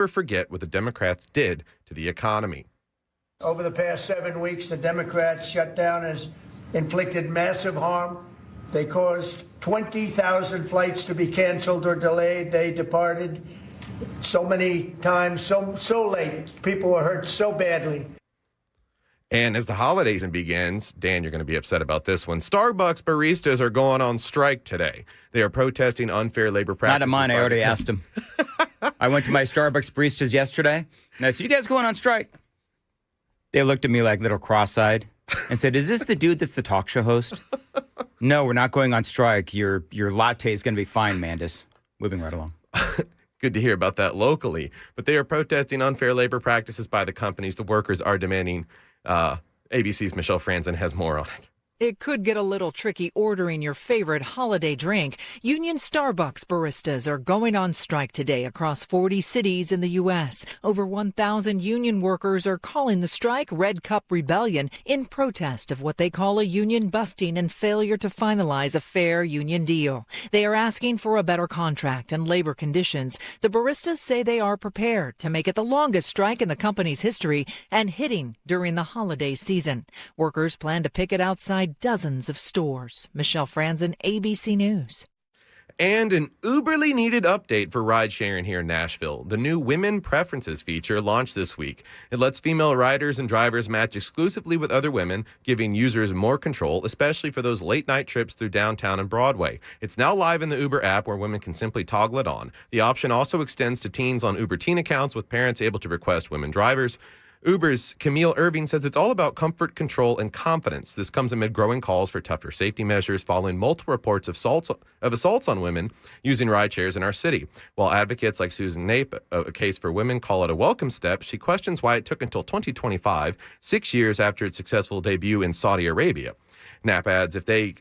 never forget what the Democrats did to the economy. Over the past 7 weeks, the Democrats' shutdown has inflicted massive harm. They caused 20,000 flights to be canceled or delayed. They departed so many times, so late. People were hurt so badly. And as the holiday season begins, Dan, you're going to be upset about this one. Starbucks baristas are going on strike today. They are protesting unfair labor practices. Not at mine. I already asked them. I went to my Starbucks baristas yesterday, and I said, "You guys going on strike?" They looked at me like little cross-eyed and said, "Is this the dude that's the talk show host?" "No, we're not going on strike. Your latte is going to be fine, Mandis." Moving right along. Good to hear about that locally. But they are protesting unfair labor practices by the companies. The workers are demanding. ABC's Michelle Franzen has more on it. It could get a little tricky ordering your favorite holiday drink. Union Starbucks baristas are going on strike today across 40 cities in the U.S. Over 1,000 union workers are calling the strike Red Cup Rebellion in protest of what they call a union busting and failure to finalize a fair union deal. They are asking for a better contract and labor conditions. The baristas say they are prepared to make it the longest strike in the company's history and hitting during the holiday season. Workers plan to picket outside dozens of stores. Michelle Franzen, ABC News. And an uberly needed update for ride sharing here in Nashville. The new Women Preferences feature launched this week. It lets female riders and drivers match exclusively with other women, giving users more control, especially for those late night trips through downtown and Broadway. It's now live in the Uber app where women can simply toggle it on. The option also extends to teens on Uber Teen accounts, with parents able to request women drivers. Uber's Camille Irving says it's all about comfort, control, and confidence. This comes amid growing calls for tougher safety measures following multiple reports of assaults on women using ride shares in our city. While advocates like Susan Nape, a case for women, call it a welcome step, she questions why it took until 2025, 6 years after its successful debut in Saudi Arabia. Knapp adds if they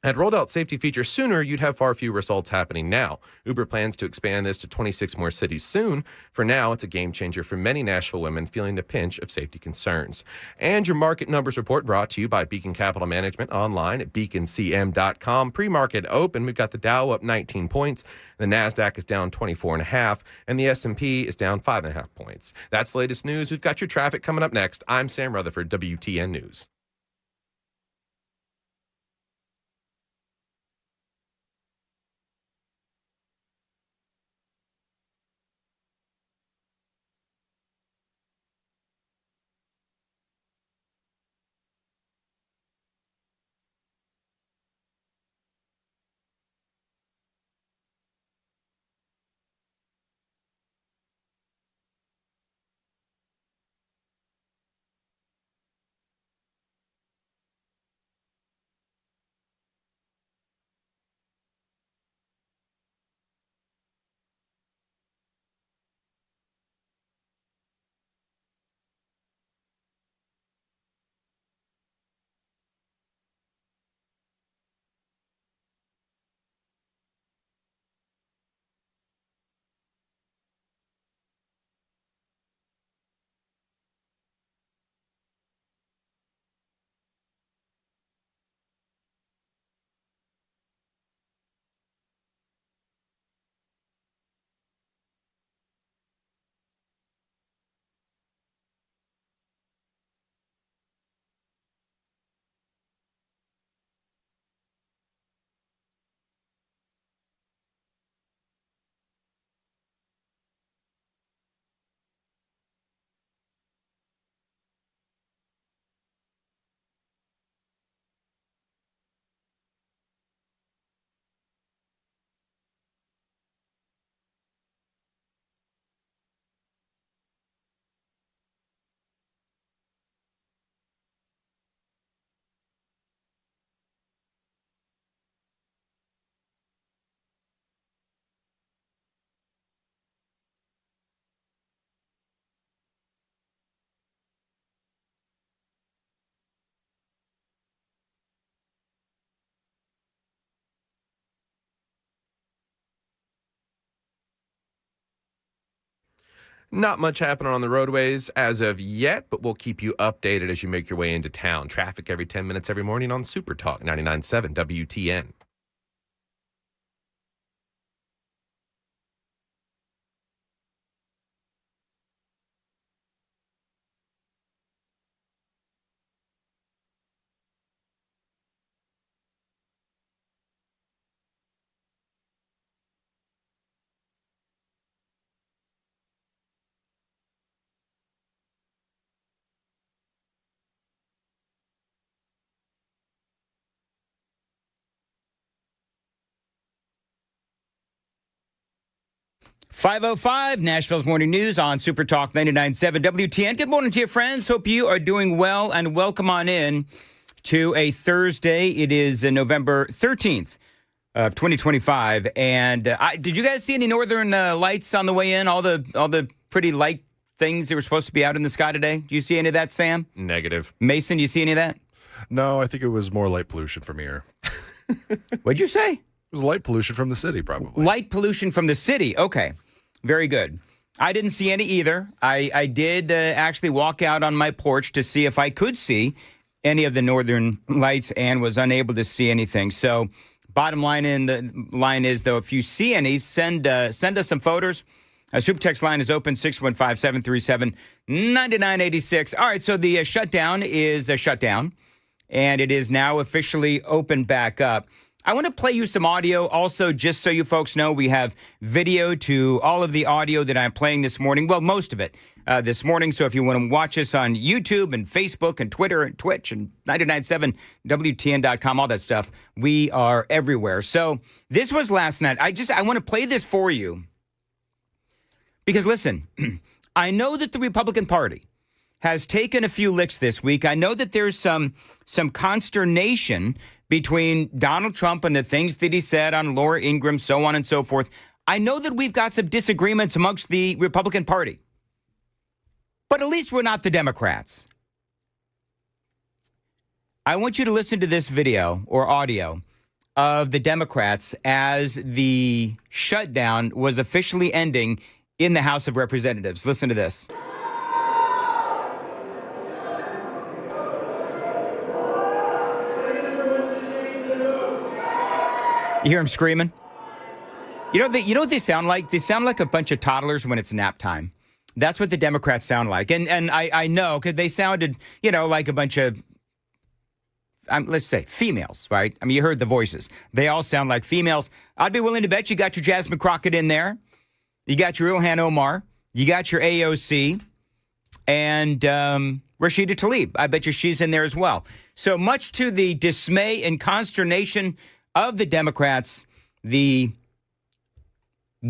had rolled out safety features sooner, you'd have far fewer assaults happening now. Uber plans to expand this to 26 more cities soon. For now, it's a game changer for many Nashville women feeling the pinch of safety concerns. And your market numbers report brought to you by Beacon Capital Management online at beaconcm.com. Pre-market open, we've got the Dow up 19 points. The NASDAQ is down 24.5, and the S&P is down 5.5 points. That's the latest news. We've got your traffic coming up next. I'm Sam Rutherford, WTN News. Not much happening on the roadways as of yet, but we'll keep you updated as you make your way into town. Traffic every 10 minutes every morning on Super Talk 99.7 WTN. 5:05, Nashville's Morning News on Super Talk 99.7 WTN. Good morning to you, friends. Hope you are doing well, and welcome on in to a Thursday. It is November 13th of 2025. And did you guys see any northern lights on the way in? All the pretty light things that were supposed to be out in the sky today? Do you see any of that, Sam? Negative. Mason, do you see any of that? No, I think it was more light pollution from here. What'd you say? It was light pollution from the city, probably. Light pollution from the city. Okay. Very good. I didn't see any either. I did actually walk out on my porch to see if I could see any of the northern lights and was unable to see anything. So bottom line is, though, if you see any, send us some photos. Super text line is open, 615-737-9986. All right, so the shutdown is a shutdown, and it is now officially open back up. I want to play you some audio. Also, just so you folks know, we have video to all of the audio that I'm playing this morning. Well, most of it this morning. So if you want to watch us on YouTube and Facebook and Twitter and Twitch and 997WTN.com, all that stuff, we are everywhere. So this was last night. I want to play this for you because, listen, I know that the Republican Party has taken a few licks this week. I know that there's some consternation between Donald Trump and the things that he said on Laura Ingraham, so on and so forth. I know that we've got some disagreements amongst the Republican Party, but at least we're not the Democrats. I want you to listen to this video or audio of the Democrats as the shutdown was officially ending in the House of Representatives. Listen to this. You hear them screaming? You know what they sound like? They sound like a bunch of toddlers when it's nap time. That's what the Democrats sound like. And I know because they sounded, like a bunch of, let's say, females, right? I mean, you heard the voices. They all sound like females. I'd be willing to bet you got your Jasmine Crockett in there. You got your Ilhan Omar. You got your AOC. And Rashida Tlaib. I bet you she's in there as well. So much to the dismay and consternation of the Democrats, the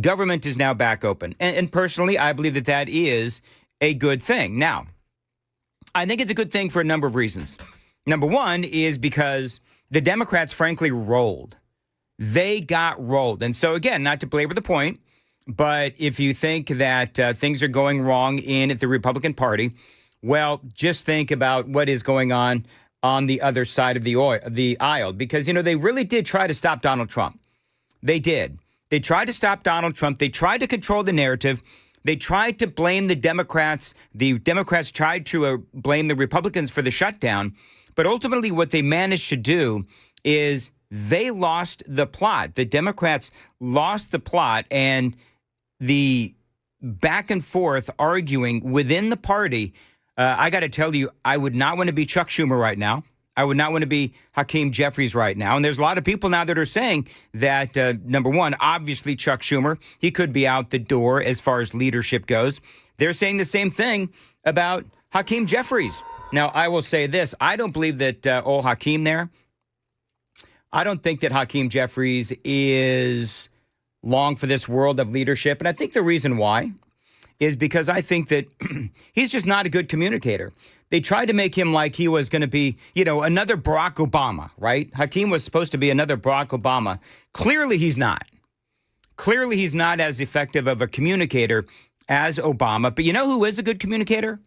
government is now back open. And personally, I believe that is a good thing. Now, I think it's a good thing for a number of reasons. Number one is because the Democrats, frankly, rolled. They got rolled. And so, again, not to belabor the point, but if you think that things are going wrong in the Republican Party, well, just think about what is going on the other side of the aisle, because, they really did try to stop Donald Trump. They did. They tried to stop Donald Trump. They tried to control the narrative. They tried to blame the Democrats. The Democrats tried to blame the Republicans for the shutdown. But ultimately, what they managed to do is they lost the plot. The Democrats lost the plot, and the back and forth arguing within the party. I got to tell you, I would not want to be Chuck Schumer right now. I would not want to be Hakeem Jeffries right now. And there's a lot of people now that are saying that, number one, obviously Chuck Schumer, he could be out the door as far as leadership goes. They're saying the same thing about Hakeem Jeffries. Now, I will say this. I don't believe that old Hakeem there, I don't think that Hakeem Jeffries is long for this world of leadership. And I think the reason why is because I think that he's just not a good communicator. They tried to make him like he was going to be, another Barack Obama, right? Hakeem was supposed to be another Barack Obama. Clearly, he's not. Clearly, he's not as effective of a communicator as Obama. But you know who is a good communicator?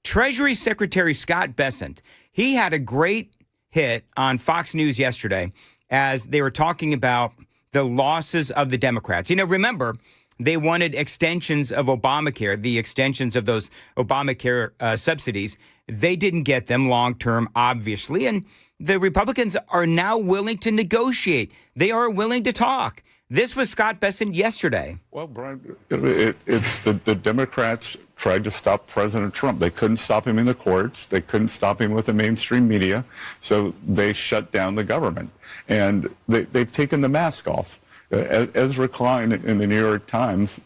Treasury Secretary Scott Bessent. He had a great hit on Fox News yesterday as they were talking about the losses of the Democrats. Remember, they wanted extensions of Obamacare, the extensions of those Obamacare subsidies. They didn't get them long-term, obviously. And the Republicans are now willing to negotiate. They are willing to talk. This was Scott Bessent yesterday. Well, Brian, it's the Democrats tried to stop President Trump. They couldn't stop him in the courts. They couldn't stop him with the mainstream media. So they shut down the government. And they've taken the mask off. Ezra Klein in the New York Times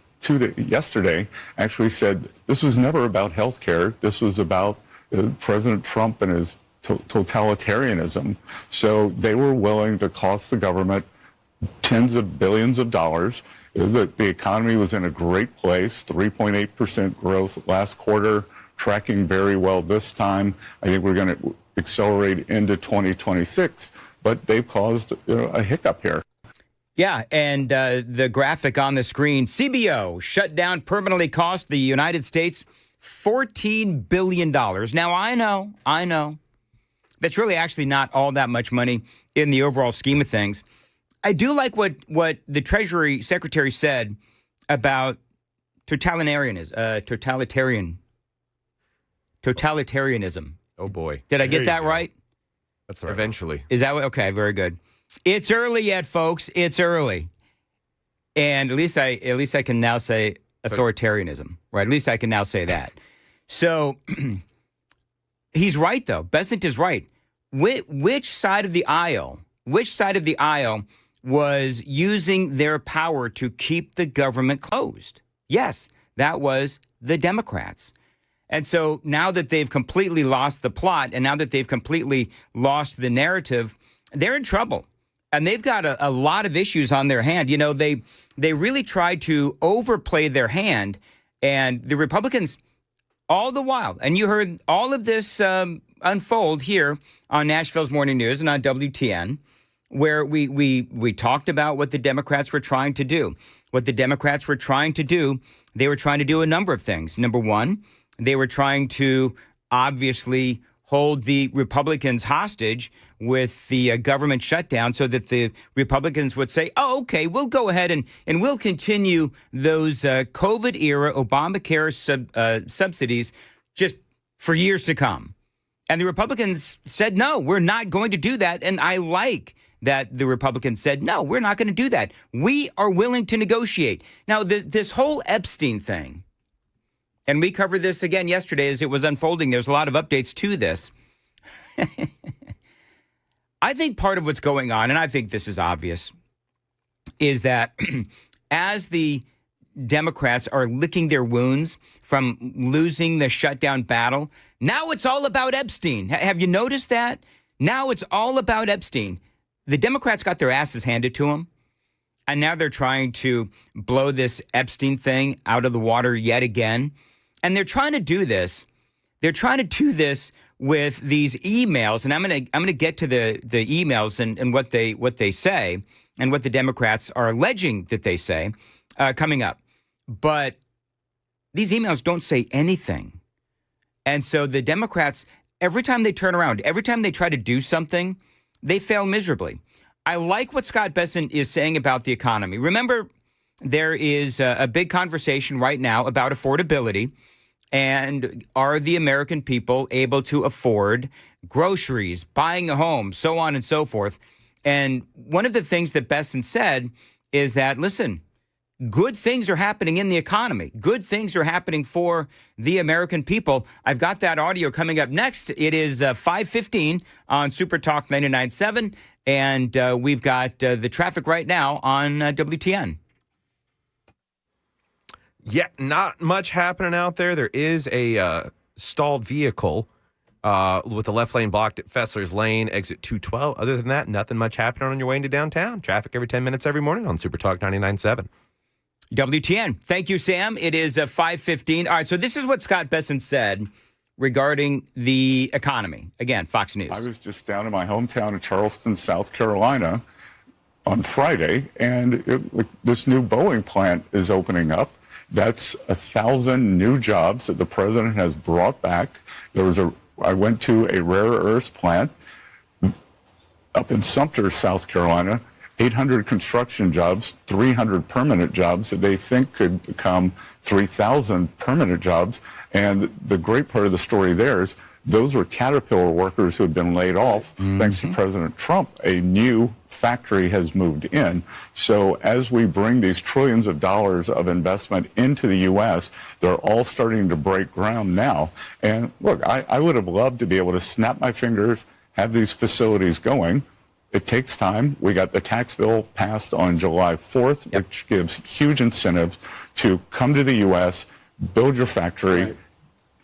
yesterday actually said this was never about health care. This was about President Trump and his totalitarianism. So they were willing to cost the government tens of billions of dollars The economy was in a great place, 3.8% growth last quarter, tracking very well this time. I think we're going to accelerate into 2026, but they've caused a hiccup here. Yeah, and the graphic on the screen, CBO, shutdown permanently cost the United States $14 billion. Now, I know, that's really actually not all that much money in the overall scheme of things. I do like what the Treasury Secretary said about totalitarianism. Oh, boy. Did I get that right? That's right. Eventually. Is that what? Okay, very good. It's early yet, folks. It's early. And at least I can now say authoritarianism, right? At least I can now say that. So he's right, though. Besant is right. Which side of the aisle was using their power to keep the government closed? Yes, that was the Democrats. And so now that they've completely lost the plot and now that they've completely lost the narrative, they're in trouble. And they've got a lot of issues on their hand. You know, they really tried to overplay their hand. And the Republicans, all the while, and you heard all of this unfold here on Nashville's Morning News and on WTN, where we talked about what the Democrats were trying to do. What the Democrats were trying to do, they were trying to do a number of things. Number one, they were trying to obviously hold the Republicans hostage with the government shutdown so that the Republicans would say, oh, okay, we'll go ahead and we'll continue those COVID-era Obamacare subsidies just for years to come. And the Republicans said, no, we're not going to do that. And I like that the Republicans said, no, we're not going to do that. We are willing to negotiate. Now, this whole Epstein thing, and we covered this again yesterday as it was unfolding. There's a lot of updates to this. I think part of what's going on, and I think this is obvious, is that as the Democrats are licking their wounds from losing the shutdown battle, now it's all about Epstein. Have you noticed that? Now it's all about Epstein. The Democrats got their asses handed to them, and now they're trying to blow this Epstein thing out of the water yet again. And they're trying to do this. They're trying to do this with these emails, and I'm gonna get to the emails and what they say and what the Democrats are alleging that they say coming up. But these emails don't say anything, and so the Democrats, every time they turn around, every time they try to do something, they fail miserably. I like what Scott Bessent is saying about the economy. Remember, there is a big conversation right now about affordability. And are the American people able to afford groceries, buying a home, so on and so forth? And one of the things that Bessent said is that, listen, good things are happening in the economy. Good things are happening for the American people. I've got that audio coming up next. It is 5:15 on Super Talk 99.7, and we've got the traffic right now on WTN. Yeah, not much happening out there. There is a stalled vehicle with the left lane blocked at Fessler's Lane, exit 212. Other than that, nothing much happening on your way into downtown. Traffic every 10 minutes every morning on Super Talk 99.7. WTN. Thank you, Sam. It is 5:15. All right, so this is what Scott Bessent said regarding the economy. Again, Fox News. I was just down in my hometown of Charleston, South Carolina on Friday, and this new Boeing plant is opening up. That's 1,000 new jobs that the president has brought back. I went to a rare earths plant up in Sumter, South Carolina, 800 construction jobs, 300 permanent jobs that they think could become 3,000 permanent jobs. And the great part of the story there is those were Caterpillar workers who had been laid off. Thanks to President Trump, a new factory has moved in. So as we bring these trillions of dollars of investment into the U.S., they're all starting to break ground now. And look, I would have loved to be able to snap my fingers, have these facilities going. It takes time. We got the tax bill passed on July 4th, which gives huge incentives to come to the U.S., build your factory,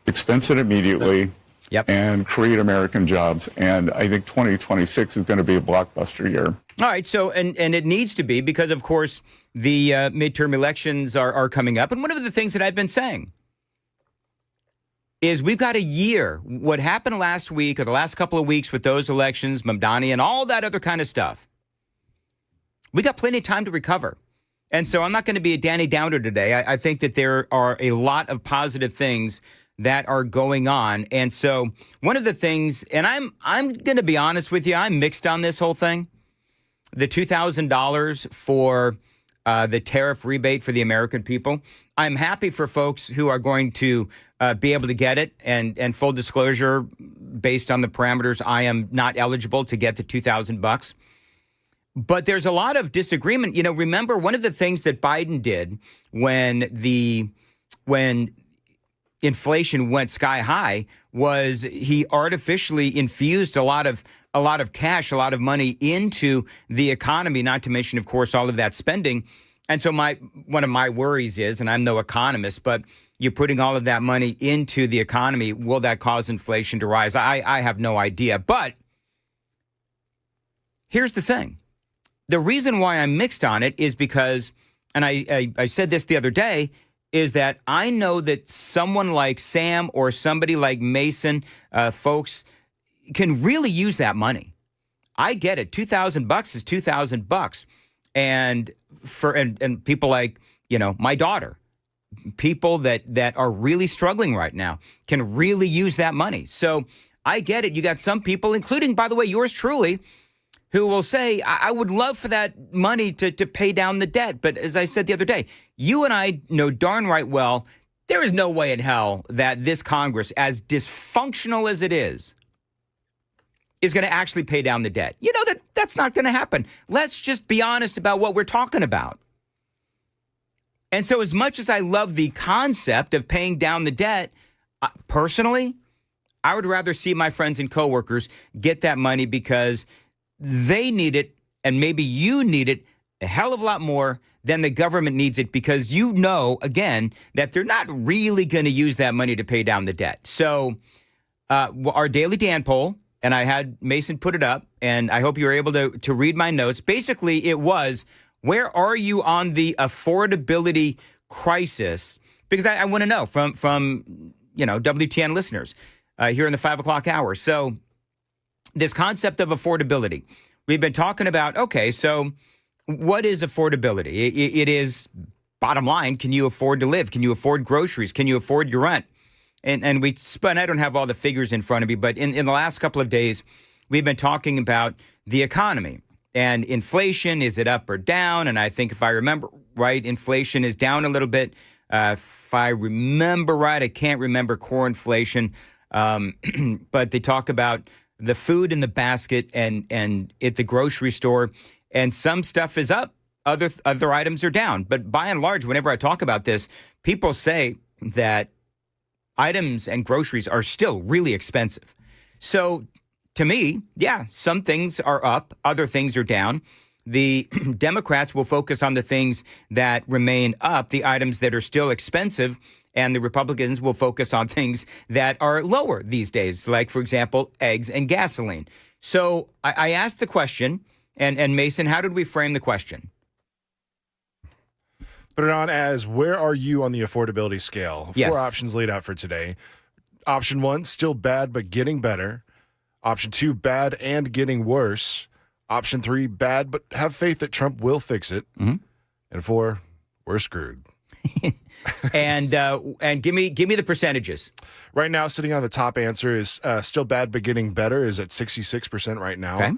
expense it immediately, and create American jobs. And I think 2026 is going to be a blockbuster year. All right. So, and it needs to be because, of course, the midterm elections are coming up. And one of the things that I've been saying is we've got a year. What happened last week or the last couple of weeks with those elections, Mamdani and all that other kind of stuff, we got plenty of time to recover. And so I'm not going to be a Danny Downer today. I think that there are a lot of positive things that are going on. And so one of the things, and I'm going to be honest with you, I'm mixed on this whole thing. The $2,000 for the tariff rebate for the American people. I'm happy for folks who are going to be able to get it. And full disclosure, based on the parameters, I am not eligible to get the $2,000. But there's a lot of disagreement. You know, remember one of the things that Biden did when inflation went sky high was he artificially infused a lot of cash, a lot of money into the economy, not to mention, of course, all of that spending. And so one of my worries is, and I'm no economist, but you're putting all of that money into the economy. Will that cause inflation to rise? I have no idea. But here's the thing. The reason why I'm mixed on it is because, and I said this the other day, is that I know that someone like Sam or somebody like Mason, folks, can really use that money. I get it. $2,000 is $2,000. And people like, you know, my daughter, people that are really struggling right now can really use that money. So I get it. You got some people, including, by the way, yours truly, who will say, I would love for that money to pay down the debt. But as I said the other day, you and I know darn right well, there is no way in hell that this Congress, as dysfunctional as it is going to actually pay down the debt. You know, that's not going to happen. Let's just be honest about what we're talking about. And so as much as I love the concept of paying down the debt, personally, I would rather see my friends and coworkers get that money because they need it, and maybe you need it a hell of a lot more than the government needs it because you know, again, that they're not really going to use that money to pay down the debt. So our Daily Dan poll, and I had Mason put it up, and I hope you were able to read my notes. Basically, it was, where are you on the affordability crisis? Because I want to know from you know, WTN listeners here in the 5 o'clock hour. So this concept of affordability, we've been talking about, okay, so what is affordability? It is, bottom line, can you afford to live? Can you afford groceries? Can you afford your rent? And I don't have all the figures in front of me, but in the last couple of days, we've been talking about the economy and inflation. Is it up or down? And I think if I remember right, inflation is down a little bit. If I remember right, I can't remember core inflation, but they talk about the food in the basket and at the grocery store, and some stuff is up, other items are down. But by and large, whenever I talk about this, people say that items and groceries are still really expensive. So to me, yeah, some things are up, other things are down. The Democrats will focus on the things that remain up, the items that are still expensive, and the Republicans will focus on things that are lower these days, like, for example, eggs and gasoline. So I asked the question, and Mason, how did we frame the question? Put it on as, where are you on the affordability scale? Yes. 4 options laid out for today. Option 1, still bad but getting better. Option 2, bad and getting worse. Option 3, bad but have faith that Trump will fix it. Mm-hmm. And 4, we're screwed. And give me the percentages. Right now, sitting on the top answer is still bad but getting better is at 66% right now. Okay.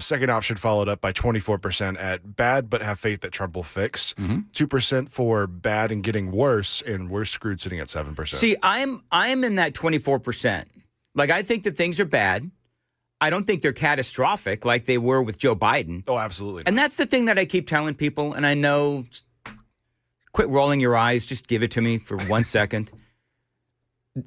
Second option followed up by 24% at bad but have faith that Trump will fix. 2% for bad and getting worse, and we're screwed sitting at 7%. See, I'm in that 24%. Like, I think that things are bad. I don't think they're catastrophic like they were with Joe Biden. Oh, absolutely not. And that's the thing that I keep telling people, and I know, quit rolling your eyes, just give it to me for 1 second.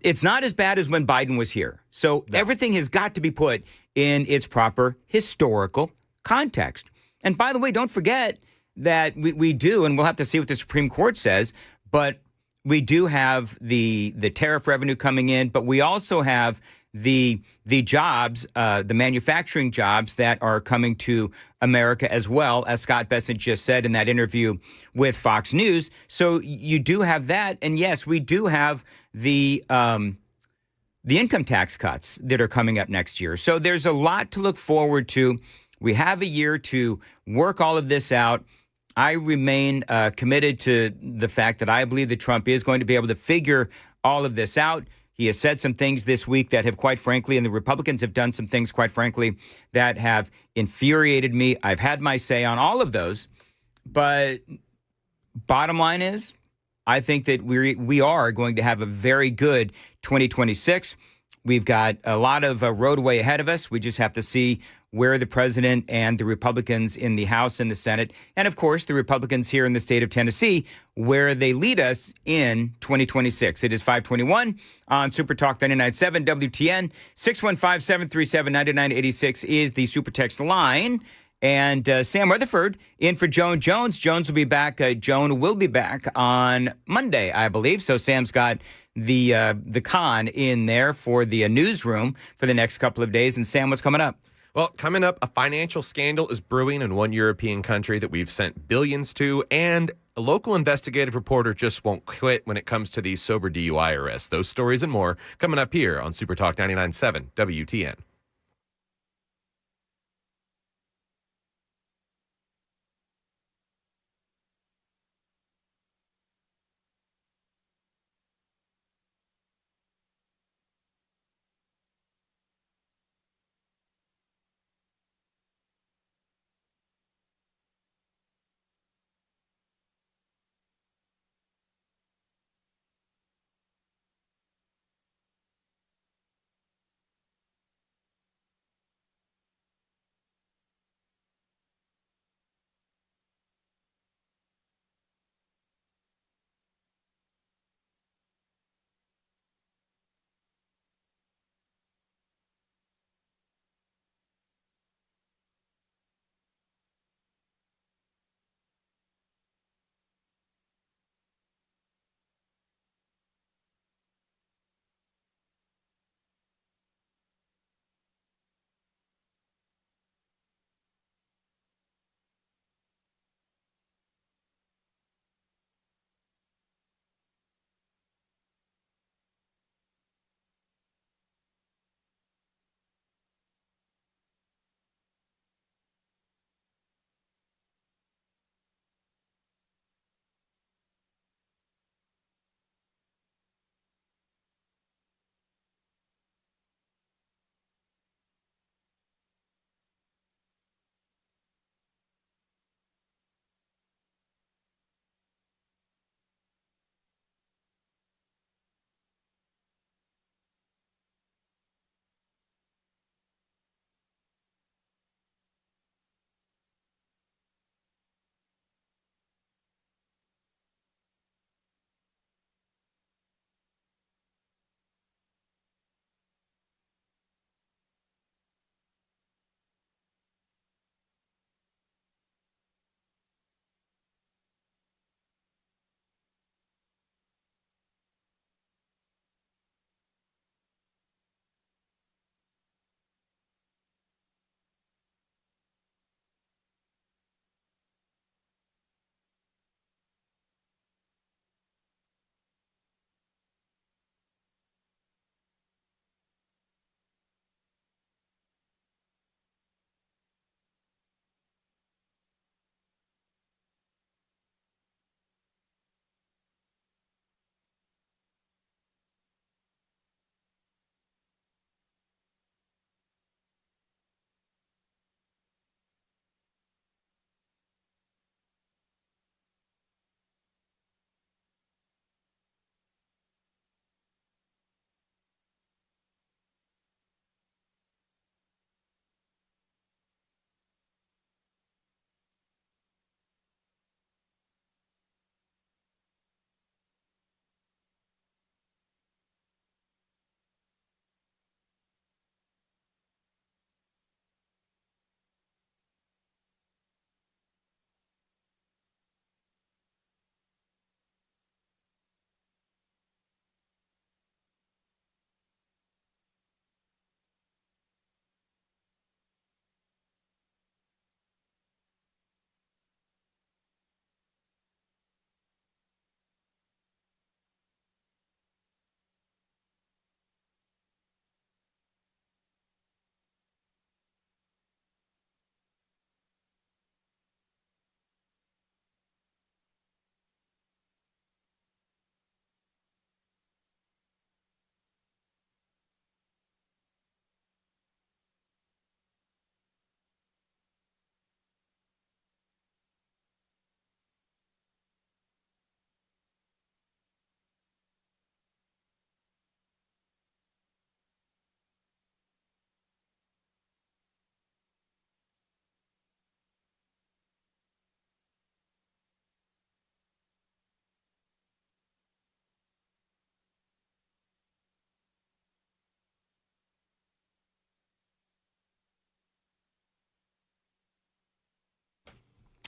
It's not as bad as when Biden was here. So everything has got to be put in its proper historical context. And by the way, don't forget that we do, and we'll have to see what the Supreme Court says, but we do have the tariff revenue coming in, but we also have the jobs, the manufacturing jobs that are coming to America as well, as Scott Bessent just said in that interview with Fox News. So you do have that. And yes, we do have the income tax cuts that are coming up next year. So there's a lot to look forward to. We have a year to work all of this out. I remain committed to the fact that I believe that Trump is going to be able to figure all of this out. He has said some things this week that have, quite frankly, and the Republicans have done some things, quite frankly, that have infuriated me. I've had my say on all of those. But bottom line is, I think that we are going to have a very good 2026. We've got a lot of roadway ahead of us. We just have to see where the president and the Republicans in the House and the Senate, and of course the Republicans here in the state of Tennessee, where they lead us in 2026. It is 521 on Super Talk 99.7 WTN. 615-737-9986 is the Super Text line. And Sam Rutherford in for Joan Jones. Jones will be back. Joan will be back on Monday, I believe. So Sam's got the con in there for the newsroom for the next couple of days. And Sam, what's coming up? Well, coming up, a financial scandal is brewing in one European country that we've sent billions to, and a local investigative reporter just won't quit when it comes to these sober DUI arrests. Those stories and more coming up here on Super Talk 99.7 WTN.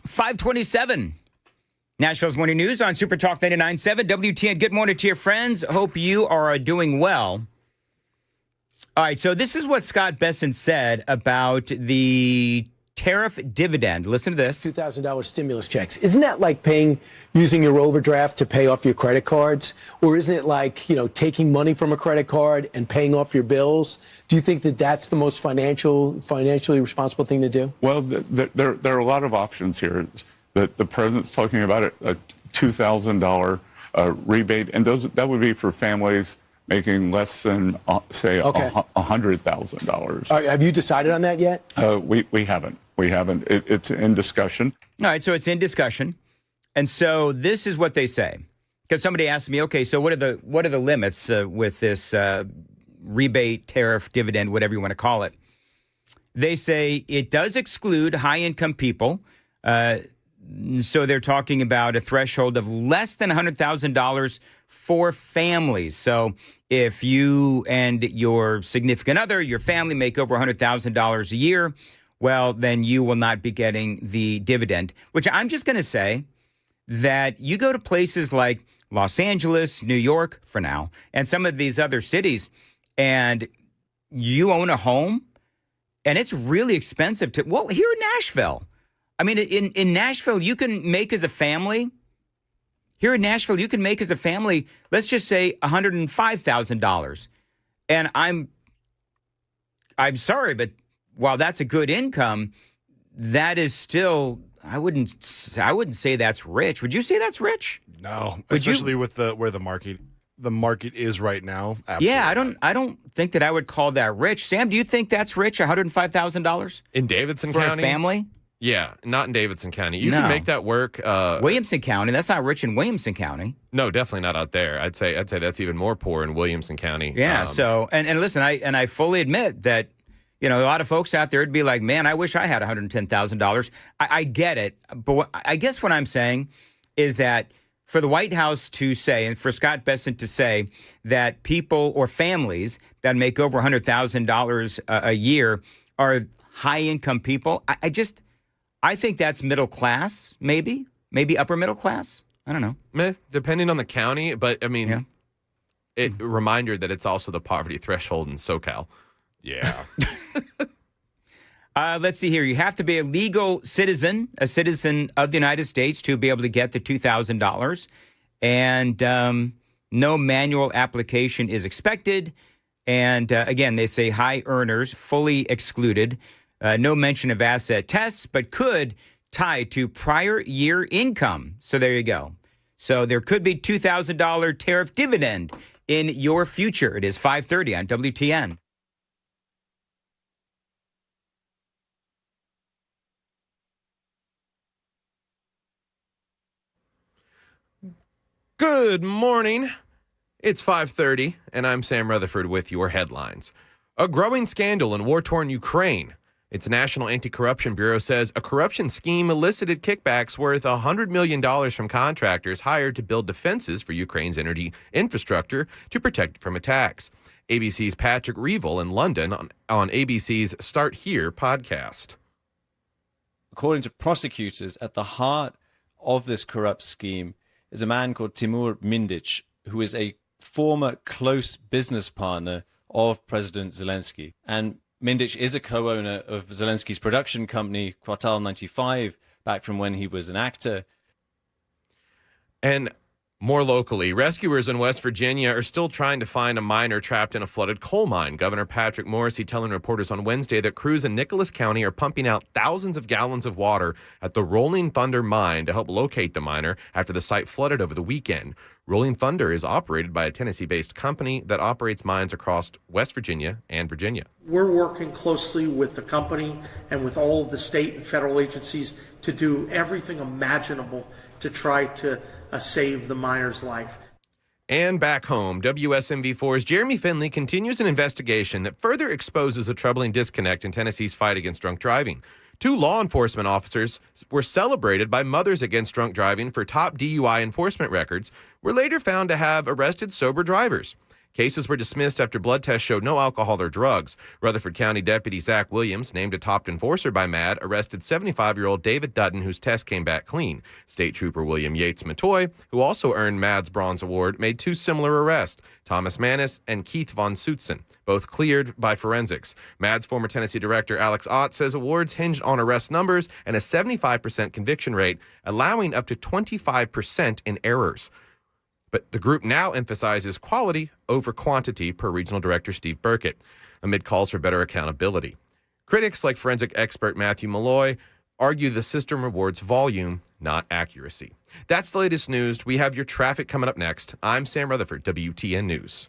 527. Nashville's Morning News on Super Talk 99.7 WTN. Good morning to your friends. Hope you are doing well. All right, so this is what Scott Bessent said about the tariff dividend. Listen to this. $2,000 stimulus checks. Isn't that like using your overdraft to pay off your credit cards? Or isn't it like, taking money from a credit card and paying off your bills? Do you think that that's the most financially responsible thing to do? Well, there are a lot of options here. The president's talking about a $2,000 rebate, and that would be for families making less than, say, $100,000. Have you decided on that yet? We haven't. It's in discussion. All right, so it's in discussion. And so this is what they say. Because somebody asked me, okay, so what are the limits with this rebate, tariff, dividend, whatever you want to call it? They say it does exclude high-income people. So they're talking about a threshold of less than $100,000 for families. So if you and your significant other, your family make over $100,000 a year, well, then you will not be getting the dividend, which I'm just going to say that you go to places like Los Angeles, New York for now, and some of these other cities, and you own a home, and it's really expensive here in Nashville. I mean, in Nashville, you can make as a family. Here in Nashville, you can make as a family, let's just say $105,000. And I'm sorry, but while that's a good income, that is still, I wouldn't say that's rich. Would you say that's rich? No, especially with where the market is right now. Absolutely. Yeah, I don't think that I would call that rich. Sam, do you think that's rich? $105,000 In Davidson for County? a family? Yeah, not in Davidson County. You can make that work. Williamson County, that's not rich in Williamson County. No, definitely not out there. I'd say that's even more poor in Williamson County. Yeah. So and listen, I fully admit that a lot of folks out there would be like, man, I wish I had $110,000. I get it, but I guess what I'm saying is that for the White House to say, and for Scott Bessent to say that people or families that make over $100,000 a year are high income people, I think that's middle class, maybe upper middle class. I don't know. Depending on the county, but I mean, a reminder that it's also the poverty threshold in SoCal. Yeah. Let's see here. You have to be a legal citizen, a citizen of the United States to be able to get the $2,000. And no manual application is expected. And again, they say high earners fully excluded. No mention of asset tests, but could tie to prior year income. So there you go. So there could be $2,000 tariff dividend in your future. It is 5:30 on WTN. Good morning. It's 5:30, and I'm Sam Rutherford with your headlines. A growing scandal in war-torn Ukraine. Its National Anti-Corruption Bureau says a corruption scheme elicited kickbacks worth $100 million from contractors hired to build defenses for Ukraine's energy infrastructure to protect it from attacks. ABC's Patrick Reevell in London on ABC's Start Here podcast. According to prosecutors, at the heart of this corrupt scheme is a man called Timur Mindic, who is a former close business partner of President Zelensky. And Mindic is a co-owner of Zelensky's production company, Kvartal 95, back from when he was an actor. And more locally, rescuers in West Virginia are still trying to find a miner trapped in a flooded coal mine. Governor Patrick Morrisey telling reporters on Wednesday that crews in Nicholas County are pumping out thousands of gallons of water at the Rolling Thunder mine to help locate the miner after the site flooded over the weekend. Rolling Thunder is operated by a Tennessee-based company that operates mines across West Virginia and Virginia. We're working closely with the company and with all of the state and federal agencies to do everything imaginable to try to save the miner's life. And back home, WSMV4's Jeremy Finley continues an investigation that further exposes a troubling disconnect in Tennessee's fight against drunk driving. 2 law enforcement officers were celebrated by Mothers Against Drunk Driving for top DUI enforcement records, were later found to have arrested sober drivers. Cases were dismissed after blood tests showed no alcohol or drugs. Rutherford County Deputy Zach Williams, named a top enforcer by MAD, arrested 75-year-old David Dutton, whose test came back clean. State Trooper William Yates Matoy, who also earned MAD's Bronze Award, made 2 similar arrests, Thomas Manis and Keith Von Sutzen, both cleared by forensics. MAD's former Tennessee director Alex Ott says awards hinged on arrest numbers and a 75% conviction rate, allowing up to 25% in errors. But the group now emphasizes quality over quantity, per regional director Steve Burkett, amid calls for better accountability. Critics like forensic expert Matthew Malloy argue the system rewards volume, not accuracy. That's the latest news. We have your traffic coming up next. I'm Sam Rutherford, WTN News.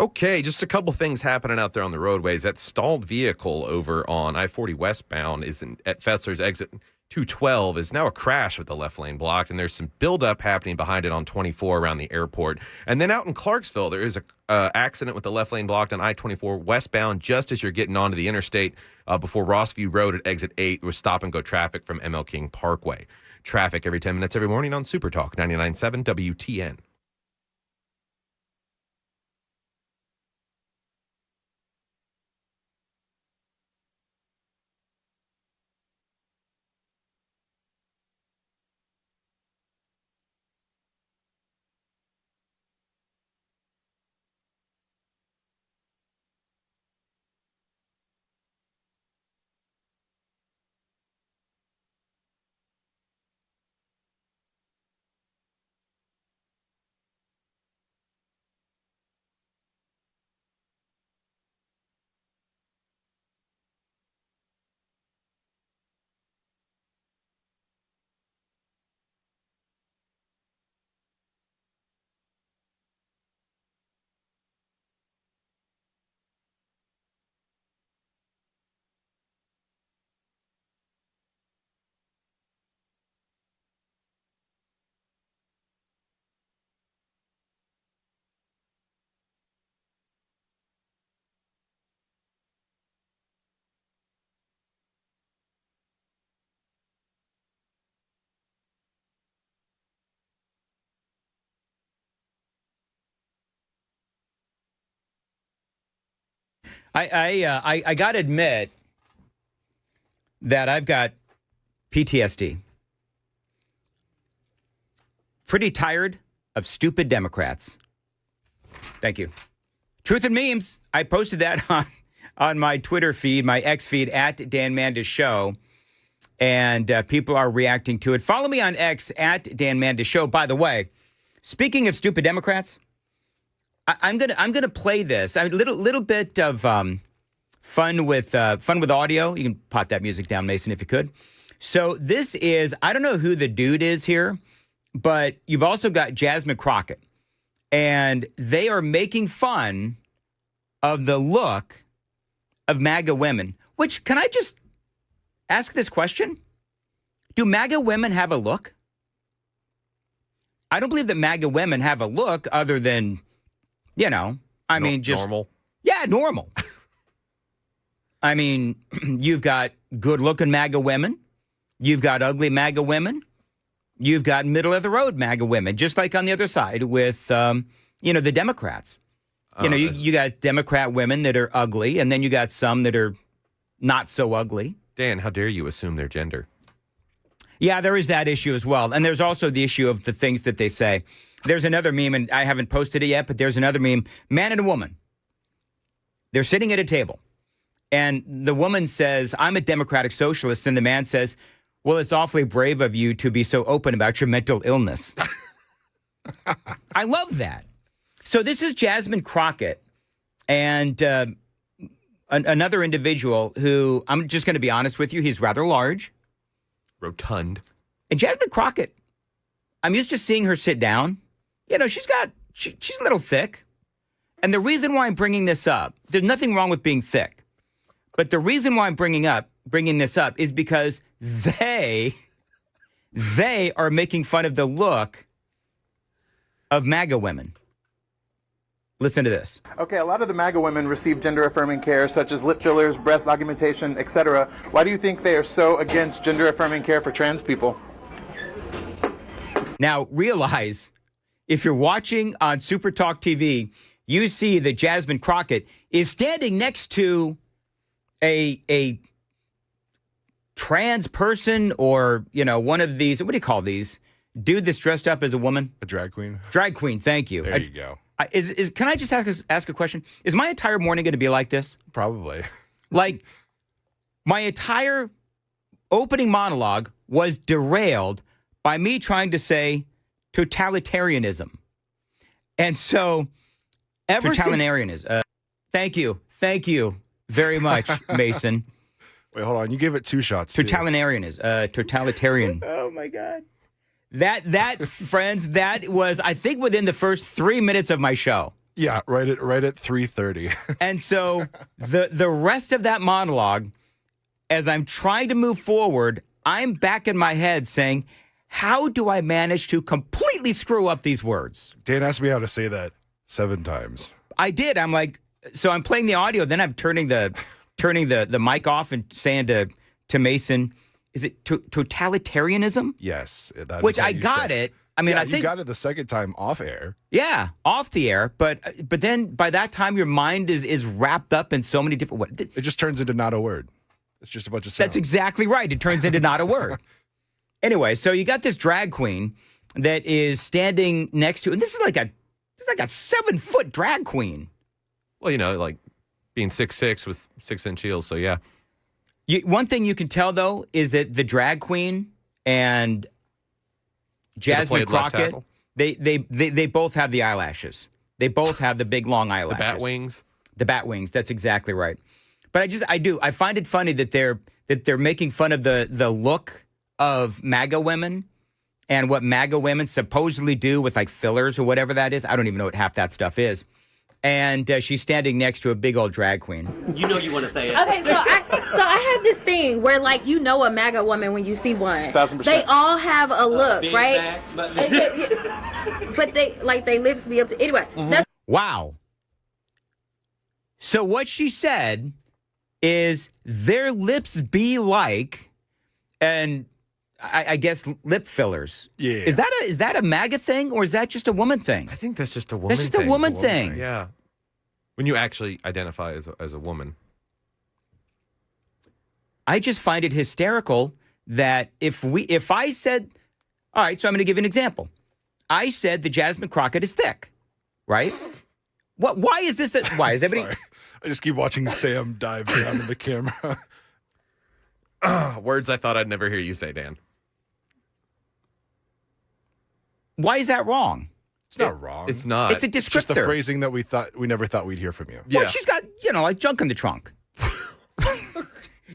Okay, just a couple things happening out there on the roadways. That stalled vehicle over on I-40 westbound at Fessler's exit 212 is now a crash with the left lane blocked, and there's some buildup happening behind it on 24 around the airport. And then out in Clarksville, there is a accident with the left lane blocked on I-24 westbound just as you're getting onto the interstate before Rossview Road at exit 8 with stop-and-go traffic from ML King Parkway. Traffic every 10 minutes every morning on Super Talk 99.7 WTN. I got to admit that I've got PTSD. Pretty tired of stupid Democrats. Thank you. Truth and Memes. I posted that on my Twitter feed, my X feed, at Dan Mandis Show. And people are reacting to it. Follow me on X, at Dan Mandis Show. By the way, speaking of stupid Democrats, I'm gonna play this. A little bit of fun with audio. You can pot that music down, Mason, if you could. So this is, I don't know who the dude is here, but you've also got Jasmine Crockett, and they are making fun of the look of MAGA women. Which, can I just ask this question? Do MAGA women have a look? I don't believe that MAGA women have a look other than, I mean, just normal. Yeah, normal. I mean, you've got good-looking MAGA women. You've got ugly MAGA women. You've got middle-of-the-road MAGA women, just like on the other side with, the Democrats. You got Democrat women that are ugly, and then you got some that are not so ugly. Dan, how dare you assume their gender? Yeah, there is that issue as well. And there's also the issue of the things that they say. There's another meme, and I haven't posted it yet, but there's another meme. Man and a woman. They're sitting at a table. And the woman says, I'm a democratic socialist. And the man says, well, it's awfully brave of you to be so open about your mental illness. I love that. So this is Jasmine Crockett and another individual who, I'm just going to be honest with you, he's rather large. Rotund. And Jasmine Crockett, I'm used to seeing her sit down. She's a little thick. And the reason why I'm bringing this up, there's nothing wrong with being thick. But the reason why I'm bringing this up is because they are making fun of the look of MAGA women. Listen to this. Okay, a lot of the MAGA women receive gender-affirming care, such as lip fillers, breast augmentation, etc. Why do you think they are so against gender-affirming care for trans people? Now, realize, if you're watching on Super Talk TV, you see that Jasmine Crockett is standing next to a trans person, or, one of these, what do you call these? Dude that's dressed up as a woman? A drag queen. Drag queen, thank you. There you go. Can I just ask a question? Is my entire morning going to be like this? Probably. Like, my entire opening monologue was derailed by me trying to say totalitarianism. And so, totalitarianism. Thank you very much, Mason. Wait, hold on. You gave it 2 shots. Totalitarian. Oh my God. That friends, that was, I think, within the first 3 minutes of my show. Yeah, right at 3:30. And so the rest of that monologue, as I'm trying to move forward, I'm back in my head saying, how do I manage to completely screw up these words? Dan asked me how to say that 7 times. I did. I'm like, so I'm playing the audio, then I'm turning the mic off and saying to Mason, is it totalitarianism? Yes. Which I got it. I mean, yeah, I think you got it the second time off air. Yeah, off the air. But then by that time, your mind is wrapped up in so many different ways. It just turns into not a word. It's just a bunch of sound. That's exactly right. It turns into not a word. Anyway, so you got this drag queen that is standing next to, and this is like a 7-foot drag queen. Well, like being 6'6" with 6-inch heels. So yeah. One thing you can tell, though, is that the drag queen and Jasmine Crockett, they both have the eyelashes. They both have the big, long eyelashes. The bat wings. The bat wings. That's exactly right. But I find it funny that they're making fun of the look of MAGA women and what MAGA women supposedly do with like fillers or whatever that is. I don't even know what half that stuff is. And she's standing next to a big old drag queen. You know you want to say it. Okay, so I have this thing where, like, a MAGA woman when you see one. 1,000%. They all have a look, big right? Bag, but they lips be up to anyway. That's Wow. So what she said is their lips be like, and I guess lip fillers. Yeah. Is that a MAGA thing, or is that just a woman thing? I think that's just a woman That's just a thing. woman thing. Yeah. When you actually identify as a woman. I just find it hysterical that if I said, all right, so I'm going to give you an example. I said the Jasmine Crockett is thick, right? Why is this? Why is everybody? Sorry. I just keep watching Sam dive down in the camera. Words I thought I'd never hear you say, Dan. Why is that wrong? It's not wrong. It's not. It's a descriptor. It's just the phrasing that we never thought we'd hear from you. Yeah. Well, she's got, like junk in the trunk.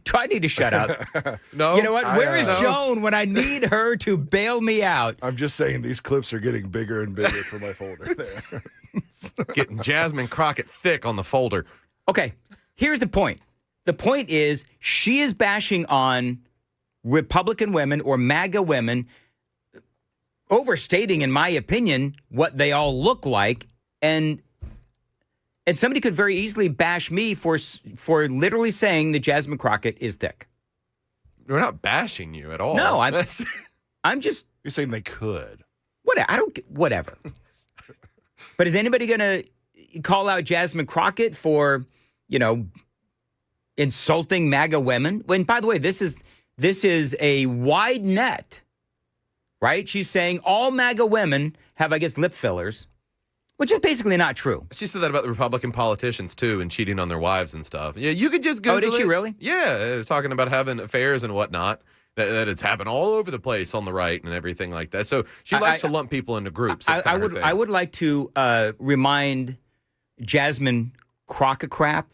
Do I need to shut up? No. You know what? Where is Joan when I need her to bail me out? I'm just saying these clips are getting bigger and bigger for my folder there. Getting Jasmine Crockett thick on the folder. Okay, here's the point. The point is she is bashing on Republican women or MAGA women, overstating, in my opinion, what they all look like, and somebody could very easily bash me for literally saying that Jasmine Crockett is thick. We're not bashing you at all. No, I'm just. You're saying they could. Whatever. But is anybody going to call out Jasmine Crockett for, insulting MAGA women? When, by the way, this is a wide net, right? She's saying all MAGA women have, I guess, lip fillers. Which is basically not true. She said that about the Republican politicians, too, and cheating on their wives and stuff. Yeah, you could just go. Oh, did she really? Yeah, talking about having affairs and whatnot. That it's happened all over the place on the right and everything like that. So she likes to lump people into groups. I would like to remind Jasmine Crockett crap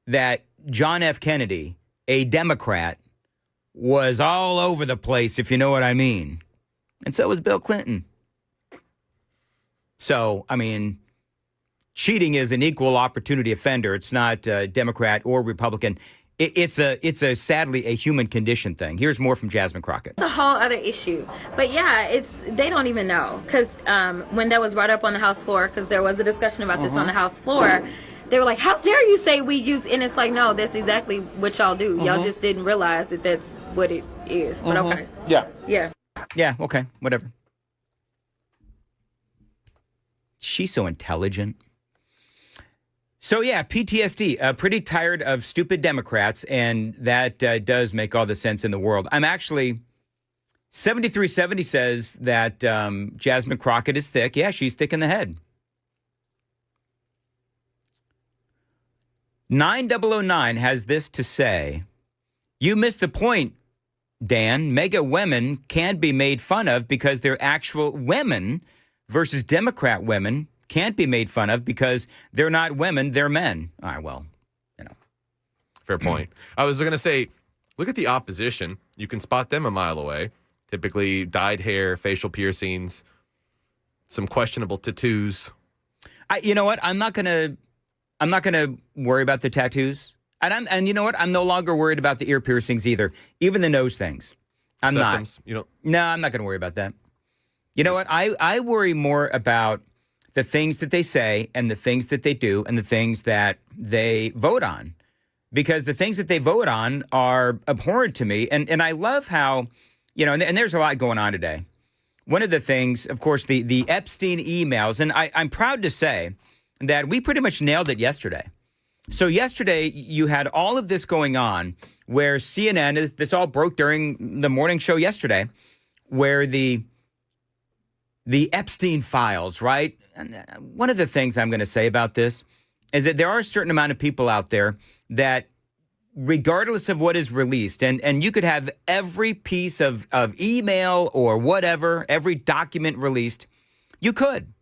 that John F. Kennedy, a Democrat, was all over the place, if you know what I mean. And so was Bill Clinton. So, I mean, cheating is an equal opportunity offender. It's not Democrat or Republican. It's a sadly a human condition thing. Here's more from Jasmine Crockett. It's a whole other issue. But yeah, they don't even know. Because when that was brought up on the House floor, because there was a discussion about this on the House floor, they were like, how dare you say we use, and it's like, no, that's exactly what y'all do. Y'all just didn't realize that that's what it is. But okay. Yeah. Yeah. Yeah, okay, whatever. She's so intelligent. So yeah, PTSD, pretty tired of stupid Democrats, and that does make all the sense in the world. I'm actually, 7370 says that Jasmine Crockett is thick. Yeah, she's thick in the head. 9009 has this to say, you missed the point, Dan. MAGA women can't be made fun of because they're actual women versus Democrat women can't be made fun of because they're not women, they're men. All right, well, Fair point. I was going to say, look at the opposition. You can spot them a mile away. Typically dyed hair, facial piercings, some questionable tattoos. You know what? I'm not gonna worry about the tattoos. And you know what? I'm no longer worried about the ear piercings either. Even the nose things. I'm Septums, not. No, I'm not going to worry about that. You know what? I worry more about the things that they say and the things that they do and the things that they vote on. Because the things that they vote on are abhorrent to me. And I love how, and there's a lot going on today. One of the things, of course, the Epstein emails, and I'm proud to say that we pretty much nailed it yesterday. So yesterday, you had all of this going on where CNN, this all broke during the morning show yesterday, where the Epstein files, right? And one of the things I'm going to say about this is that there are a certain amount of people out there that, regardless of what is released, and you could have every piece of email or whatever, every document released, you could.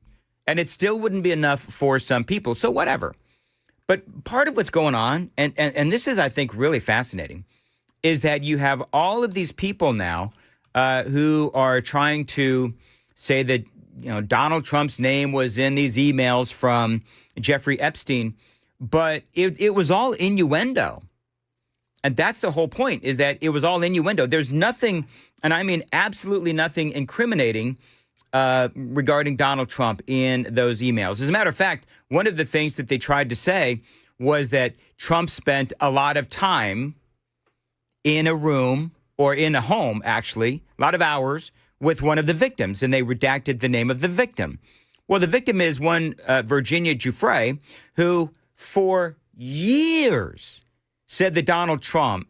And it still wouldn't be enough for some people. So whatever. But part of what's going on, and this is, I think, really fascinating, is that you have all of these people now who are trying to say that, Donald Trump's name was in these emails from Jeffrey Epstein, but it was all innuendo. And that's the whole point, is that it was all innuendo. There's nothing, and I mean absolutely nothing incriminating regarding Donald Trump in those emails. As a matter of fact, one of the things that they tried to say was that Trump spent a lot of time in a room, or in a home, actually, a lot of hours with one of the victims, and they redacted the name of the victim. Well, the victim is one Virginia Giuffre, who for years said that Donald Trump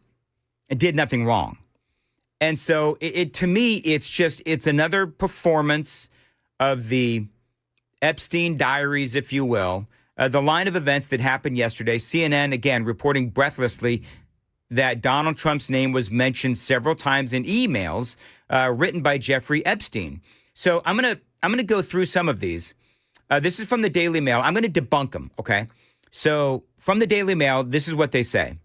did nothing wrong. And so to me, it's another performance of the Epstein diaries, if you will, the line of events that happened yesterday. CNN, again, reporting breathlessly that Donald Trump's name was mentioned several times in emails written by Jeffrey Epstein. So I'm gonna go through some of these. This is from the Daily Mail. I'm going to debunk them, okay? So from the Daily Mail, this is what they say.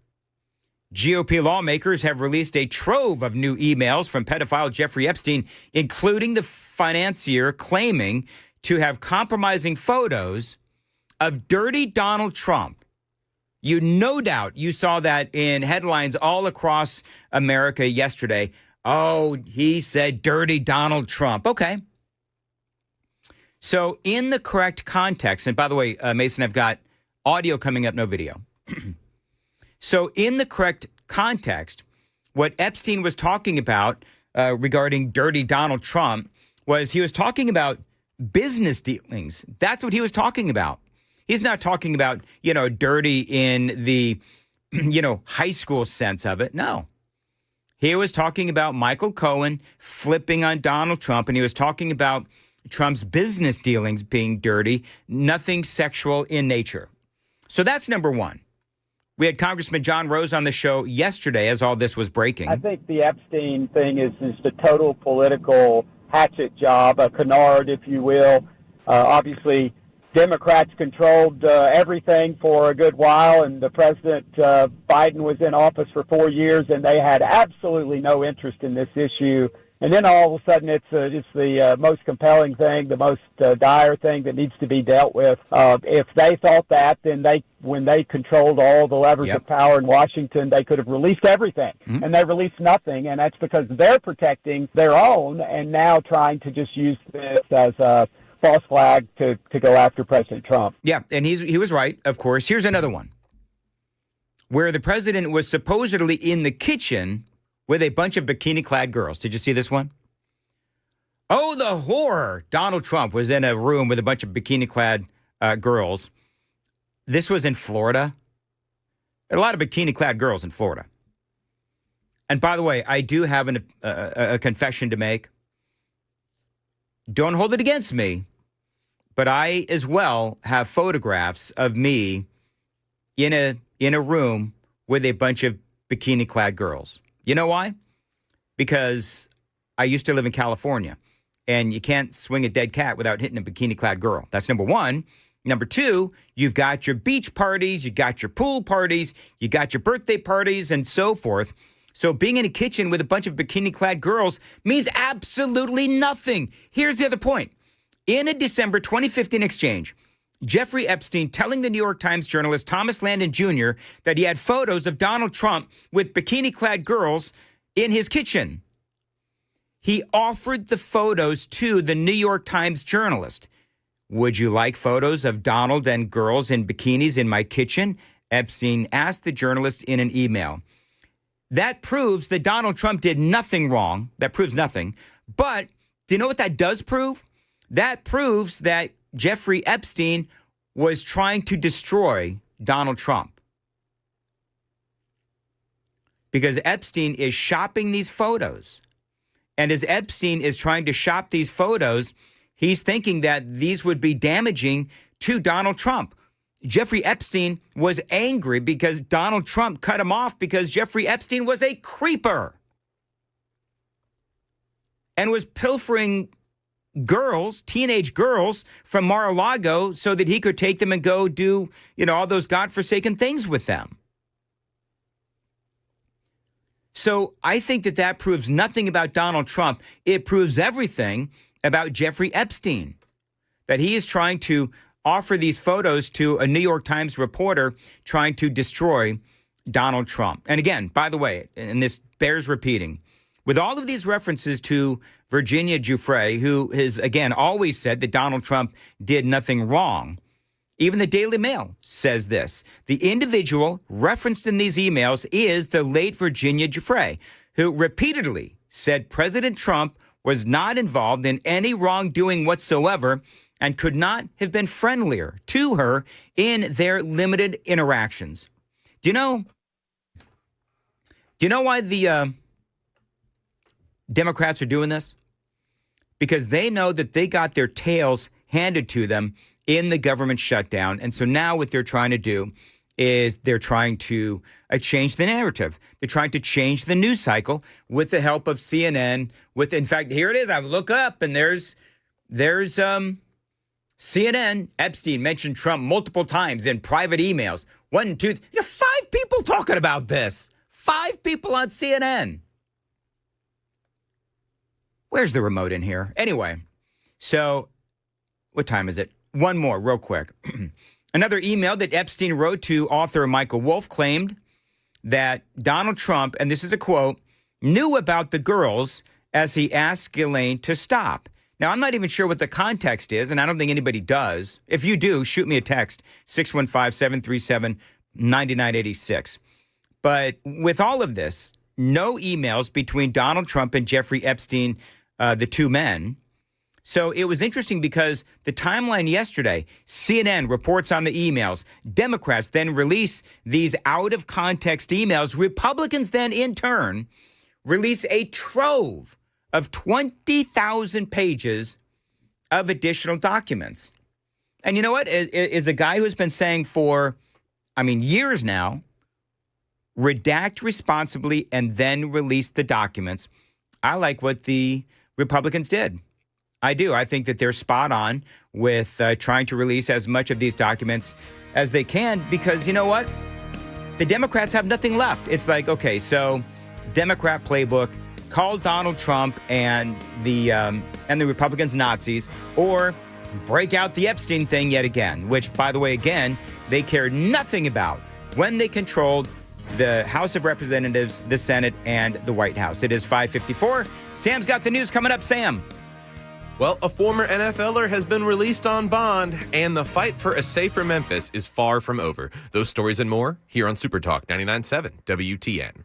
GOP lawmakers have released a trove of new emails from pedophile Jeffrey Epstein, including the financier claiming to have compromising photos of dirty Donald Trump. You no doubt you saw that in headlines all across America yesterday. Oh, he said dirty Donald Trump. Okay. So in the correct context, and by the way, Mason, I've got audio coming up, no video. So in the correct context, what Epstein was talking about regarding dirty Donald Trump was he was talking about business dealings. That's what he was talking about. He's not talking about, dirty in the, high school sense of it. No. He was talking about Michael Cohen flipping on Donald Trump, and he was talking about Trump's business dealings being dirty, nothing sexual in nature. So that's number one. We had Congressman John Rose on the show yesterday as all this was breaking. I think the Epstein thing is the total political hatchet job, a canard, if you will. Obviously, Democrats controlled everything for a good while, and the President Biden was in office for 4 years, and they had absolutely no interest in this issue. And then all of a sudden, it's the most compelling thing, the most dire thing that needs to be dealt with. If they thought that, then when they controlled all the levers of power in Washington, they could have released everything. Mm-hmm. And they released nothing, and that's because they're protecting their own and now trying to just use this as a false flag to go after President Trump. Yeah, and he was right, of course. Here's another one where the president was supposedly in the kitchen with a bunch of bikini-clad girls. Did you see this one? Oh, the horror. Donald Trump was in a room with a bunch of bikini-clad girls. This was in Florida. There are a lot of bikini-clad girls in Florida. And by the way, I do have a confession to make. Don't hold it against me, but I as well have photographs of me in a room with a bunch of bikini-clad girls. You know why? Because I used to live in California, and you can't swing a dead cat without hitting a bikini-clad girl. That's number one. Number two, you've got your beach parties, you got your pool parties, you got your birthday parties, and so forth. So being in a kitchen with a bunch of bikini-clad girls means absolutely nothing. Here's the other point. In a December 2015 exchange, Jeffrey Epstein telling the New York Times journalist Thomas Landon Jr. that he had photos of Donald Trump with bikini-clad girls in his kitchen. He offered the photos to the New York Times journalist. Would you like photos of Donald and girls in bikinis in my kitchen? Epstein asked the journalist in an email. That proves that Donald Trump did nothing wrong. That proves nothing. But do you know what that does prove? That proves that Jeffrey Epstein was trying to destroy Donald Trump. Because Epstein is shopping these photos. And as Epstein is trying to shop these photos, he's thinking that these would be damaging to Donald Trump. Jeffrey Epstein was angry because Donald Trump cut him off because Jeffrey Epstein was a creeper and was pilfering girls, teenage girls from Mar-a-Lago so that he could take them and go do, all those godforsaken things with them. So I think that proves nothing about Donald Trump. It proves everything about Jeffrey Epstein, that he is trying to offer these photos to a New York Times reporter trying to destroy Donald Trump. And again, by the way, and this bears repeating, with all of these references to Virginia Giuffre, who has, again, always said that Donald Trump did nothing wrong, even the Daily Mail says this. The individual referenced in these emails is the late Virginia Giuffre, who repeatedly said President Trump was not involved in any wrongdoing whatsoever and could not have been friendlier to her in their limited interactions. Do you know why the Democrats are doing this? Because they know that they got their tails handed to them in the government shutdown. And so now what they're trying to do is they're trying to change the narrative. They're trying to change the news cycle with the help of CNN. In fact, here it is. I look up and there's CNN. Epstein mentioned Trump multiple times in private emails. 1, 2, 5 people talking about this. 5 people on CNN. Where's the remote in here? Anyway, so what time is it? One more real quick. Another email that Epstein wrote to author Michael Wolff claimed that Donald Trump, and this is a quote, knew about the girls as he asked Ghislaine to stop. Now, I'm not even sure what the context is, and I don't think anybody does. If you do, shoot me a text, 615-737-9986. But with all of this, no emails between Donald Trump and Jeffrey Epstein, the two men. So it was interesting because the timeline yesterday, CNN reports on the emails. Democrats then release these out-of-context emails. Republicans then, in turn, release a trove of 20,000 pages of additional documents. And you know what? Is a guy who's been saying for, years now, redact responsibly and then release the documents. I like what the Republicans did. I do. I think that they're spot on with trying to release as much of these documents as they can because you know what? The Democrats have nothing left. It's like, okay, so Democrat playbook, call Donald Trump and the Republicans Nazis, or break out the Epstein thing yet again, which, by the way, again, they cared nothing about when they controlled the House of Representatives, the Senate, and the White House. It is 5:54. Sam's got the news coming up. Sam. Well, a former NFLer has been released on bond, and the fight for a safer Memphis is far from over. Those stories and more here on Super Talk 99.7 WTN.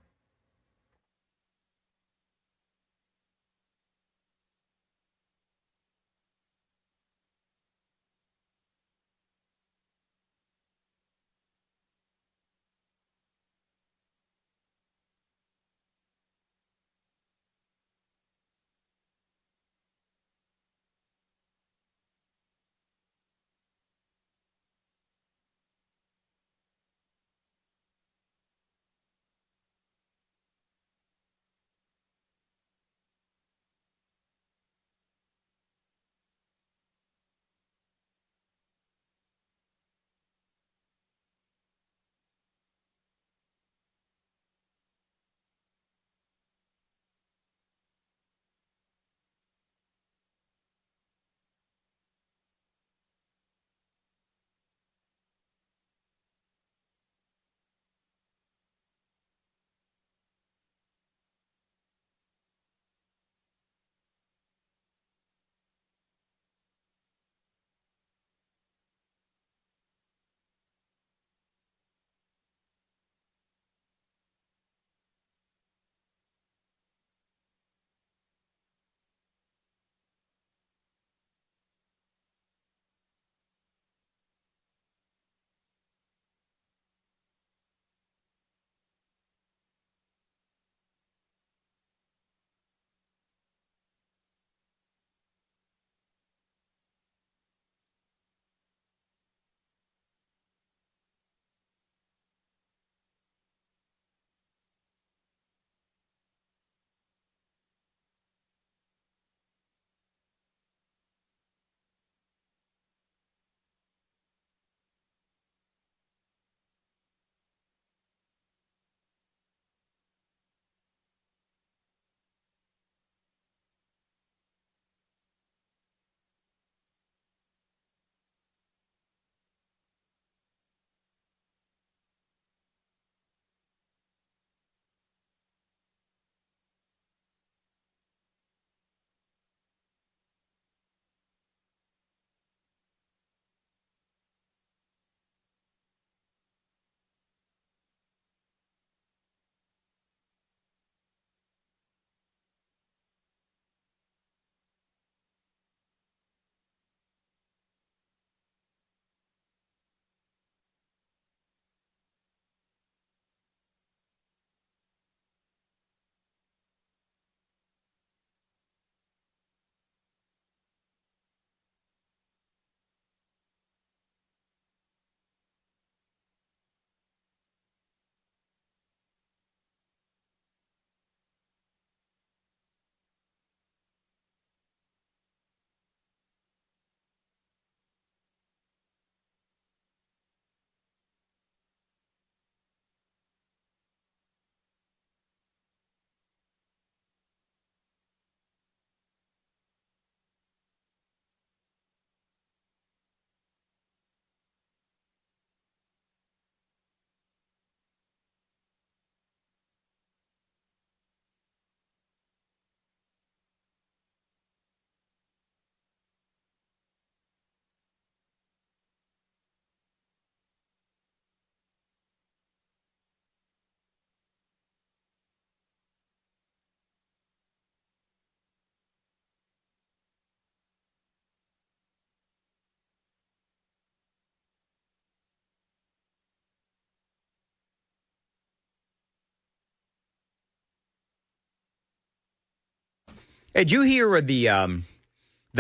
Hey, did you hear the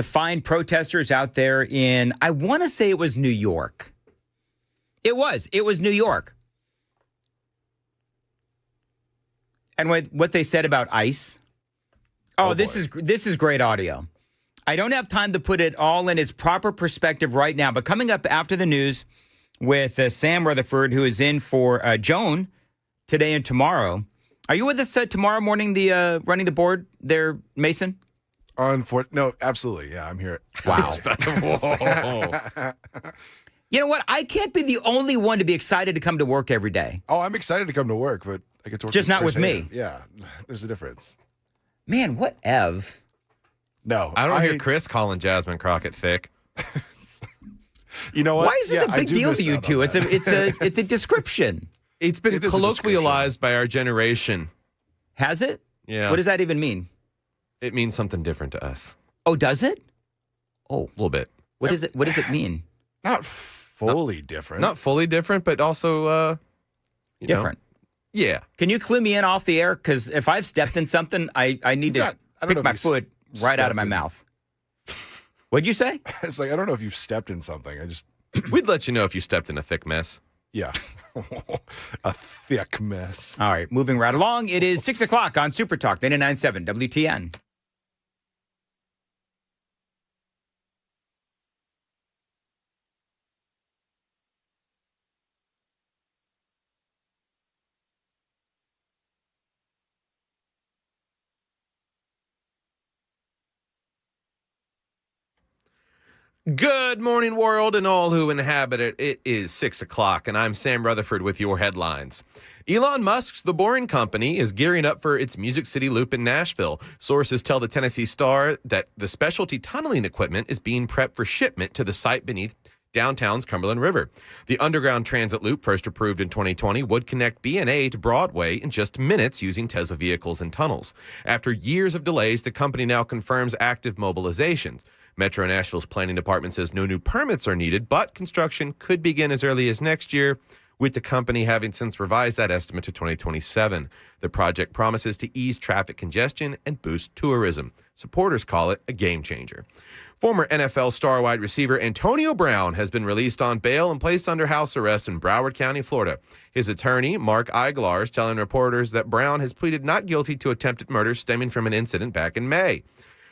fine protesters out there in, I want to say it was New York. It was New York. And what they said about ICE. Oh, this is great audio. I don't have time to put it all in its proper perspective right now, but coming up after the news with Sam Rutherford, who is in for Joan today and tomorrow. Are you with us tomorrow morning, running the board there, Mason? No, absolutely. Yeah, I'm here. Wow. You know what? I can't be the only one to be excited to come to work every day. Oh, I'm excited to come to work, but I get to work just not with me. Yeah, there's a difference. Man, what Ev? No. I don't hear Chris calling Jasmine Crockett thick. You know what? Why is this a big deal to you two? It's a description. It's been colloquialized by our generation. Has it? Yeah. What does that even mean? It means something different to us. Oh, does it? Oh, a little bit. What does it mean? Not fully different. Not fully different, but also different. Yeah. Can you clue me in off the air? Because if I've stepped in something, I need to pick my foot right out of my mouth. What'd you say? It's like, I don't know if you've stepped in something. We'd let you know if you stepped in a thick mess. Yeah. A thick mess. All right, moving right along. It is 6 o'clock on Super Talk 99.7 WTN. Good morning, world, and all who inhabit it. It is 6 o'clock, and I'm Sam Rutherford with your headlines. Elon Musk's The Boring Company is gearing up for its Music City Loop in Nashville. Sources tell the Tennessee Star that the specialty tunneling equipment is being prepped for shipment to the site beneath downtown's Cumberland River. The underground transit loop, first approved in 2020, would connect B&A to Broadway in just minutes using Tesla vehicles and tunnels. After years of delays, the company now confirms active mobilizations. Metro Nashville's planning department says no new permits are needed, but construction could begin as early as next year, with the company having since revised that estimate to 2027. The project promises to ease traffic congestion and boost tourism. Supporters call it a game changer. Former NFL star wide receiver Antonio Brown has been released on bail and placed under house arrest in Broward County, Florida. His attorney, Mark Eiglar, is telling reporters that Brown has pleaded not guilty to attempted murder stemming from an incident back in May.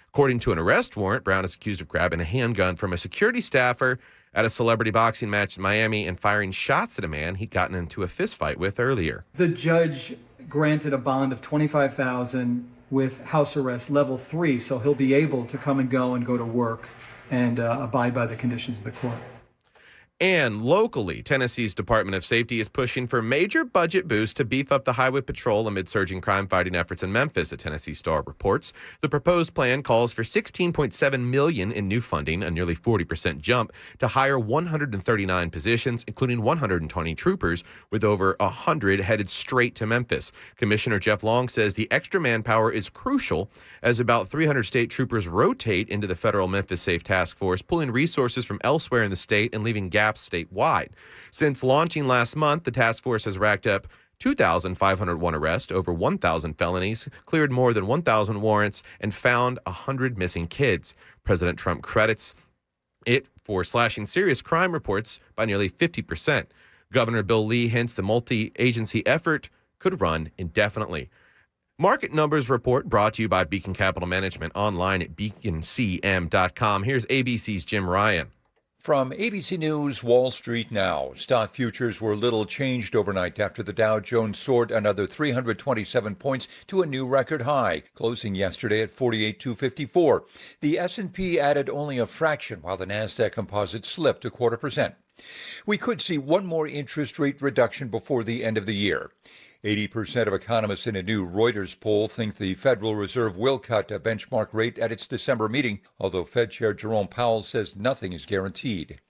According to an arrest warrant, Brown is accused of grabbing a handgun from a security staffer at a celebrity boxing match in Miami and firing shots at a man he'd gotten into a fistfight with earlier. The judge granted a bond of $25,000 with house arrest level 3, so he'll be able to come and go to work and abide by the conditions of the court. And locally, Tennessee's Department of Safety is pushing for major budget boosts to beef up the highway patrol amid surging crime-fighting efforts in Memphis, a Tennessee Star reports. The proposed plan calls for $16.7 million in new funding, a nearly 40% jump, to hire 139 positions, including 120 troopers, with over 100 headed straight to Memphis. Commissioner Jeff Long says the extra manpower is crucial as about 300 state troopers rotate into the federal Memphis Safe Task Force, pulling resources from elsewhere in the state and leaving gaps statewide. Since launching last month, the task force has racked up 2,501 arrests, over 1,000 felonies, cleared more than 1,000 warrants, and found 100 missing kids. President Trump credits it for slashing serious crime reports by nearly 50%. Governor Bill Lee hints the multi-agency effort could run indefinitely. Market Numbers Report brought to you by Beacon Capital Management, online at beaconcm.com. Here's ABC's Jim Ryan. From ABC News Wall Street Now, stock futures were little changed overnight after the Dow Jones soared another 327 points to a new record high, closing yesterday at 48,254. The S&P added only a fraction, while the Nasdaq Composite slipped 0.25%. We could see one more interest rate reduction before the end of the year. 80% of economists in a new Reuters poll think the Federal Reserve will cut a benchmark rate at its December meeting, although Fed Chair Jerome Powell says nothing is guaranteed.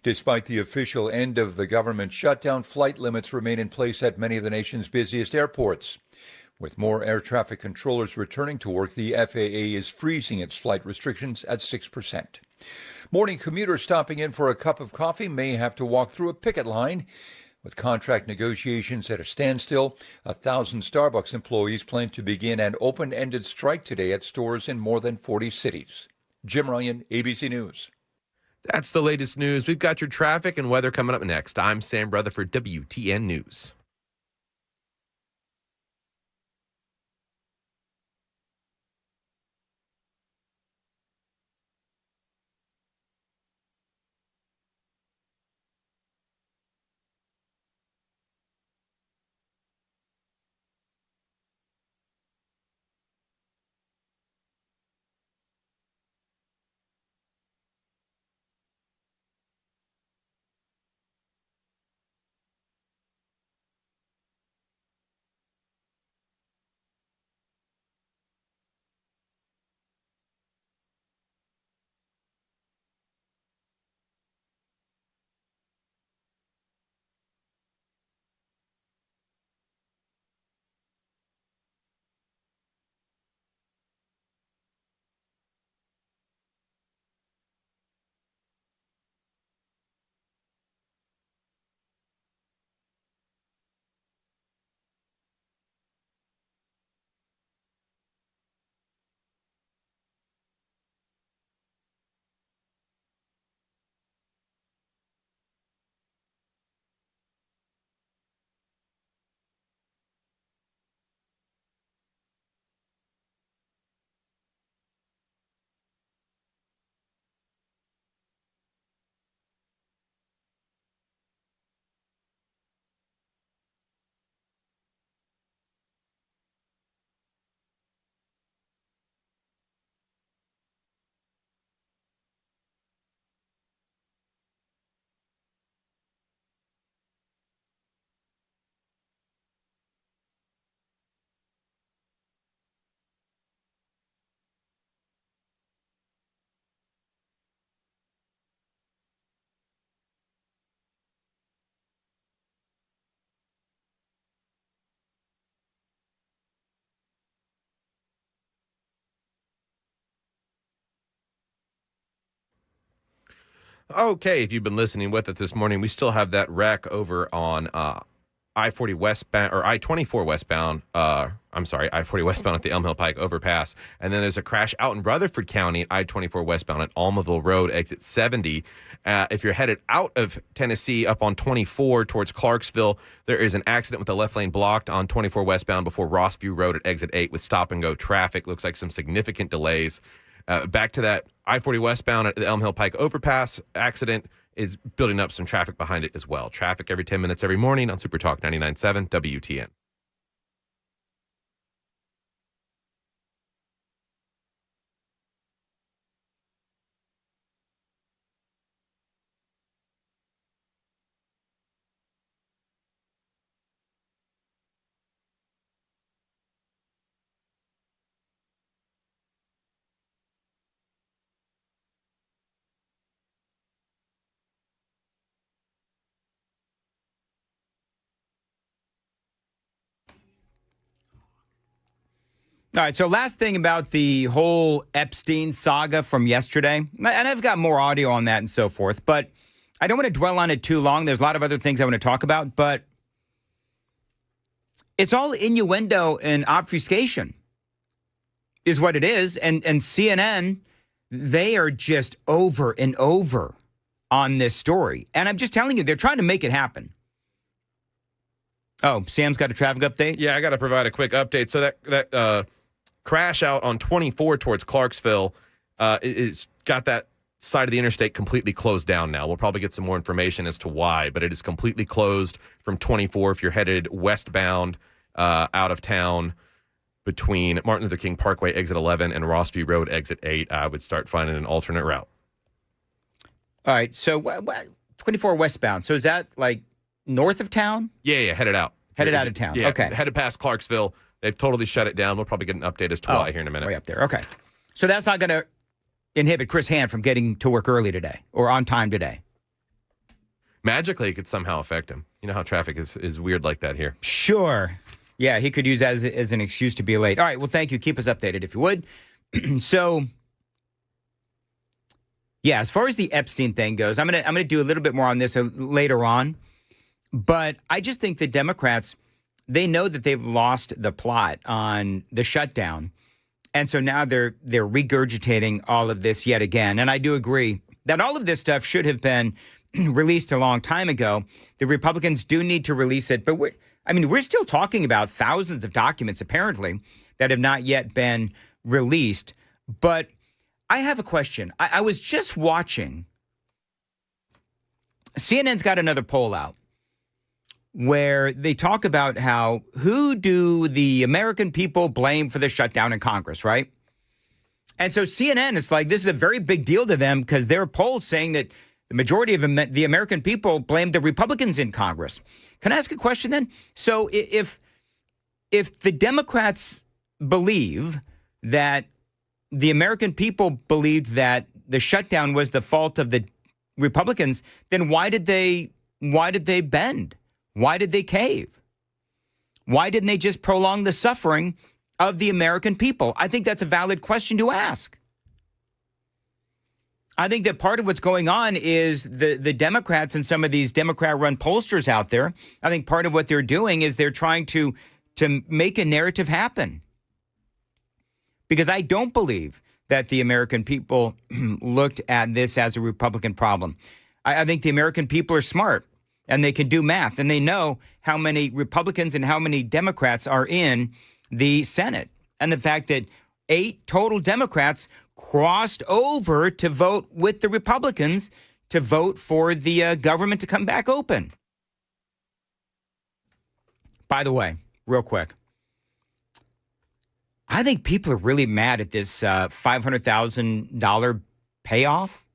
Despite the official end of the government shutdown, flight limits remain in place at many of the nation's busiest airports. With more air traffic controllers returning to work, the FAA is freezing its flight restrictions at 6%. Morning commuters stopping in for a cup of coffee may have to walk through a picket line. With contract negotiations at a standstill, 1,000 Starbucks employees plan to begin an open-ended strike today at stores in more than 40 cities. Jim Ryan, ABC News. That's the latest news. We've got your traffic and weather coming up next. I'm Sam Rutherford, WTN News. Okay, if you've been listening with us this morning, we still have that wreck over on I-40 westbound, or I-24 westbound. I-40 westbound at the Elm Hill Pike overpass. And then there's a crash out in Rutherford County, I-24 westbound at Almaville Road, exit 70. If you're headed out of Tennessee up on 24 towards Clarksville, there is an accident with the left lane blocked on 24 westbound before Rossview Road at exit 8 with stop-and-go traffic. Looks like some significant delays. Back to that I-40 westbound at the Elm Hill Pike overpass accident is building up some traffic behind it as well. Traffic every 10 minutes every morning on Super Talk 99.7 WTN. All right, so last thing about the whole Epstein saga from yesterday, and I've got more audio on that and so forth, but I don't want to dwell on it too long. There's a lot of other things I want to talk about, but it's all innuendo and obfuscation is what it is. And CNN, they are just over and over on this story. And I'm just telling you, they're trying to make it happen. Oh, Sam's got a traffic update? Yeah, I got to provide a quick update. So that crash out on 24 towards Clarksville is got that side of the interstate completely closed down now. We'll probably get some more information as to why, but it is completely closed from 24 if you're headed westbound out of town between Martin Luther King Parkway exit 11 and Rossview Road exit 8. I would start finding an alternate route. All right, so 24 westbound. So is that like north of town? Yeah, headed out. Headed out of town. Yeah, okay. Headed past Clarksville. They've totally shut it down. We'll probably get an update as to why here in a minute. Way up there. Okay. So that's not going to inhibit Chris Hand from getting to work early today or on time today. Magically, it could somehow affect him. You know how traffic is weird like that here. Sure. Yeah, he could use that as an excuse to be late. All right, well, thank you. Keep us updated if you would. So, yeah, as far as the Epstein thing goes, I'm gonna do a little bit more on this later on. But I just think the Democrats, they know that they've lost the plot on the shutdown. And so now they're regurgitating all of this yet again. And I do agree that all of this stuff should have been released a long time ago. The Republicans do need to release it. But we're still talking about thousands of documents, apparently, that have not yet been released. But I have a question. I was just watching. CNN's got another poll out where they talk about who do the American people blame for the shutdown in Congress, right? And so CNN is like, this is a very big deal to them because there are polls saying that the majority of the American people blame the Republicans in Congress. Can I ask a question then? So if the Democrats believe that the American people believed that the shutdown was the fault of the Republicans, then why did they bend? Why did they cave? Why didn't they just prolong the suffering of the American people? I think that's a valid question to ask. I think that part of what's going on is the Democrats and some of these Democrat-run pollsters out there, I think part of what they're doing is they're trying to make a narrative happen. Because I don't believe that the American people looked at this as a Republican problem. I think the American people are smart. And they can do math, and they know how many Republicans and how many Democrats are in the Senate. And the fact that 8 total Democrats crossed over to vote with the Republicans to vote for the government to come back open. By the way, real quick, I think people are really mad at this $500,000 payoff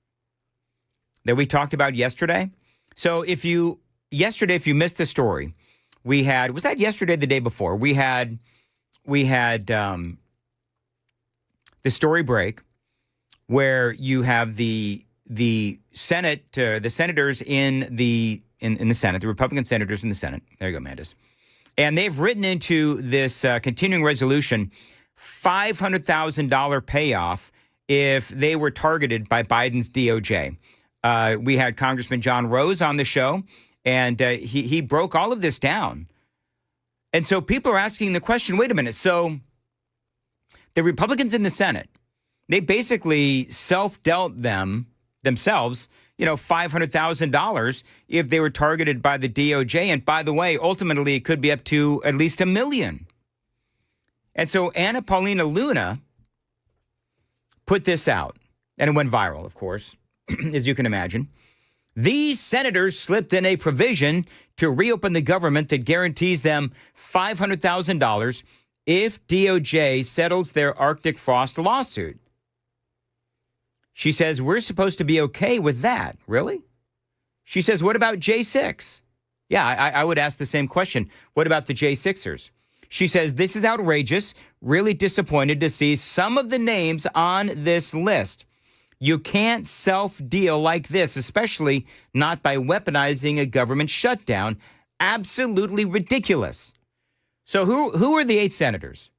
that we talked about yesterday. So if you missed the story, was that yesterday or the day before? We had the story break where you have the Senate, the senators in the Senate, the Republican senators in the Senate. There you go, Mandis. And they've written into this continuing resolution $500,000 payoff if they were targeted by Biden's DOJ. We had Congressman John Rose on the show, and he broke all of this down. And so people are asking the question, wait a minute, so the Republicans in the Senate, they basically self-dealt themselves, $500,000 if they were targeted by the DOJ. And by the way, ultimately, it could be up to at least $1 million. And so Anna Paulina Luna put this out, and it went viral, of course, as you can imagine. These senators slipped in a provision to reopen the government that guarantees them $500,000 if DOJ settles their Arctic Frost lawsuit. She says, we're supposed to be okay with that. Really? She says, what about J6? Yeah, I would ask the same question. What about the J6ers? She says, this is outrageous. Really disappointed to see some of the names on this list. You can't self-deal like this, especially not by weaponizing a government shutdown. Absolutely ridiculous. So who are the 8 senators?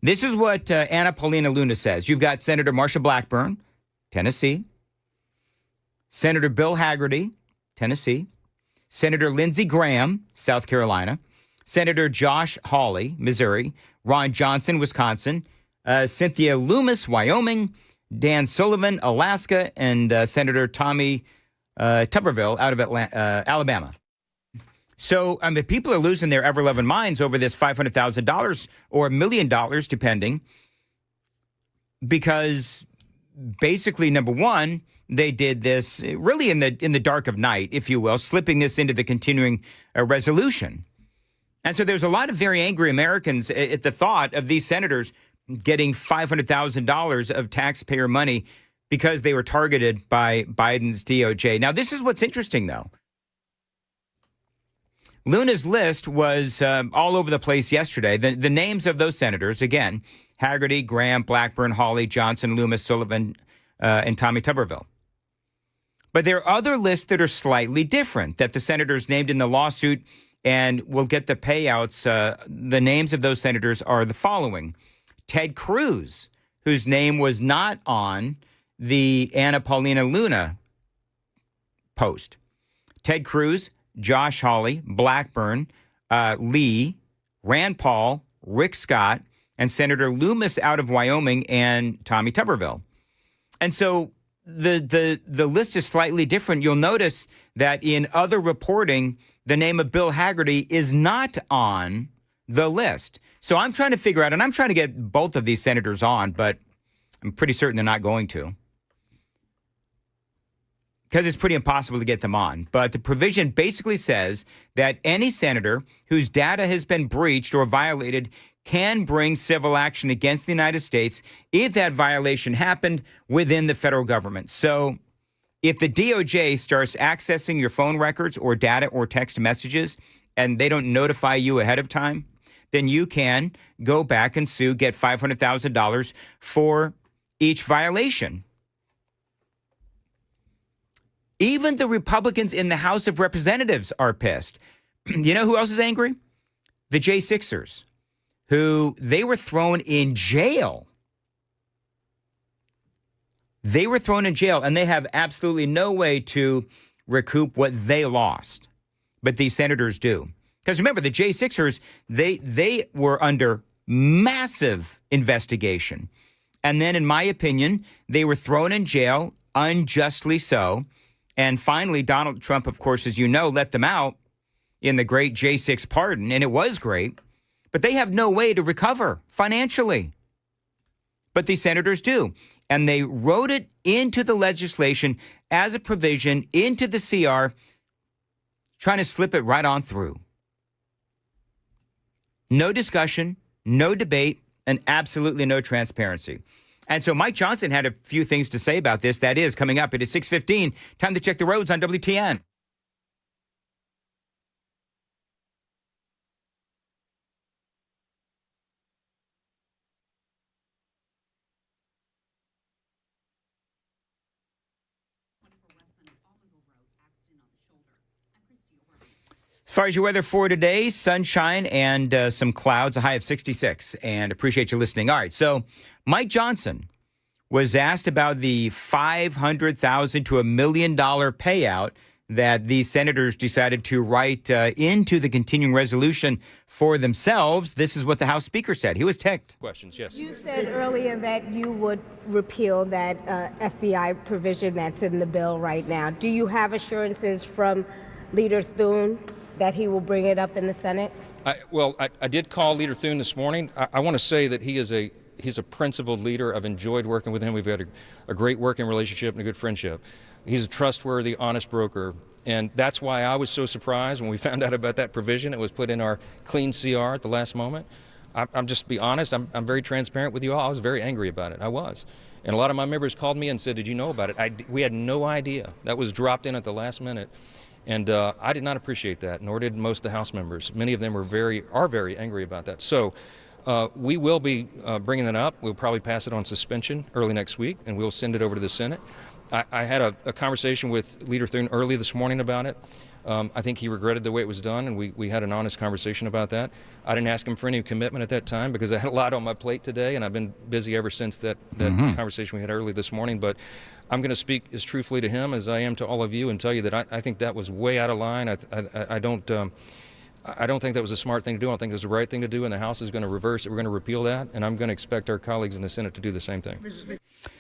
This is what Anna Paulina Luna says. You've got Senator Marsha Blackburn, Tennessee. Senator Bill Hagerty, Tennessee. Senator Lindsey Graham, South Carolina. Senator Josh Hawley, Missouri. Ron Johnson, Wisconsin. Cynthia Loomis, Wyoming. Dan Sullivan, Alaska, and Senator Tommy Tuberville out of Alabama. So, people are losing their ever-loving minds over this $500,000 or $1 million, depending, because basically, number one, they did this really in the dark of night, if you will, slipping this into the continuing resolution. And so there's a lot of very angry Americans at the thought of these senators getting $500,000 of taxpayer money because they were targeted by Biden's DOJ. Now, this is what's interesting, though. Luna's list was all over the place yesterday. The names of those senators, again, Hagerty, Graham, Blackburn, Hawley, Johnson, Loomis, Sullivan, and Tommy Tuberville. But there are other lists that are slightly different that the senators named in the lawsuit and will get the payouts. The names of those senators are the following. Ted Cruz, whose name was not on the Anna Paulina Luna post. Ted Cruz, Josh Hawley, Blackburn, Lee, Rand Paul, Rick Scott, and Senator Loomis out of Wyoming, and Tommy Tuberville. And so the list is slightly different. You'll notice that in other reporting, the name of Bill Hagerty is not on the list. So I'm trying to figure out, and I'm trying to get both of these senators on, but I'm pretty certain they're not going to, because it's pretty impossible to get them on. But the provision basically says that any senator whose data has been breached or violated can bring civil action against the United States if that violation happened within the federal government. So if the DOJ starts accessing your phone records or data or text messages and they don't notify you ahead of time, then you can go back and sue, get $500,000 for each violation. Even the Republicans in the House of Representatives are pissed. You know who else is angry? The J6ers, who they were thrown in jail. They were thrown in jail, and they have absolutely no way to recoup what they lost. But these senators do. Because remember, the J6ers, they were under massive investigation. And then, in my opinion, they were thrown in jail, unjustly so. And finally, Donald Trump, of course, as you know, let them out in the great J6 pardon, and it was great. But they have no way to recover financially. But these senators do. And they wrote it into the legislation as a provision into the CR, trying to slip it right on through. No discussion, no debate, and absolutely no transparency. And so Mike Johnson had a few things to say about this. That is coming up. It is 6:15. Time to check the roads on WTN. As far as your weather for today, sunshine and some clouds, a high of 66. And appreciate you listening. All right, so Mike Johnson was asked about the $500,000 to $1 million payout that these senators decided to write into the continuing resolution for themselves. This is what the House Speaker said. He was ticked. Questions, yes. You said earlier that you would repeal that FBI provision that's in the bill right now. Do you have assurances from Leader Thune that he will bring it up in the Senate? I did call Leader Thune this morning. I want to say that he's a principled leader. I've enjoyed working with him. We've had a great working relationship and a good friendship. He's a trustworthy, honest broker. And that's why I was so surprised when we found out about that provision. It was put in our clean CR at the last moment. I'm just to be honest, I'm very transparent with you all. I was very angry about it. I was. And a lot of my members called me and said, did you know about it? We had no idea. That was dropped in at the last minute. And I did not appreciate that, nor did most of the House members. Many of them are very angry about that. So we will be bringing that up. We'll probably pass it on suspension early next week, and we'll send it over to the Senate. I had a conversation with Leader Thune early this morning about it. I think he regretted the way it was done, and we had an honest conversation about that. I didn't ask him for any commitment at that time because I had a lot on my plate today, and I've been busy ever since that conversation we had early this morning. But I'm going to speak as truthfully to him as I am to all of you and tell you that I think that was way out of line. I don't think that was a smart thing to do. I don't think it was the right thing to do, and the House is going to reverse it. We're going to repeal that, and I'm going to expect our colleagues in the Senate to do the same thing.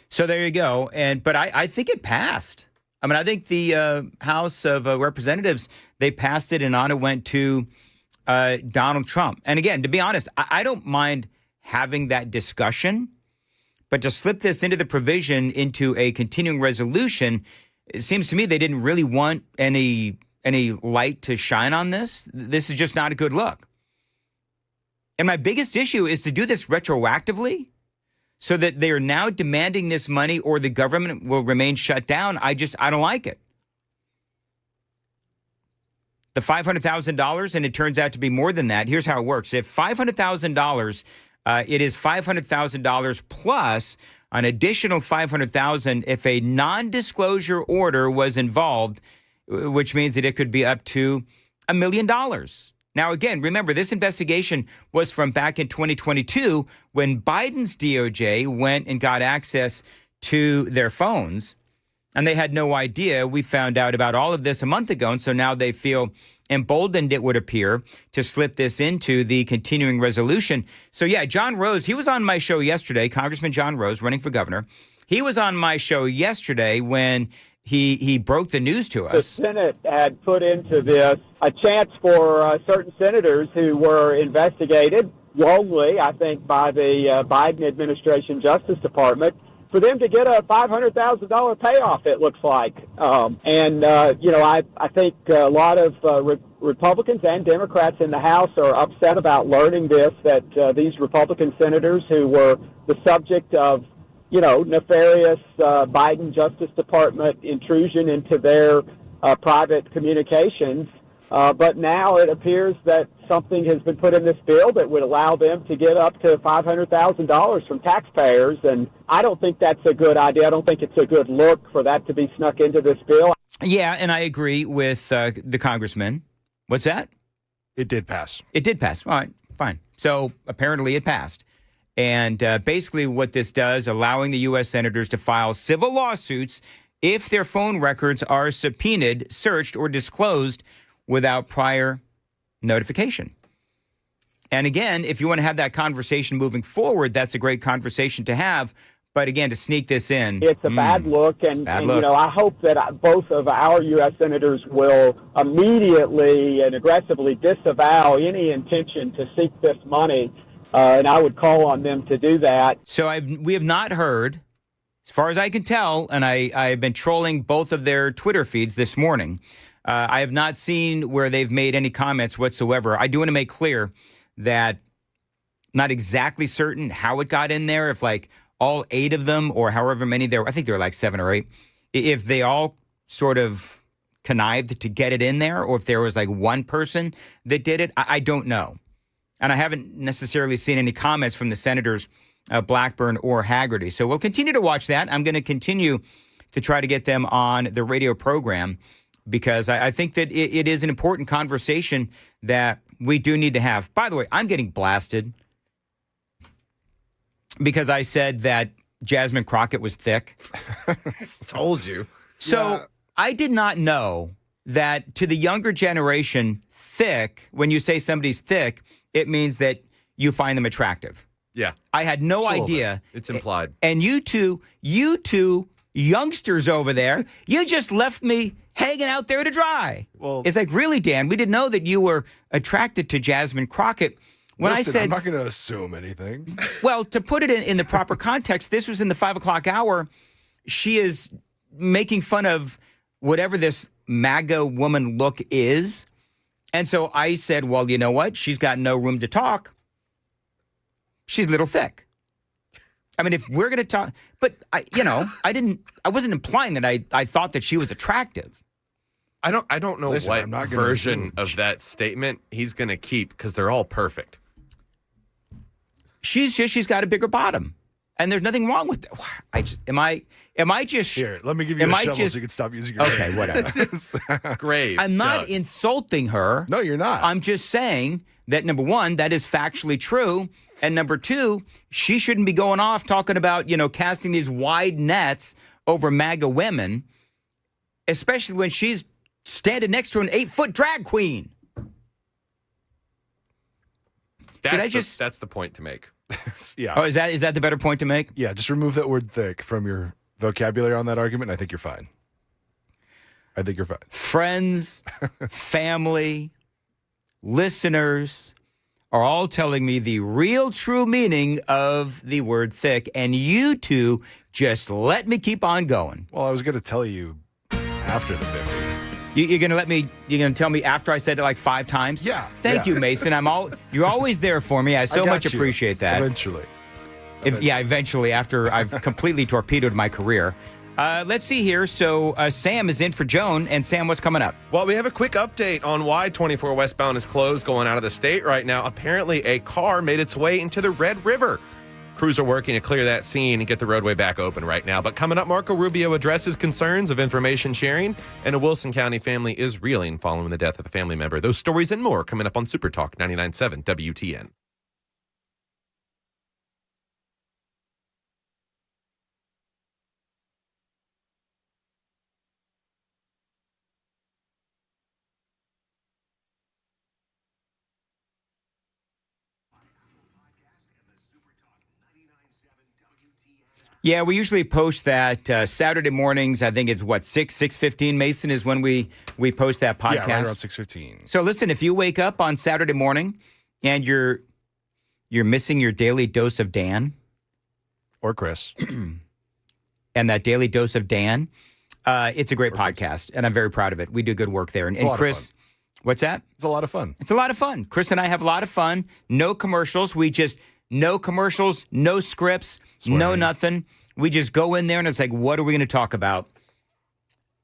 So there you go. But I think it passed. I mean, I think the House of Representatives, they passed it, and on it went to Donald Trump. And again, to be honest, I don't mind having that discussion, but to slip this into the provision into a continuing resolution, it seems to me they didn't really want any light to shine on this. This is just not a good look. And my biggest issue is to do this retroactively so that they are now demanding this money or the government will remain shut down. I don't like it. The $500,000, and it turns out to be more than that. Here's how it works. If $500,000, it is $500,000 plus an additional $500,000 if a non-disclosure order was involved, which means that it could be up to $1 million. Now, again, remember, this investigation was from back in 2022 when Biden's DOJ went and got access to their phones. and they had no idea. We found out about all of this a month ago, and so now they feel emboldened, it would appear, to slip this into the continuing resolution. So, yeah, John Rose, he was on my show yesterday, Congressman John Rose, running for governor. He was on my show yesterday when he broke the news to us. The Senate had put into this a chance for certain senators who were investigated wrongly, I think, by the Biden administration Justice Department, for them to get a $500,000 payoff, it looks like. I think a lot of Republicans and Democrats in the House are upset about learning this, that these Republican senators who were the subject of, nefarious Biden Justice Department intrusion into their private communications. But now it appears that something has been put in this bill that would allow them to get up to $500,000 from taxpayers. And I don't think that's a good idea. I don't think it's a good look for that to be snuck into this bill. Yeah, and I agree with the congressman. What's that? It did pass. It did pass. All right, fine. So apparently it passed. And basically what this does, allowing the U.S. senators to file civil lawsuits if their phone records are subpoenaed, searched, or disclosed without prior notification. And again, if you want to have that conversation moving forward, that's a great conversation to have. But again, to sneak this in. It's a bad look. And I hope that both of our U.S. senators will immediately and aggressively disavow any intention to seek this money. And I would call on them to do that. So we have not heard, as far as I can tell, and I've been trolling both of their Twitter feeds this morning. I have not seen where they've made any comments whatsoever. I do want to make clear that I'm not exactly certain how it got in there, if like all 8 of them or however many there were, I think there were like 7 or 8, if they all sort of connived to get it in there, or if there was like one person that did it, I don't know. And I haven't necessarily seen any comments from the senators, Blackburn or Haggerty. So we'll continue to watch that. I'm going to continue to try to get them on the radio program, because I think that it is an important conversation that we do need to have. By the way, I'm getting blasted because I said that Jasmine Crockett was thick. Told you. So I did not know that to the younger generation, thick, when you say somebody's thick, it means that you find them attractive. Yeah. I had no idea. It's implied. And you two youngsters over there, you just left me hanging out there to dry. Well, it's like, really, Dan, we didn't know that you were attracted to Jasmine Crockett. When listen, I said, I'm not going to assume anything. Well, to put it in the proper context, this was in the 5 o'clock hour. She is making fun of whatever this MAGA woman look is. And so I said, well, you know what? She's got no room to talk. She's a little thick. I mean, if we're going to talk, but I wasn't implying that I thought that she was attractive. I don't know what version of that statement he's going to keep, because they're all perfect. She's got a bigger bottom, and there's nothing wrong with that. Am I just here? Let me give you a shovel so you can stop using your okay, whatever. Grave. I'm not insulting her. No, you're not. I'm just saying that number one, that is factually true, and number two, she shouldn't be going off talking about casting these wide nets over MAGA women, especially when she's standing next to an 8-foot drag queen. That's the point to make. Yeah. Oh, is that the better point to make? Yeah, just remove that word thick from your vocabulary on that argument, and I think you're fine. Friends, family, listeners are all telling me the real true meaning of the word thick, and you two just let me keep on going. Well, I was going to tell you after the 50. You're going to tell me after I said it like 5 times? Yeah. Thank you, Mason. You're always there for me. I so much appreciate that. Eventually. Eventually, after I've completely torpedoed my career. Let's see here. So Sam is in for Joan. And Sam, what's coming up? Well, we have a quick update on why 24 westbound is closed going out of the state right now. Apparently, a car made its way into the Red River. Crews are working to clear that scene and get the roadway back open right now. But coming up, Marco Rubio addresses concerns of information sharing, and a Wilson County family is reeling following the death of a family member. Those stories and more coming up on Super Talk 99.7 WTN. Yeah, we usually post that Saturday mornings. I think it's 6:15, Mason, is when we post that podcast. Yeah, right around 6:15. So listen, if you wake up on Saturday morning and you're missing your daily dose of Dan or Chris and that daily dose of Dan, it's a great podcast, and I'm very proud of it. We do good work there. And It's a lot of Chris, fun. what's that? It's a lot of fun. It's a lot of fun. Chris and I have a lot of fun. No commercials. No commercials, no scripts, no nothing. We just go in there and it's like, what are we going to talk about?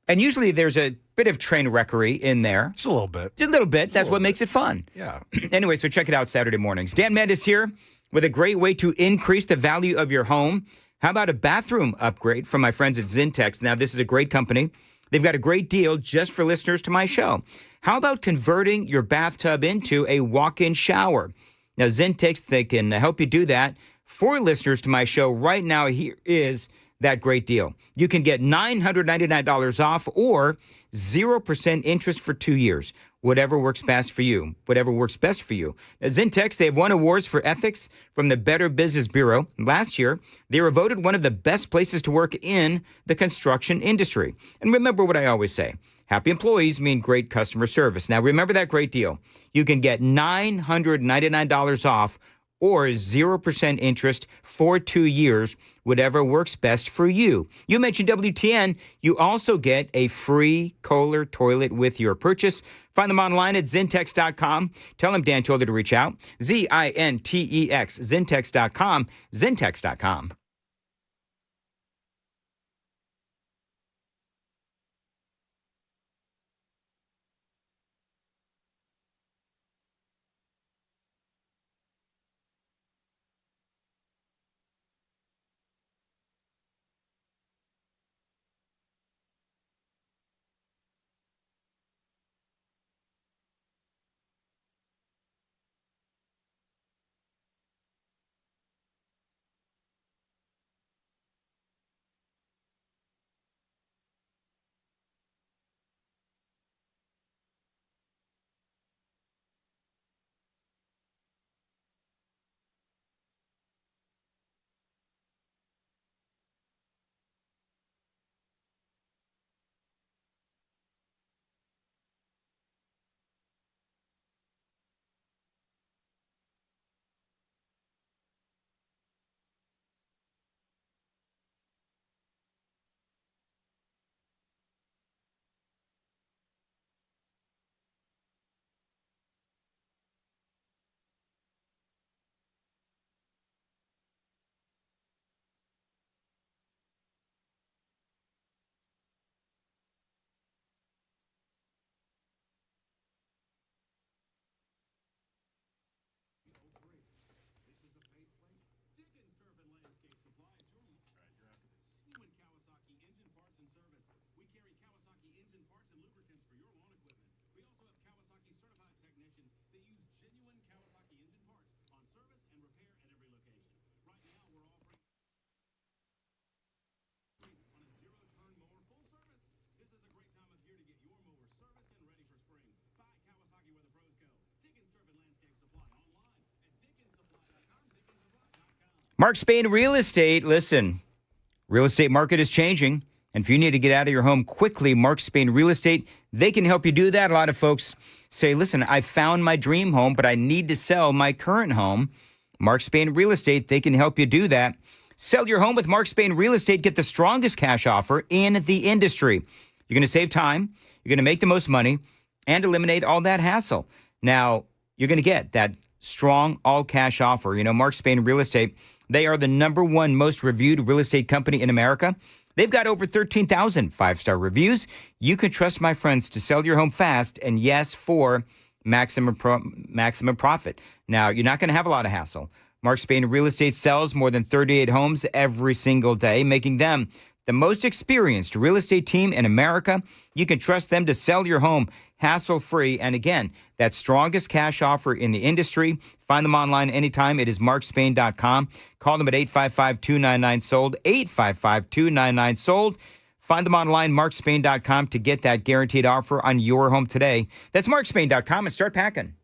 And usually there's a bit of train wreckery in there. Just a little bit. Just a little bit. That's what makes it fun. Yeah. Anyway, so check it out Saturday mornings. Dan Mendes here with a great way to increase the value of your home. How about a bathroom upgrade from my friends at Zintex? Now, this is a great company. They've got a great deal just for listeners to my show. How about converting your bathtub into a walk-in shower? Now, Zintex, they can help you do that. For listeners to my show right now, here is that great deal. You can get $999 off or 0% interest for 2 years. Whatever works best for you. Whatever works best for you. Now, Zintex, they have won awards for ethics from the Better Business Bureau. Last year, they were voted one of the best places to work in the construction industry. And remember what I always say. Happy employees mean great customer service. Now, remember that great deal. You can get $999 off or 0% interest for 2 years, whatever works best for you. You mentioned WTN. You also get a free Kohler toilet with your purchase. Find them online at Zintex.com. Tell them Dan told you to reach out. Zintex, Zintex.com, Zintex.com. Mark Spain Real Estate. Listen, real estate market is changing. And if you need to get out of your home quickly, Mark Spain Real Estate, they can help you do that. A lot of folks say, listen, I found my dream home, but I need to sell my current home. Mark Spain Real Estate, they can help you do that. Sell your home with Mark Spain Real Estate. Get the strongest cash offer in the industry. You're going to save time. You're going to make the most money and eliminate all that hassle. Now, you're going to get that strong all-cash offer. You know, Mark Spain Real Estate, they are the #1 most reviewed real estate company in America. They've got over 13,000 five-star reviews. You can trust my friends to sell your home fast and, yes, for maximum profit. Now, you're not going to have a lot of hassle. Mark Spain Real Estate sells more than 38 homes every single day, making them the most experienced real estate team in America. You can trust them to sell your home hassle-free. And again, that strongest cash offer in the industry. Find them online anytime. It is markspain.com. Call them at 855-299-SOLD, 855-299-SOLD. Find them online, markspain.com, to get that guaranteed offer on your home today. That's markspain.com, and start packing.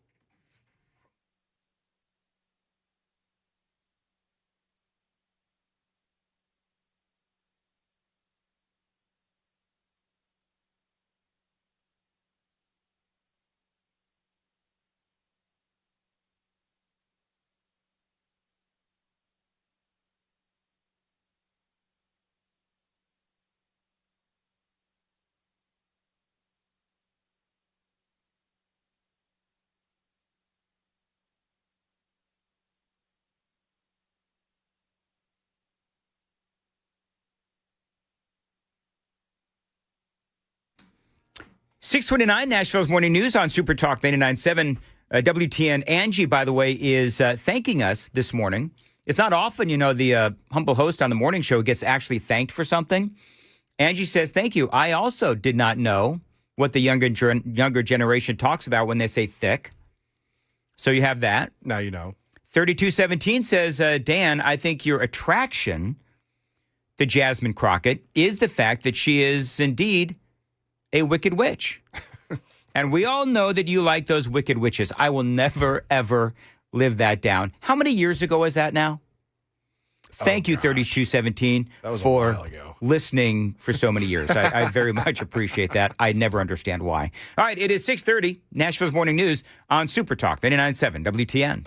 6:29, Nashville's Morning News on Super Talk 99.7. WTN. Angie, by the way, is thanking us this morning. It's not often, the humble host on the morning show gets actually thanked for something. Angie says, thank you. I also did not know what the younger generation talks about when they say thick. So you have that. Now you know. 3217 says, Dan, I think your attraction to Jasmine Crockett is the fact that she is indeed a wicked witch. And we all know that you like those wicked witches. I will never, ever live that down. How many years ago is that now? Thank you, 3217, for listening for so many years. I very much appreciate that. I never understand why. All right, it is 6:30, Nashville's Morning News on Super Talk 99.7 WTN.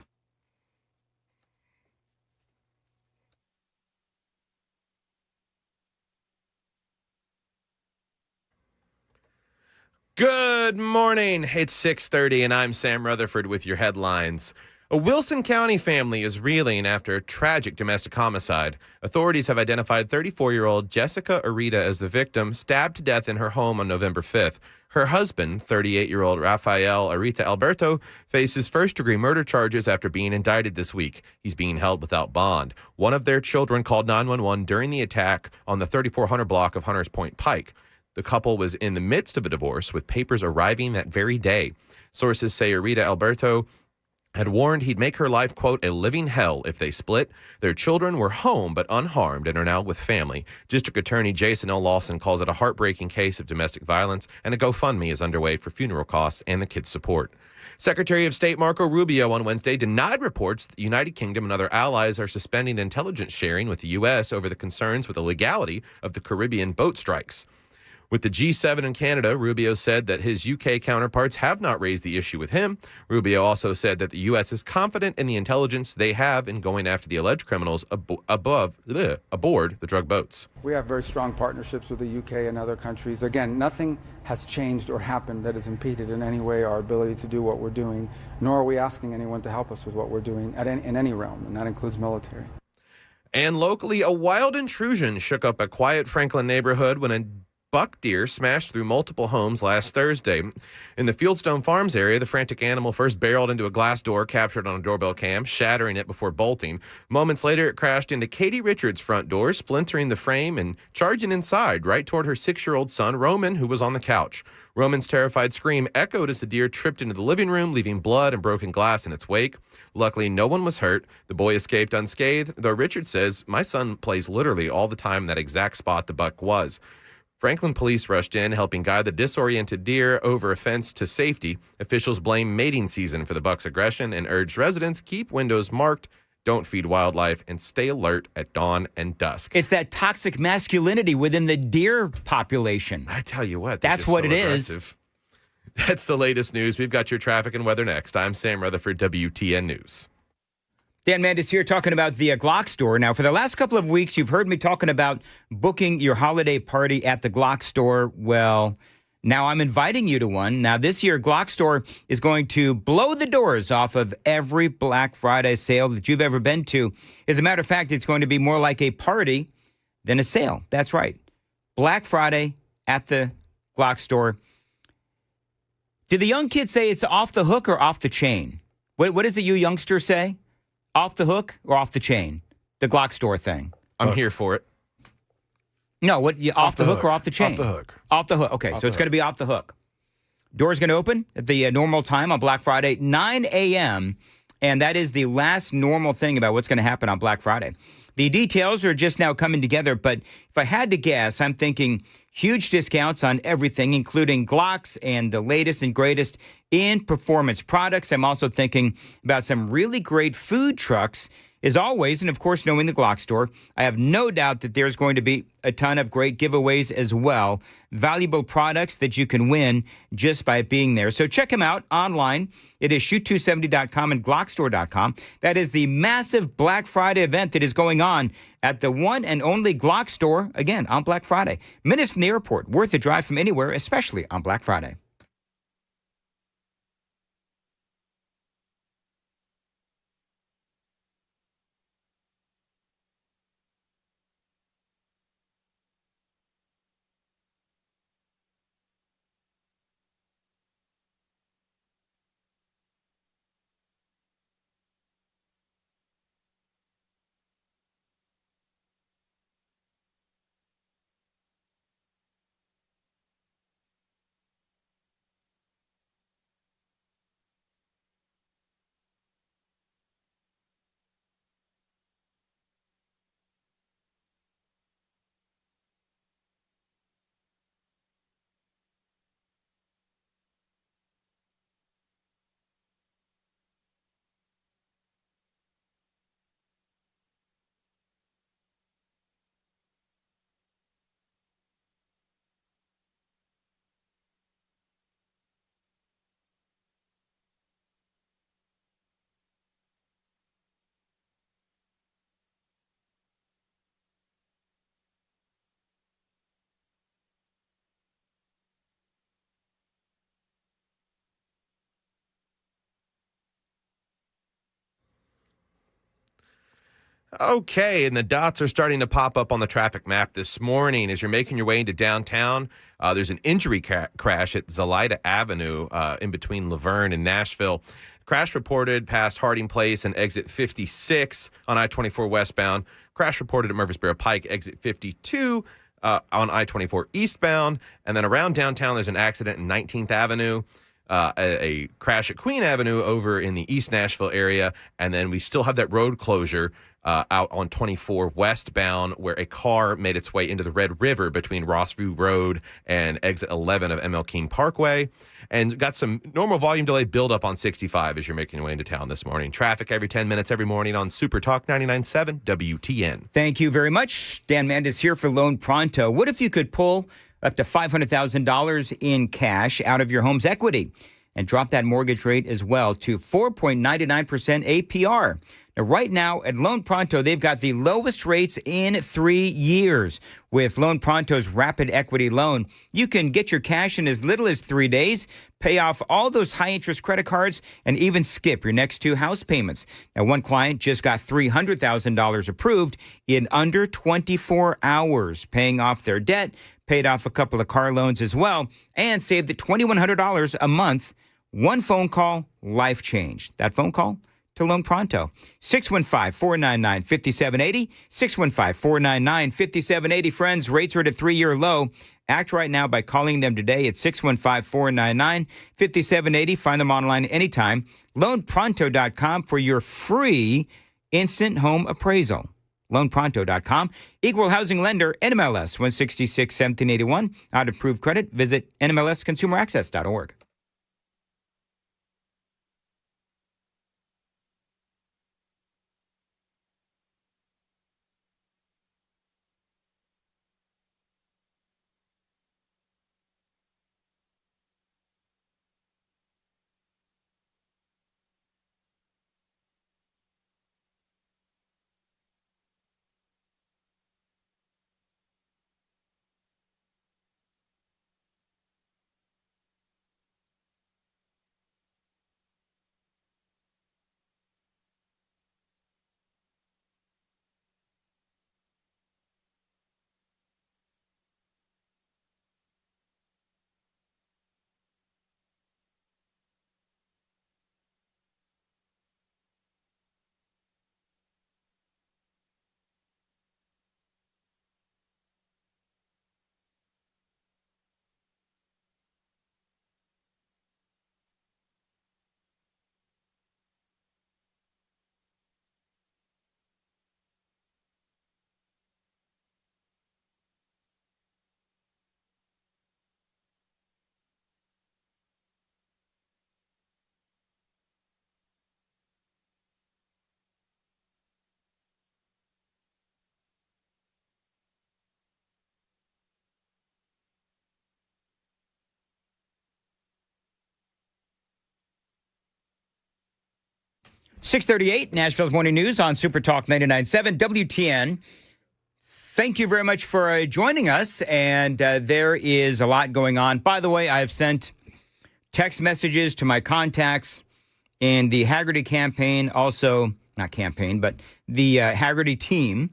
Good morning. It's 6:30, and I'm Sam Rutherford with your headlines. A Wilson County family is reeling after a tragic domestic homicide. Authorities have identified 34-year-old Jessica Arita as the victim, stabbed to death in her home on November 5th. Her husband, 38-year-old Rafael Arita Alberto, faces first-degree murder charges after being indicted this week. He's being held without bond. One of their children called 911 during the attack on the 3400 block of Hunters Point Pike. The couple was in the midst of a divorce, with papers arriving that very day. Sources say Arita Alberto had warned he'd make her life, quote, a living hell if they split. Their children were home but unharmed and are now with family. District Attorney Jason L. Lawson calls it a heartbreaking case of domestic violence, and a GoFundMe is underway for funeral costs and the kids' support. Secretary of State Marco Rubio on Wednesday denied reports that the United Kingdom and other allies are suspending intelligence sharing with the U.S. over the concerns with the legality of the Caribbean boat strikes. With the G7 in Canada, Rubio said that his UK counterparts have not raised the issue with him. Rubio also said that the U.S. is confident in the intelligence they have in going after the alleged criminals aboard the drug boats. We have very strong partnerships with the UK and other countries. Again, nothing has changed or happened that has impeded in any way our ability to do what we're doing, nor are we asking anyone to help us with what we're doing in any realm, and that includes military. And locally, a wild intrusion shook up a quiet Franklin neighborhood when a buck deer smashed through multiple homes last Thursday. In the Fieldstone Farms area, the frantic animal first barreled into a glass door captured on a doorbell cam, shattering it before bolting. Moments later, it crashed into Katie Richards' front door, splintering the frame and charging inside right toward her 6-year-old son, Roman, who was on the couch. Roman's terrified scream echoed as the deer tripped into the living room, leaving blood and broken glass in its wake. Luckily, no one was hurt. The boy escaped unscathed, though Richards says, "My son plays literally all the time in that exact spot the buck was." Franklin police rushed in, helping guide the disoriented deer over a fence to safety. Officials blame mating season for the buck's aggression and urged residents keep windows marked, don't feed wildlife, and stay alert at dawn and dusk. It's that toxic masculinity within the deer population. I tell you what, that's what it is. That's the latest news. We've got your traffic and weather next. I'm Sam Rutherford, WTN News. Dan Mandis here talking about the Glock store. Now, for the last couple of weeks, you've heard me talking about booking your holiday party at the Glock store. Well, now I'm inviting you to one. Now, this year, Glock store is going to blow the doors off of every Black Friday sale that you've ever been to. As a matter of fact, it's going to be more like a party than a sale. That's right. Black Friday at the Glock store. Do the young kids say it's off the hook or off the chain? What is it you youngsters say? Off the hook or off the chain? The Glock store thing. I'm here for it. No, off the hook or off the chain? Off the hook. Off the hook. Okay, so it's going to be off the hook. Doors going to open at the normal time on Black Friday, 9 a.m., and that is the last normal thing about what's going to happen on Black Friday. The details are just now coming together, but if I had to guess, I'm thinking huge discounts on everything, including Glocks and the latest and greatest in performance products. I'm also thinking about some really great food trucks, as always, and of course, knowing the Glock store, I have no doubt that there's going to be a ton of great giveaways as well. Valuable products that you can win just by being there. So check them out online. It is shoot270.com and glockstore.com. That is the massive Black Friday event that is going on at the one and only Glock store, again, on Black Friday. Minutes from the airport, worth the drive from anywhere, especially on Black Friday. Okay, and the dots are starting to pop up on the traffic map this morning. As you're making your way into downtown, there's an injury crash at Zelida Avenue in between Laverne and Nashville. Crash reported past Harding Place and exit 56 on I-24 westbound. Crash reported at Murfreesboro Pike, exit 52 on I-24 eastbound. And then around downtown, there's an accident in 19th Avenue. A crash at Queen Avenue over in the East Nashville area. And then we still have that road closure out on 24 westbound where a car made its way into the Red River between Rossview Road and exit 11 of ML King Parkway. And got some normal volume delay buildup on 65 as you're making your way into town this morning. Traffic every 10 minutes every morning on Super Talk 99.7 WTN. Thank you very much. Dan Mandis here for Loan Pronto. What if you could pull up to $500,000 in cash out of your home's equity and drop that mortgage rate as well to 4.99% APR? Now, right now at Loan Pronto, they've got the lowest rates in 3 years. With Loan Pronto's Rapid Equity Loan, you can get your cash in as little as 3 days, pay off all those high-interest credit cards, and even skip your next 2 house payments. Now, one client just got $300,000 approved in under 24 hours, paying off their debt, paid off a couple of car loans as well, and saved $2,100 a month. One phone call, life changed. That phone call? To Loan Pronto. 615-499-5780. 615-499-5780. Friends, rates are at a 3-year low. Act right now by calling them today at 615-499-5780. Find them online anytime. LoanPronto.com for your free instant home appraisal. LoanPronto.com. Equal housing lender, NMLS 166-1781. Out approved credit. Visit NMLSConsumerAccess.org. .638, Nashville's Morning News on Super Talk 99.7 WTN. Thank you very much for joining us, and there is a lot going on. By the way, I have sent text messages to my contacts in the Haggerty campaign, also, not campaign, but the Haggerty team,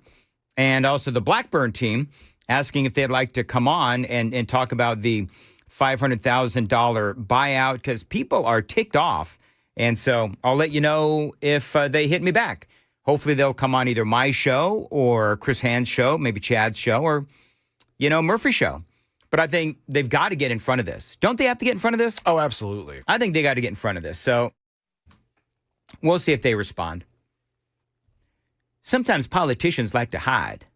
and also the Blackburn team, asking if they'd like to come on and talk about the $500,000 buyout, because people are ticked off. And so I'll let you know if they hit me back. Hopefully they'll come on either my show or Chris Hand's show, maybe Chad's show, or, Murphy's show. But I think they've got to get in front of this. Don't they have to get in front of this? Oh, absolutely. I think they got to get in front of this. So we'll see if they respond. Sometimes politicians like to hide.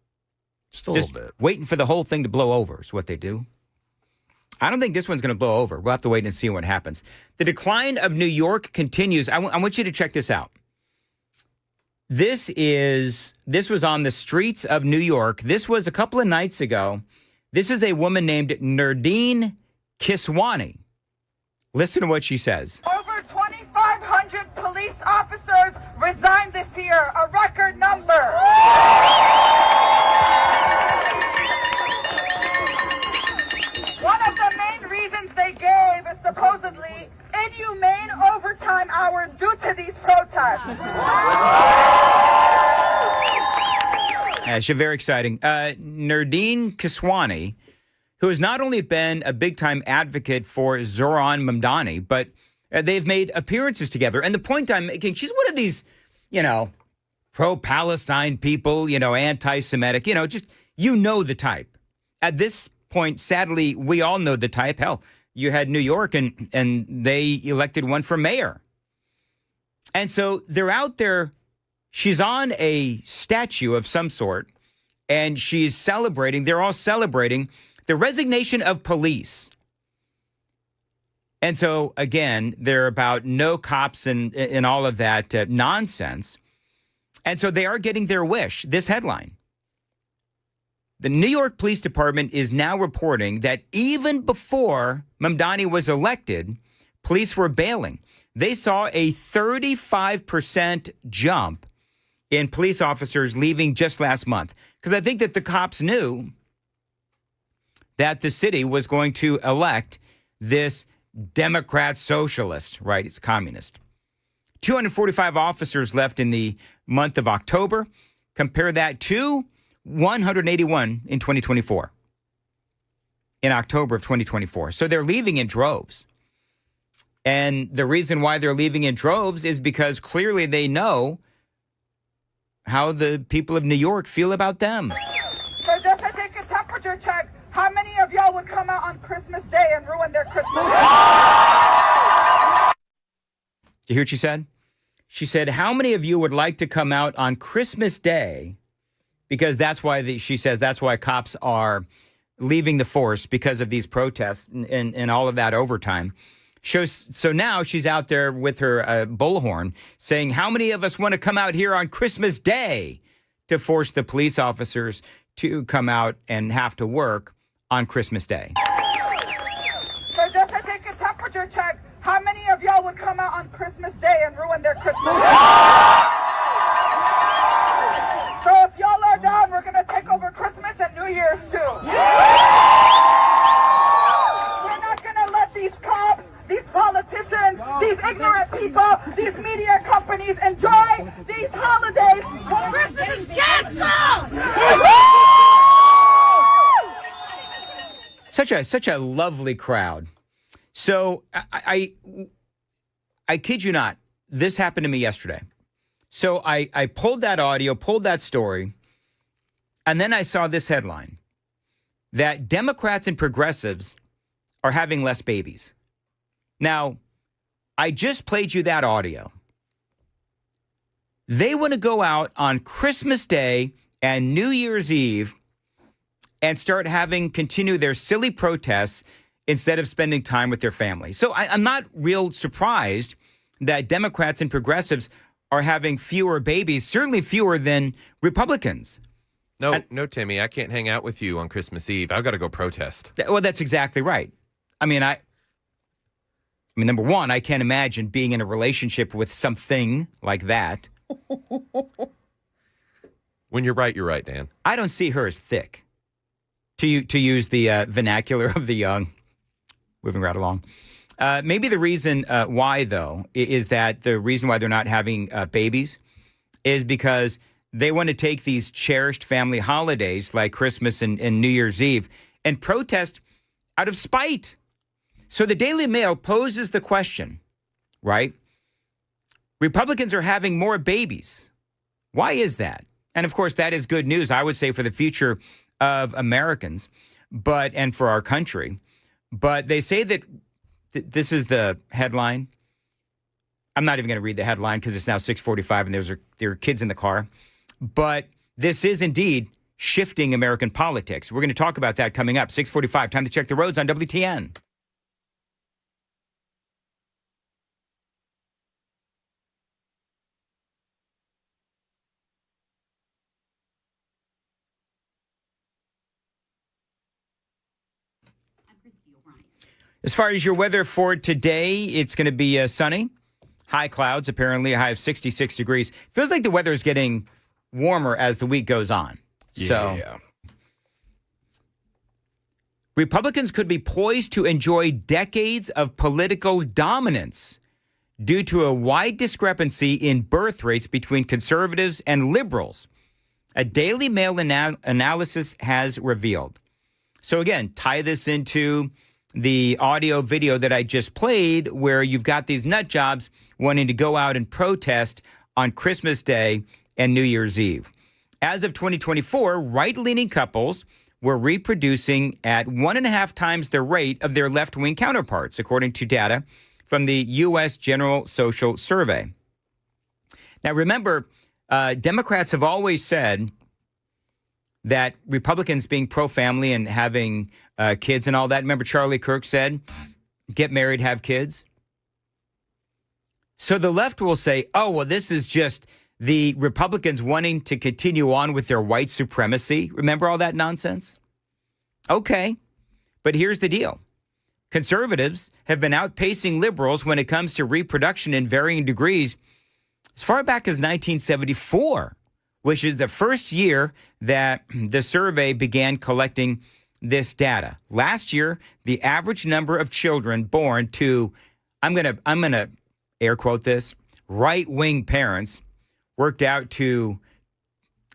Just a little bit. Waiting for the whole thing to blow over is what they do. I don't think this one's going to blow over. We'll have to wait and see what happens. The decline of New York continues. I want you to check this out. This was on the streets of New York. This was a couple of nights ago. This is a woman named Nerdine Kiswani. Listen to what she says. Over 2,500 police officers resigned this year, a record number. One of the main reasons they gave is supposedly inhumane overtime hours due to these protests. Yeah, she's very exciting. Nardine Kiswani, who has not only been a big-time advocate for Zoran Mamdani, but they've made appearances together. And the point I'm making, she's one of these, pro-Palestine people, anti-Semitic, just, the type. At this point, sadly, we all know the type. Hell, you had New York and they elected one for mayor. And so they're out there. She's on a statue of some sort, and she's celebrating. They're all celebrating the resignation of police. And so, again, they're about no cops and all of that nonsense. And so they are getting their wish. This headline. The New York Police Department is now reporting that even before Mamdani was elected, police were bailing. They saw a 35% jump in police officers leaving just last month. Because I think that the cops knew that the city was going to elect this Democrat socialist, right? It's communist. 245 officers left in the month of October. Compare that to 181 in 2024, in October of 2024. So they're leaving in droves. And the reason why they're leaving in droves is because clearly they know how the people of New York feel about them. So just to take a temperature check, how many of y'all would come out on Christmas Day and ruin their Christmas Day? Did you hear what she said? She said, how many of you would like to come out on Christmas Day? Because that's why she says that's why cops are leaving the force because of these protests and all of that overtime. So now she's out there with her bullhorn saying, how many of us want to come out here on Christmas Day to force the police officers to come out and have to work on Christmas Day? So just to take a temperature check, how many of y'all would come out on Christmas Day and ruin their Christmas Day? So if y'all are down, we're going to take over Christmas and New Year's too. We're not going to let these cops, these politicians, these ignorant people, these media companies enjoy these holidays. Christmas is canceled! Such a lovely crowd. So I kid you not, this happened to me yesterday. So I pulled that audio, pulled that story, and then I saw this headline that Democrats and progressives are having less babies. Now, I just played you that audio. They want to go out on Christmas Day and New Year's Eve and start continue their silly protests instead of spending time with their family. So I'm not real surprised that Democrats and progressives are having fewer babies, certainly fewer than Republicans. No, Timmy, I can't hang out with you on Christmas Eve. I've got to go protest. Well, that's exactly right. I mean, number one, I can't imagine being in a relationship with something like that. When you're right, Dan. I don't see her as thick, to use the vernacular of the young. Moving right along. Maybe the reason why, though, is that the reason why they're not having babies is because they want to take these cherished family holidays like Christmas and New Year's Eve and protest out of spite. So the Daily Mail poses the question, right? Republicans are having more babies. Why is that? And of course, that is good news, I would say, for the future of Americans, and for our country. But they say that this is the headline. I'm not even going to read the headline because it's now 6:45 and there are kids in the car. But this is indeed shifting American politics. We're going to talk about that coming up. 6:45, time to check the roads on WTN. As far as your weather for today, it's going to be sunny, high clouds, apparently a high of 66 degrees. Feels like the weather is getting warmer as the week goes on. Yeah. So Republicans could be poised to enjoy decades of political dominance due to a wide discrepancy in birth rates between conservatives and liberals. a Daily Mail analysis has revealed. So again, tie this into the audio video that I just played, where you've got these nut jobs wanting to go out and protest on Christmas Day and New Year's Eve. As of 2024, right-leaning couples were reproducing at 1.5 times the rate of their left-wing counterparts, according to data from the U.S. General Social Survey. Now, remember, Democrats have always said that Republicans being pro-family and having kids and all that, remember Charlie Kirk said, get married, have kids? So the left will say, oh, well, this is just the Republicans wanting to continue on with their white supremacy. Remember all that nonsense? Okay, but here's the deal. Conservatives have been outpacing liberals when it comes to reproduction in varying degrees as far back as 1974, which is the first year that the survey began collecting this data. Last year, the average number of children born to, I'm gonna air quote this, right-wing parents worked out to,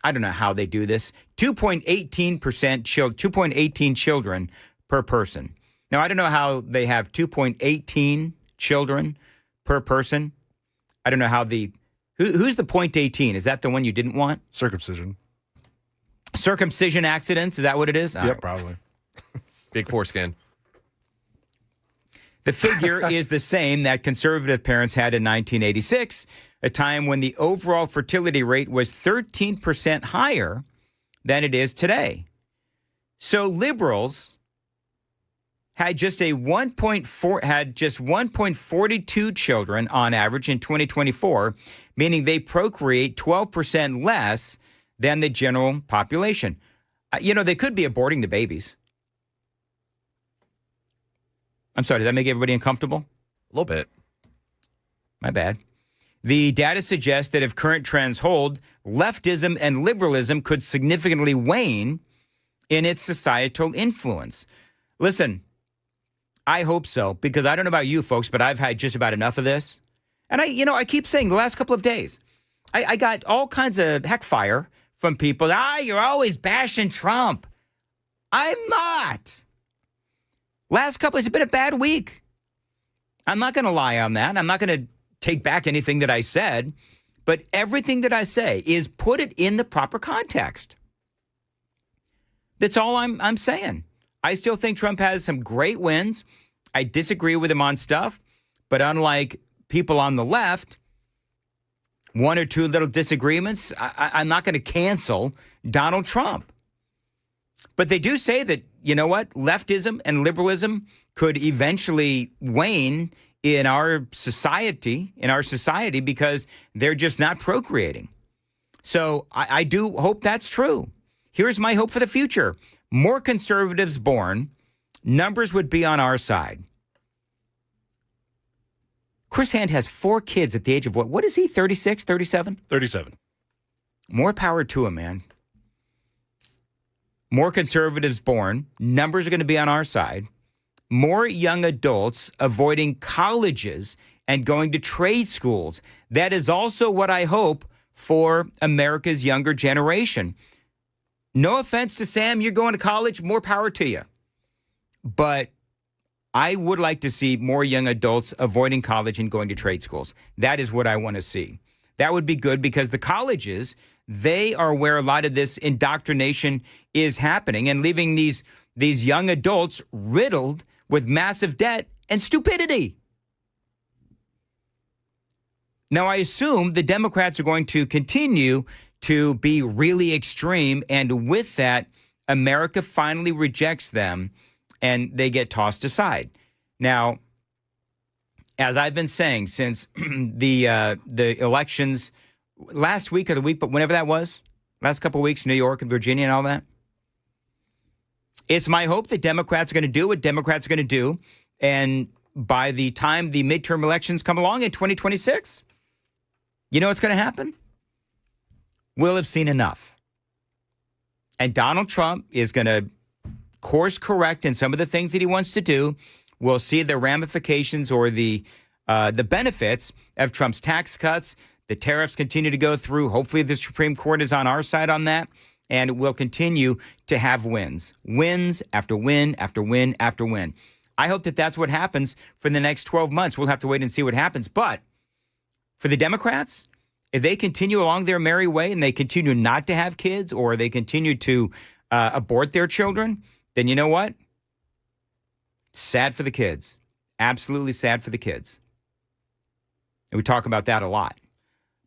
I don't know how they do this, 2.18 children per person. Now, I don't know how they have 2.18 children per person. I don't know how who's the 0.18? Is that the one you didn't want? Circumcision. Circumcision accidents? Is that what it is? All Yep, right. probably. Big foreskin. The figure is the same that conservative parents had in 1986, a time when the overall fertility rate was 13% higher than it is today. So liberals had just 1.42 children on average in 2024, meaning they procreate 12% less than the general population. They could be aborting the babies. I'm sorry, did that make everybody uncomfortable? A little bit. My bad. The data suggests that if current trends hold, leftism and liberalism could significantly wane in its societal influence. Listen, I hope so, because I don't know about you folks, but I've had just about enough of this. And I keep saying the last couple of days, I got all kinds of heck fire from people. You're always bashing Trump. I'm not. Last couple, it's been a bad week. I'm not going to lie on that. I'm not going to take back anything that I said, but everything that I say is put it in the proper context. That's all I'm saying. I still think Trump has some great wins. I disagree with him on stuff, but unlike people on the left, one or two little disagreements, I'm not going to cancel Donald Trump. But they do say that, you know what, leftism and liberalism could eventually wane in our society because they're just not procreating. So I do hope that's true. Here's my hope for the future. More conservatives born, numbers would be on our side. Chris Hand has 4 kids at the age of what? What is he, 36, 37? 37. More power to him, man. More conservatives born, numbers are going to be on our side. More young adults avoiding colleges and going to trade schools. That is also what I hope for America's younger generation. No offense to Sam, you're going to college, more power to you. But I would like to see more young adults avoiding college and going to trade schools. That is what I want to see. That would be good because the colleges, they are where a lot of this indoctrination is happening and leaving these young adults riddled with massive debt and stupidity. Now, I assume the Democrats are going to continue to be really extreme, and with that, America finally rejects them and they get tossed aside. Now, as I've been saying since the elections last week or the week, but whenever that was, last couple of weeks, New York and Virginia and all that, it's my hope that Democrats are going to do what Democrats are going to do, and by the time the midterm elections come along in 2026, you know what's going to happen? We'll have seen enough. And Donald Trump is going to course correct in some of the things that he wants to do. We'll see the ramifications or the benefits of Trump's tax cuts, The tariffs continue to go through. Hopefully the Supreme Court is on our side on that, and we'll continue to have wins. Wins after win after win after win. I hope that that's what happens for the next 12 months. We'll have to wait and see what happens. But for the Democrats, if they continue along their merry way and they continue not to have kids or they continue to abort their children, then you know what? Sad for the kids. Absolutely sad for the kids. And we talk about that a lot.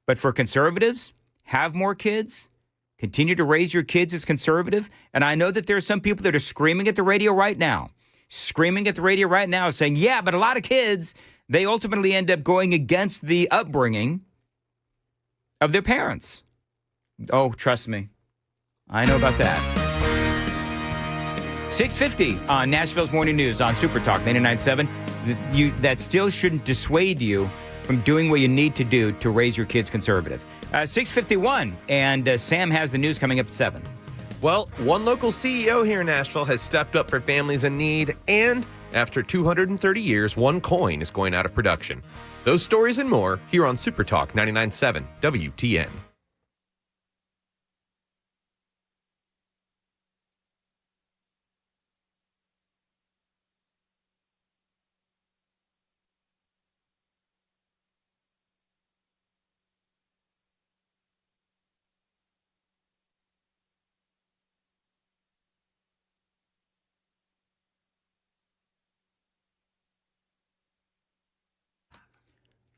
But for conservatives, have more kids, continue to raise your kids as conservative. And I know that there are some people that are screaming at the radio right now, saying, yeah, but a lot of kids, they ultimately end up going against the upbringing of their parents. Oh, trust me. I know about that. 6:50 on Nashville's Morning News on Super Talk 99.7. That still shouldn't dissuade you from doing what you need to do to raise your kids conservative. 6:51, and Sam has the news coming up at 7. Well, one local CEO here in Nashville has stepped up for families in need, and after 230 years, OneCoin is going out of production. Those stories and more here on Super Talk 99.7 WTN.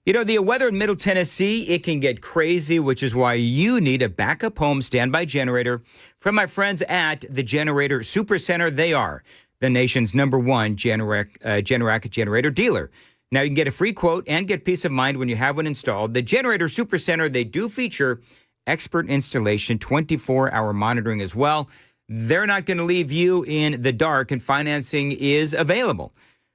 You know, the weather in Middle Tennessee, it can get crazy, which is why you need a backup home standby generator from my friends at the Generator Super Center. They are the nation's #1 Generac generator dealer. Now, you can get a free quote and get peace of mind when you have one installed. The Generator Super Center, they do feature expert installation, 24-hour monitoring as well. They're not going to leave you in the dark, and financing is available.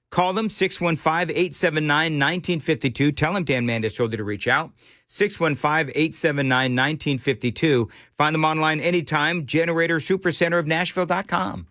Call them, 615-879-1952. Tell them Dan Mandis told you to reach out. 615-879-1952. Find them online anytime, GeneratorSuperCenterofNashville.com.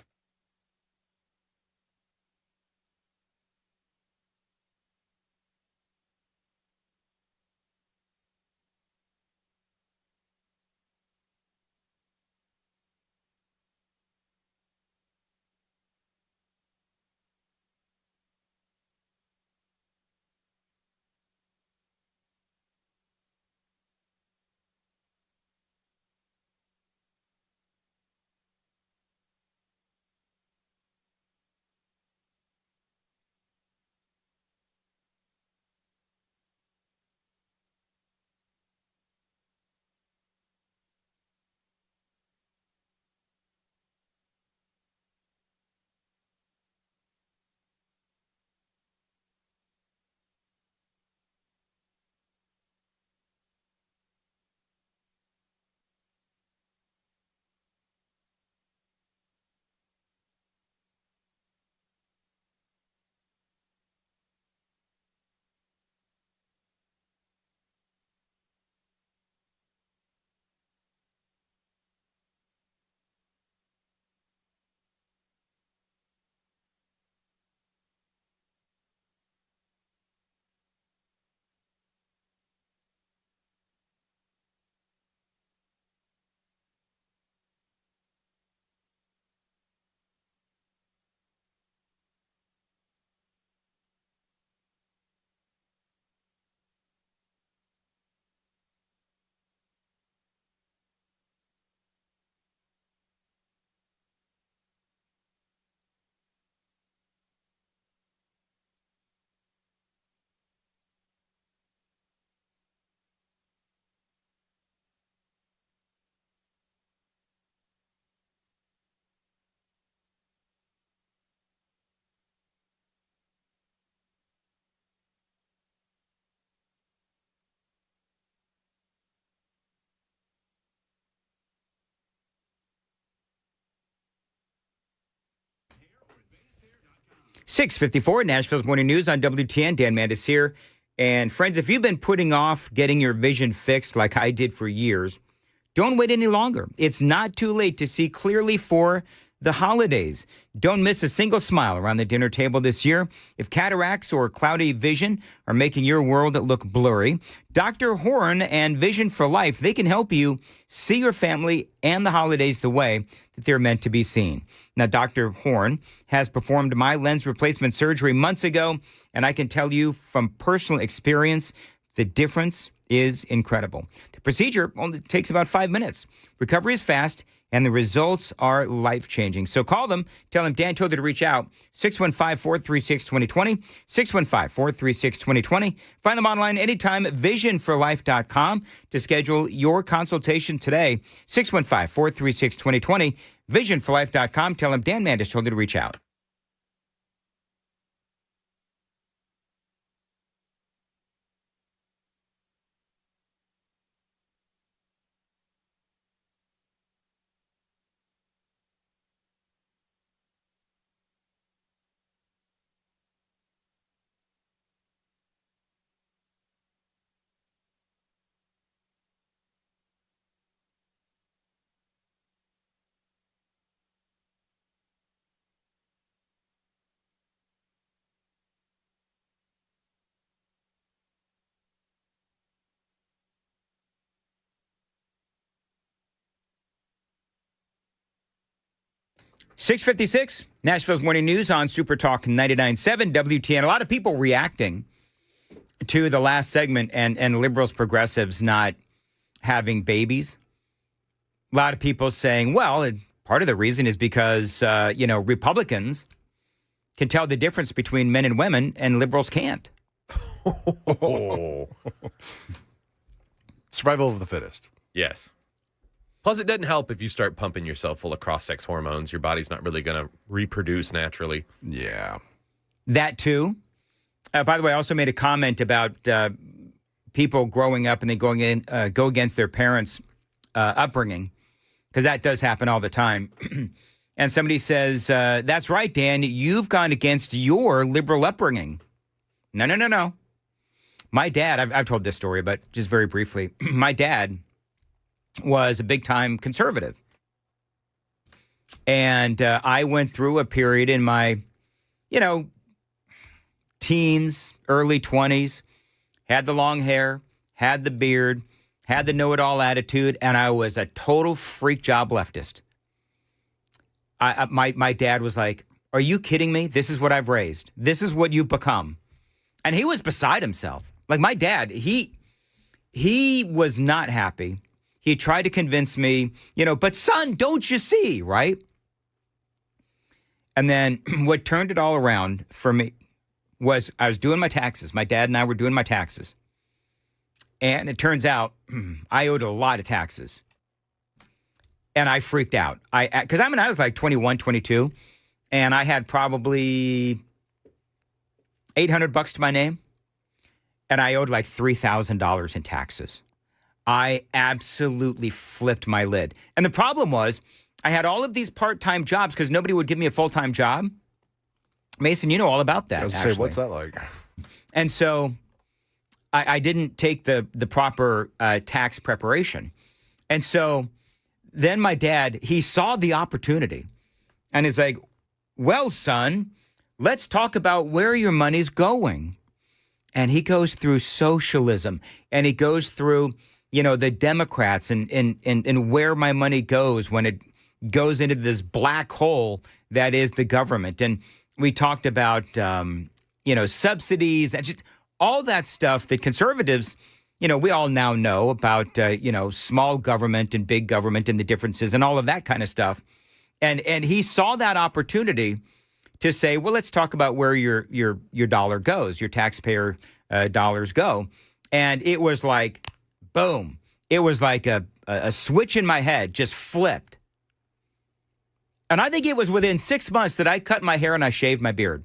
.654 Nashville's Morning News on WTN. Dan Mandis here. And friends, if you've been putting off getting your vision fixed like I did for years, don't wait any longer. It's not too late to see clearly for the holidays. Don't miss a single smile around the dinner table this year. If cataracts or cloudy vision are making your world look blurry, Dr. Horn and Vision for Life, they can help you see your family and the holidays the way that they're meant to be seen. Now, Dr. Horn has performed my lens replacement surgery months ago, and I can tell you from personal experience, the difference is incredible. The procedure only takes about 5 minutes. Recovery is fast, and the results are life-changing. So call them. Tell them Dan told you to reach out. 615-436-2020. 615-436-2020. Find them online anytime. Visionforlife.com to schedule your consultation today. 615-436-2020. Visionforlife.com. Tell them Dan Mandis told you to reach out. .656, Nashville's Morning News on Super Talk 99.7 WTN. A lot of people reacting to the last segment and liberals, progressives not having babies. A lot of people saying, well, part of the reason is because, Republicans can tell the difference between men and women and liberals can't. Survival of the fittest. Yes. Plus, it doesn't help if you start pumping yourself full of cross-sex hormones. Your body's not really going to reproduce naturally. Yeah. That too. By the way, I also made a comment about people growing up and they go against their parents' upbringing, because that does happen all the time. And somebody says, that's right, Dan, you've gone against your liberal upbringing. No. My dad, I've told this story, but just very briefly, my dad was a big-time conservative. And I went through a period in my, teens, early 20s, had the long hair, had the beard, had the know-it-all attitude, and I was a total freak job leftist. My dad was like, are you kidding me? This is what I've raised. This is what you've become. And he was beside himself. Like my dad, he was not happy. He tried to convince me, but son, don't you see, right? And then what turned it all around for me was I was doing my taxes. My dad and I were doing my taxes. And it turns out I owed a lot of taxes. And I freaked out. Because I was like 21, 22, and I had probably $800 to my name, and I owed like $3,000 in taxes. I absolutely flipped my lid. And the problem was I had all of these part-time jobs because nobody would give me a full-time job. Mason, you know all about that. I was going to say, what's that like? And so I didn't take the proper tax preparation. And so then my dad, he saw the opportunity and is like, well, son, let's talk about where your money's going. And he goes through socialism and he goes through, the Democrats and where my money goes when it goes into this black hole that is the government. And we talked about, subsidies and just all that stuff that conservatives, we all now know about, small government and big government and the differences and all of that kind of stuff. And he saw that opportunity to say, well, let's talk about where your dollar goes, your taxpayer dollars go. And it was like, boom. It was like a switch in my head just flipped. And I think it was within 6 months that I cut my hair and I shaved my beard.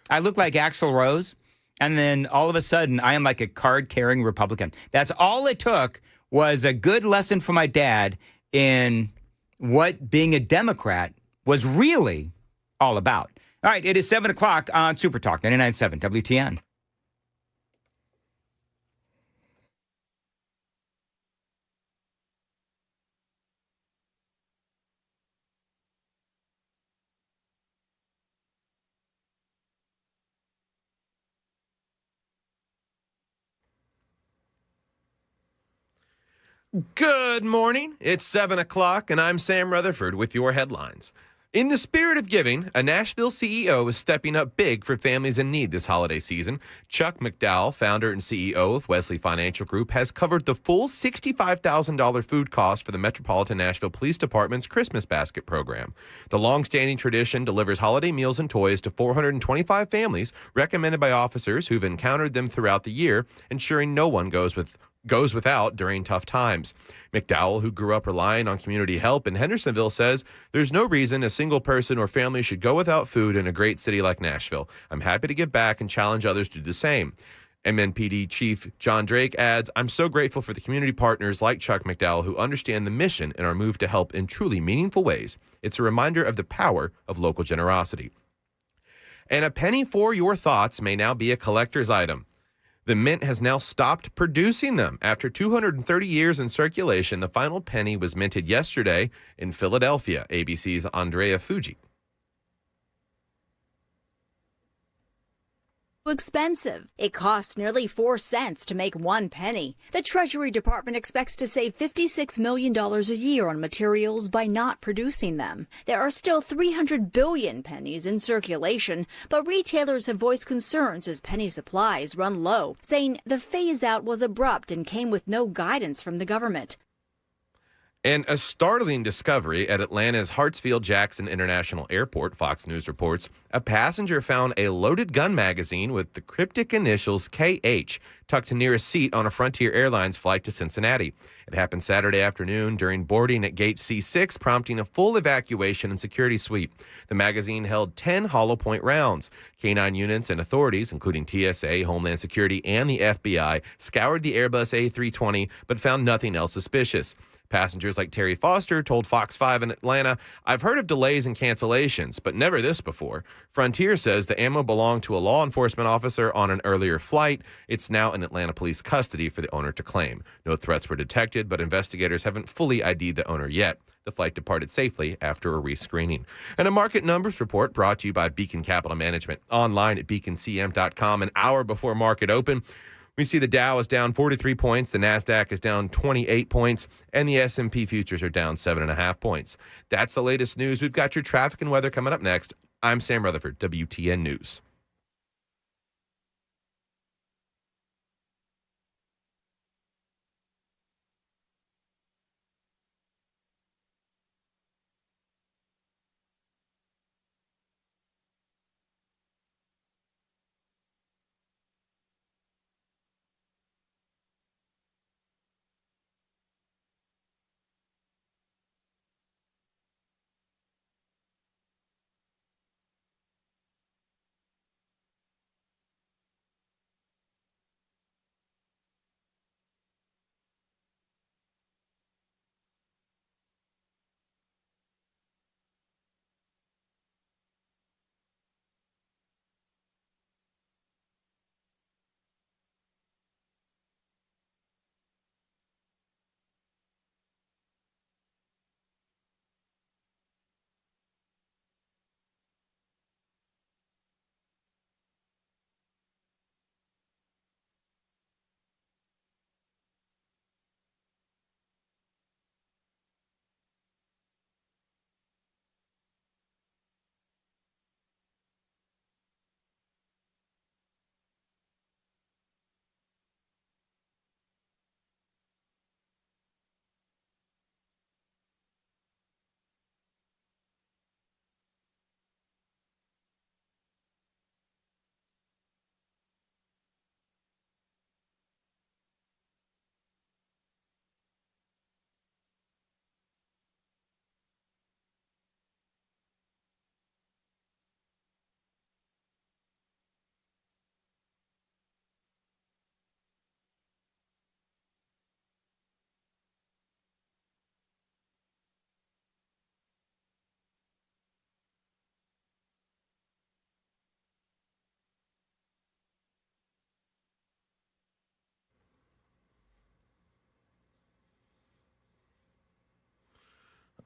I looked like Axl Rose. And then all of a sudden, I am like a card-carrying Republican. That's all it took was a good lesson from my dad in what being a Democrat was really all about. All right, it is 7 o'clock on Super Talk 99.7 WTN. Good morning. It's 7 o'clock, and I'm Sam Rutherford with your headlines. In the spirit of giving, a Nashville CEO is stepping up big for families in need this holiday season. Chuck McDowell, founder and CEO of Wesley Financial Group, has covered the full $65,000 food cost for the Metropolitan Nashville Police Department's Christmas Basket program. The long-standing tradition delivers holiday meals and toys to 425 families, recommended by officers who've encountered them throughout the year, ensuring no one goes without during tough times. McDowell, who grew up relying on community help in Hendersonville, says there's no reason a single person or family should go without food in a great city like Nashville. I'm happy to give back and challenge others to do the same. MNPD Chief John Drake adds, I'm so grateful for the community partners like Chuck McDowell who understand the mission and are moved to help in truly meaningful ways. It's a reminder of the power of local generosity. And a penny for your thoughts may now be a collector's item. The Mint has now stopped producing them. After 230 years in circulation, the final penny was minted yesterday in Philadelphia. ABC's Andrea Fuji. Expensive. It costs nearly 4 cents to make 1 penny. The Treasury Department expects to save $56 million a year on materials by not producing them. There are still 300 billion pennies in circulation, but retailers have voiced concerns as penny supplies run low, saying the phase-out was abrupt and came with no guidance from the government. And a startling discovery at Atlanta's Hartsfield-Jackson International Airport, Fox News reports, a passenger found a loaded gun magazine with the cryptic initials KH tucked near a seat on a Frontier Airlines flight to Cincinnati. It happened Saturday afternoon during boarding at Gate C6, prompting a full evacuation and security sweep. The magazine held 10 hollow point rounds. K-9 units and authorities, including TSA, Homeland Security, and the FBI, scoured the Airbus A320 but found nothing else suspicious. Passengers like Terry Foster told Fox 5 in Atlanta, I've heard of delays and cancellations, but never this before. Frontier says the ammo belonged to a law enforcement officer on an earlier flight. It's now in Atlanta police custody for the owner to claim. No threats were detected, but investigators haven't fully ID'd the owner yet. The flight departed safely after a rescreening. And a market numbers report brought to you by Beacon Capital Management. Online at beaconcm.com an hour before market open. We see the Dow is down 43 points, the NASDAQ is down 28 points, and the S&P futures are down 7.5 points. That's the latest news. We've got your traffic and weather coming up next. I'm Sam Rutherford, WTN News.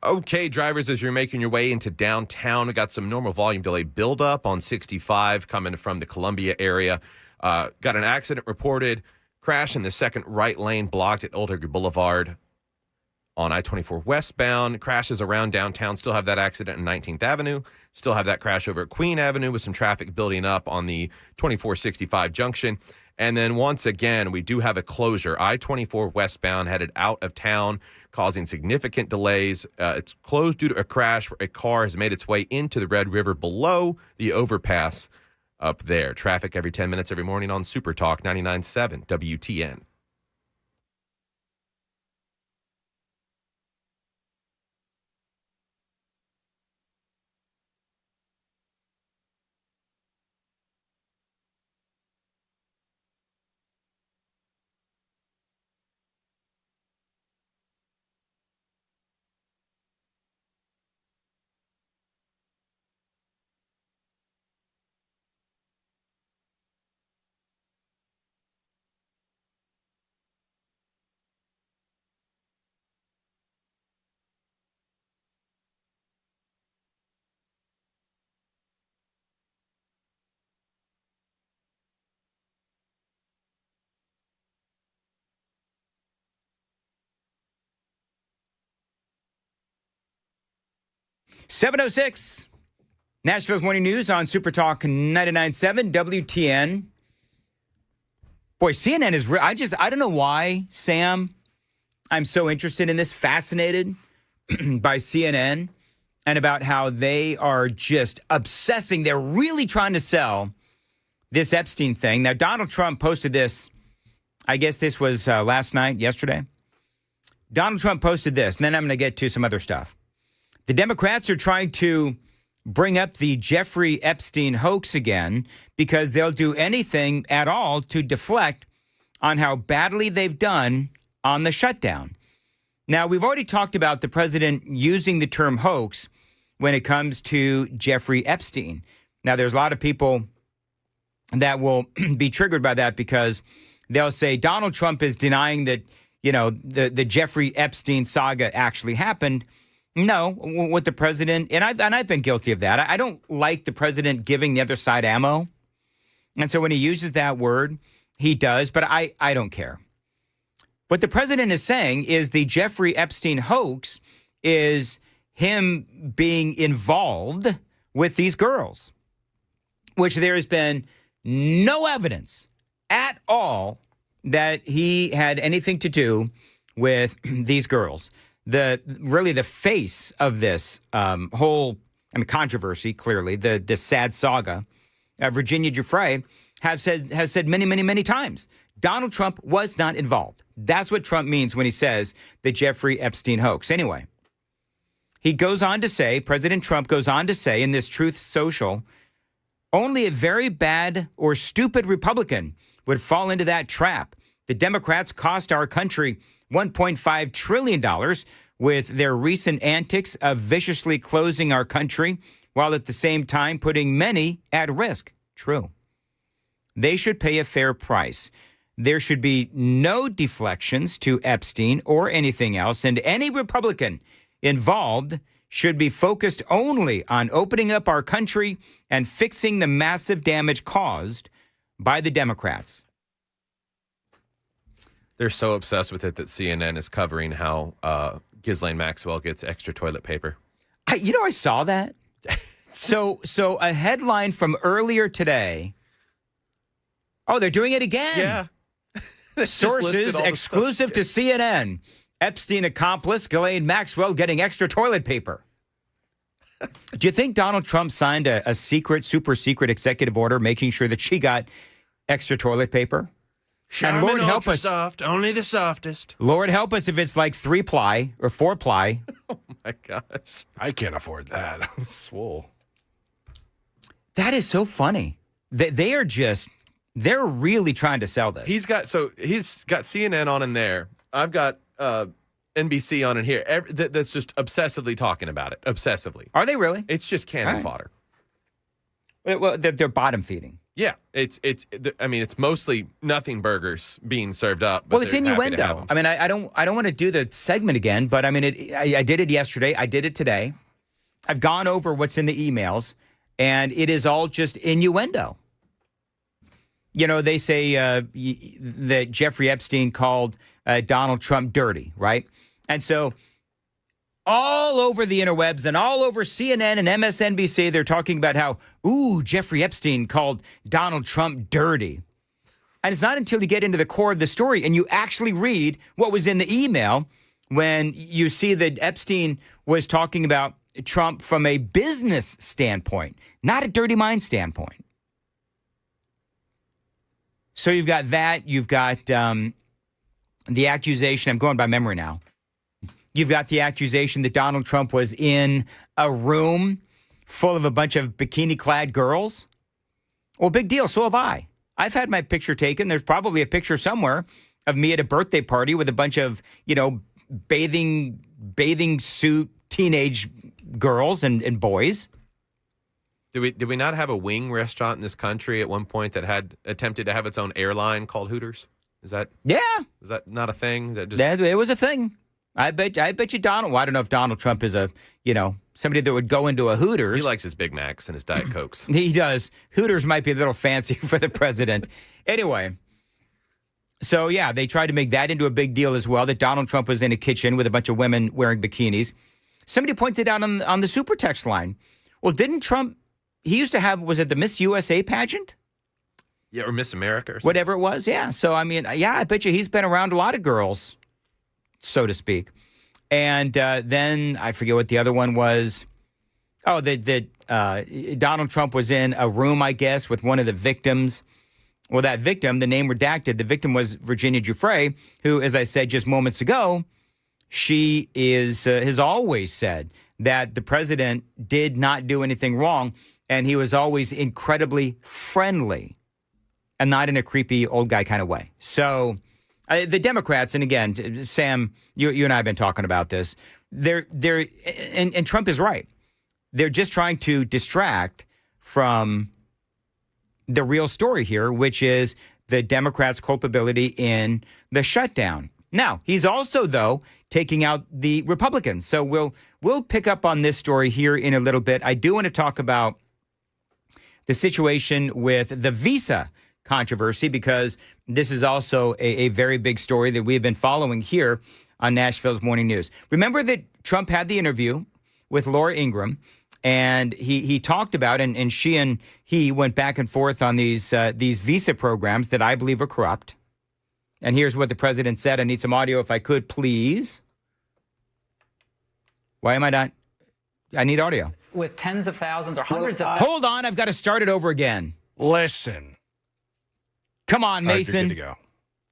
Okay, drivers, as you're making your way into downtown, we got some normal volume delay buildup on 65 coming from the Columbia area. Got an accident reported, crash in the second right lane blocked at Old Hickory Boulevard. on I-24 westbound. Crashes around downtown. Still have that accident in 19th Avenue. Still have that crash over at Queen Avenue with some traffic building up on the 2465 junction. And then once again, we do have a closure. I-24 westbound headed out of town, causing significant delays. It's closed due to a crash where a car has made its way into the Red River below the overpass up there. Traffic every 10 minutes every morning on Super Talk 99.7 WTN. .706 Nashville's Morning News on Super Talk 99.7 WTN. Boy, CNN is I don't know why, Sam, I'm so interested in this, fascinated by CNN and about how they are just obsessing. They're really trying to sell this Epstein thing. Now, Donald Trump posted this, I guess this was yesterday. Donald Trump posted this, and then I'm going to get to some other stuff. The Democrats are trying to bring up the Jeffrey Epstein hoax again because they'll do anything at all to deflect on how badly they've done on the shutdown. Now, we've already talked about the president using the term hoax when it comes to Jeffrey Epstein. Now, there's a lot of people that will be triggered by that because they'll say Donald Trump is denying that, the Jeffrey Epstein saga actually happened. No, what the president, and I've been guilty of that. I don't like the president giving the other side ammo. And so when he uses that word, he does, but I don't care. What the president is saying is the Jeffrey Epstein hoax is him being involved with these girls, which there has been no evidence at all that he had anything to do with these girls. The face of this whole controversy, clearly, the sad saga, Virginia Giuffre has said many, many, many times, Donald Trump was not involved. That's what Trump means when he says the Jeffrey Epstein hoax. Anyway, he goes on to say, President Trump goes on to say in this Truth Social, only a very bad or stupid Republican would fall into that trap. The Democrats cost our country $1.5 trillion with their recent antics of viciously closing our country while at the same time putting many at risk. True. They should pay a fair price. There should be no deflections to Epstein or anything else, and any Republican involved should be focused only on opening up our country and fixing the massive damage caused by the Democrats. They're so obsessed with it that CNN is covering how Ghislaine Maxwell gets extra toilet paper. I saw that. So a headline from earlier today. Oh, they're doing it again. Yeah. Sources exclusive to CNN. Epstein accomplice Ghislaine Maxwell getting extra toilet paper. Do you think Donald Trump signed a secret, super secret executive order making sure that she got extra toilet paper? Charmin and Lord help us, soft, only the softest. Lord help us if it's like 3-ply or 4-ply. Oh my gosh, I can't afford that. I'm swole. That is so funny. They're really trying to sell this. He's got CNN on in there. I've got NBC on in here. That's just obsessively talking about it. Obsessively. Are they really? It's just cannon fodder. Well, they're bottom feeding. Yeah, it's mostly nothing burgers being served up. But well, it's innuendo. I mean, I don't want to do the segment again, but I mean, I did it yesterday. I did it today. I've gone over what's in the emails, and it is all just innuendo. They say that Jeffrey Epstein called Donald Trump dirty, right? And so all over the interwebs and all over CNN and MSNBC, they're talking about how, Jeffrey Epstein called Donald Trump dirty. And it's not until you get into the core of the story and you actually read what was in the email when you see that Epstein was talking about Trump from a business standpoint, not a dirty mind standpoint. So you've got that. You've got the accusation. I'm going by memory now. You've got the accusation that Donald Trump was in a room full of a bunch of bikini-clad girls. Well, big deal. So have I. I've had my picture taken. There's probably a picture somewhere of me at a birthday party with a bunch of, bathing suit teenage girls and boys. Did we not have a wing restaurant in this country at one point that had attempted to have its own airline called Hooters? Is that not a thing? It was a thing. I bet you Donald. Well, I don't know if Donald Trump is somebody that would go into a Hooters. He likes his Big Macs and his Diet Cokes. He does. Hooters might be a little fancy for the president. Anyway, so yeah, they tried to make that into a big deal as well, that Donald Trump was in a kitchen with a bunch of women wearing bikinis. Somebody pointed out on the super text line, well, didn't Trump, he used to have, was it the Miss USA pageant? Yeah, or Miss America or something. Whatever it was, yeah. So, I mean, I bet you he's been around a lot of girls, so to speak. And then I forget what the other one was. Oh, that Donald Trump was in a room, I guess, with one of the victims. Well, that victim, the name redacted, the victim was Virginia Giuffre, who, as I said just moments ago, she has always said that the president did not do anything wrong, and he was always incredibly friendly and not in a creepy old guy kind of way. So the Democrats, and again, Sam, you and I have been talking about this, they're and Trump is right. They're just trying to distract from the real story here, which is the Democrats' culpability in the shutdown. Now, he's also, though, taking out the Republicans. So we'll pick up on this story here in a little bit. I do want to talk about the situation with the visa controversy, because this is also a very big story that we've been following here on Nashville's Morning News. Remember that Trump had the interview with Laura Ingraham, and he talked about, and she and he went back and forth on these visa programs that I believe are corrupt. And here's what the president said. I need some audio if I could, please. Why am I not? I need audio. With tens of thousands or hundreds of Hold on, I've got to start it over again. Listen. Come on, Mason. All right, you're good to go.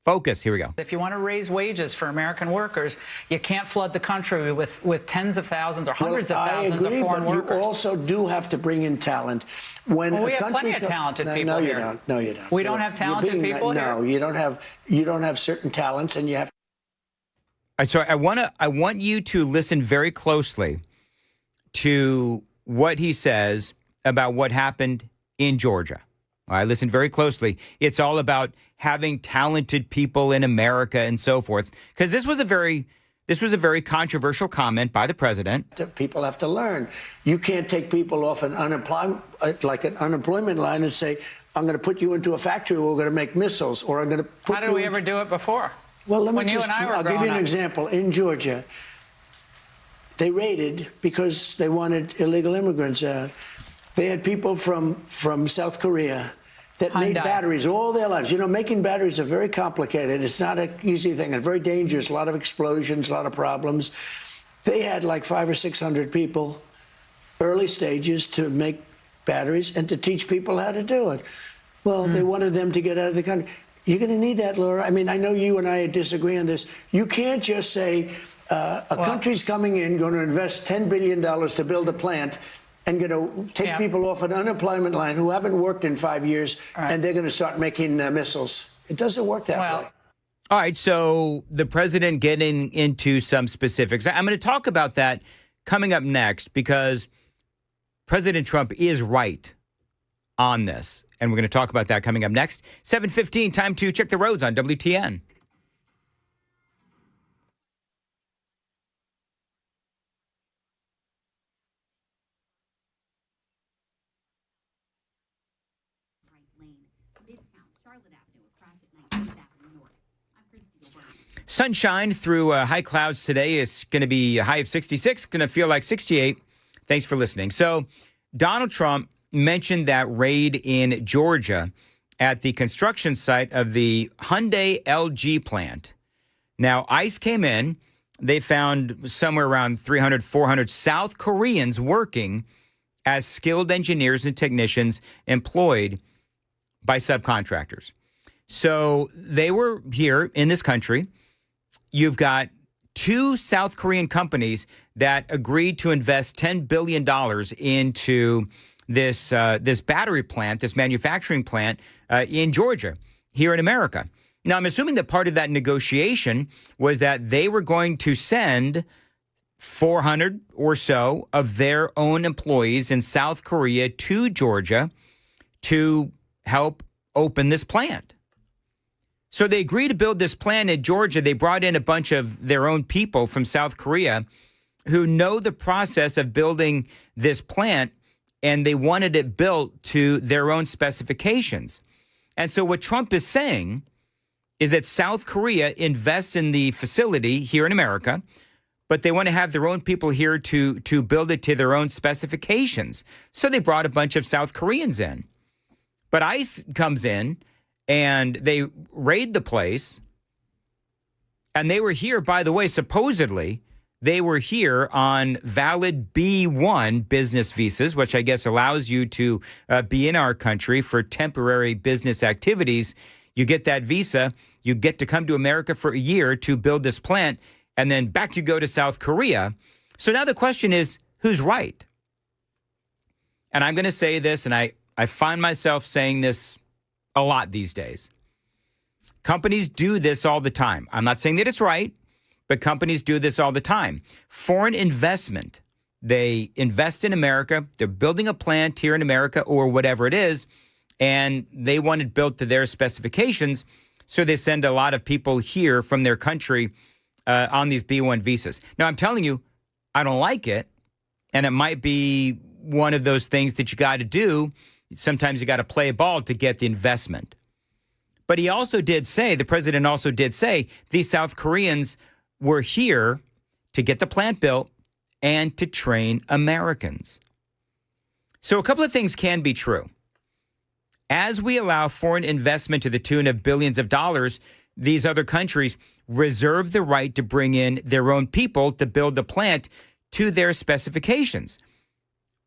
Focus. Here we go. If you want to raise wages for American workers, you can't flood the country with tens of thousands or hundreds of thousands of foreign workers. You also do have to bring in talent. When we a have country plenty of talented people no, you here. don't. No, you don't. We don't have talented people here? No, you don't have certain talents, and you have. All right, so I want you to listen very closely to what he says about what happened in Georgia. All right, listen very closely. It's all about having talented people in America and so forth, because this was a very controversial comment by the president. People have to learn. You can't take people off an unemployment line and say, "I'm going to put you into a factory where we're going to make missiles," or "I'm going to put." How did we ever do it before? Well, I'll give you an example. In Georgia, they raided because they wanted illegal immigrants out. They had people from South Korea that made batteries all their lives. You know, making batteries are very complicated. It's not an easy thing. It's very dangerous. A lot of explosions, a lot of problems. They had like 500 or 600 people, early stages, to make batteries and to teach people how to do it. Well, they wanted them to get out of the country. You're going to need that, Laura. I mean, I know you and I disagree on this. You can't just say a country's coming in, going to invest $10 billion to build a plant, and going to take people off an unemployment line who haven't worked in 5 years, and they're going to start making missiles. It doesn't work that way. All right, so the president getting into some specifics. I'm going to talk about that coming up next, because President Trump is right on this, and we're going to talk about that coming up next. 7:15, time to check the roads on WTN. Sunshine through high clouds today. Is going to be a high of 66, going to feel like 68. Thanks for listening. So Donald Trump mentioned that raid in Georgia at the construction site of the Hyundai LG plant. Now, ICE came in. They found somewhere around 300, 400 South Koreans working as skilled engineers and technicians employed by subcontractors. So they were here in this country. You've got 2 South Korean companies that agreed to invest $10 billion into this battery plant, this manufacturing plant in Georgia, here in America. Now, I'm assuming that part of that negotiation was that they were going to send 400 or so of their own employees in South Korea to Georgia to help open this plant. So they agreed to build this plant in Georgia. They brought in a bunch of their own people from South Korea who know the process of building this plant, and they wanted it built to their own specifications. And so what Trump is saying is that South Korea invests in the facility here in America, but they want to have their own people here to build it to their own specifications. So they brought a bunch of South Koreans in. But ICE comes in and they raid the place. And they were here, by the way, supposedly, they were here on valid B1 business visas, which I guess allows you to be in our country for temporary business activities. You get that visa, you get to come to America for a year to build this plant, and then back you go to South Korea. So now the question is, who's right? And I'm going to say this, and I find myself saying this a lot these days. Companies do this all the time. I'm not saying that it's right, but companies do this all the time. Foreign investment. They invest in America. They're building a plant here in America or whatever it is, and they want it built to their specifications. So they send a lot of people here from their country on these B1 visas. Now, I'm telling you, I don't like it. And it might be one of those things that you got to do. Sometimes you got to play ball to get the investment. But he also did say, the president also did say, these South Koreans were here to get the plant built and to train Americans. So a couple of things can be true. As we allow foreign investment to the tune of billions of dollars, these other countries reserve the right to bring in their own people to build the plant to their specifications.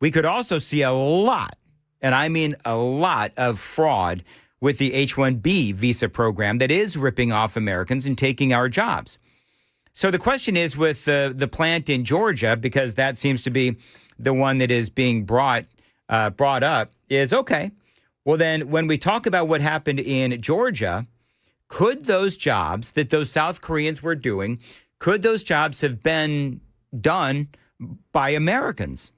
We could also see a lot, and I mean a lot, of fraud with the H-1B visa program that is ripping off Americans and taking our jobs. So the question is with the plant in Georgia, because that seems to be the one that is being brought up, is okay. Well, then when we talk about what happened in Georgia, could those jobs that those South Koreans were doing, could those jobs have been done by Americans?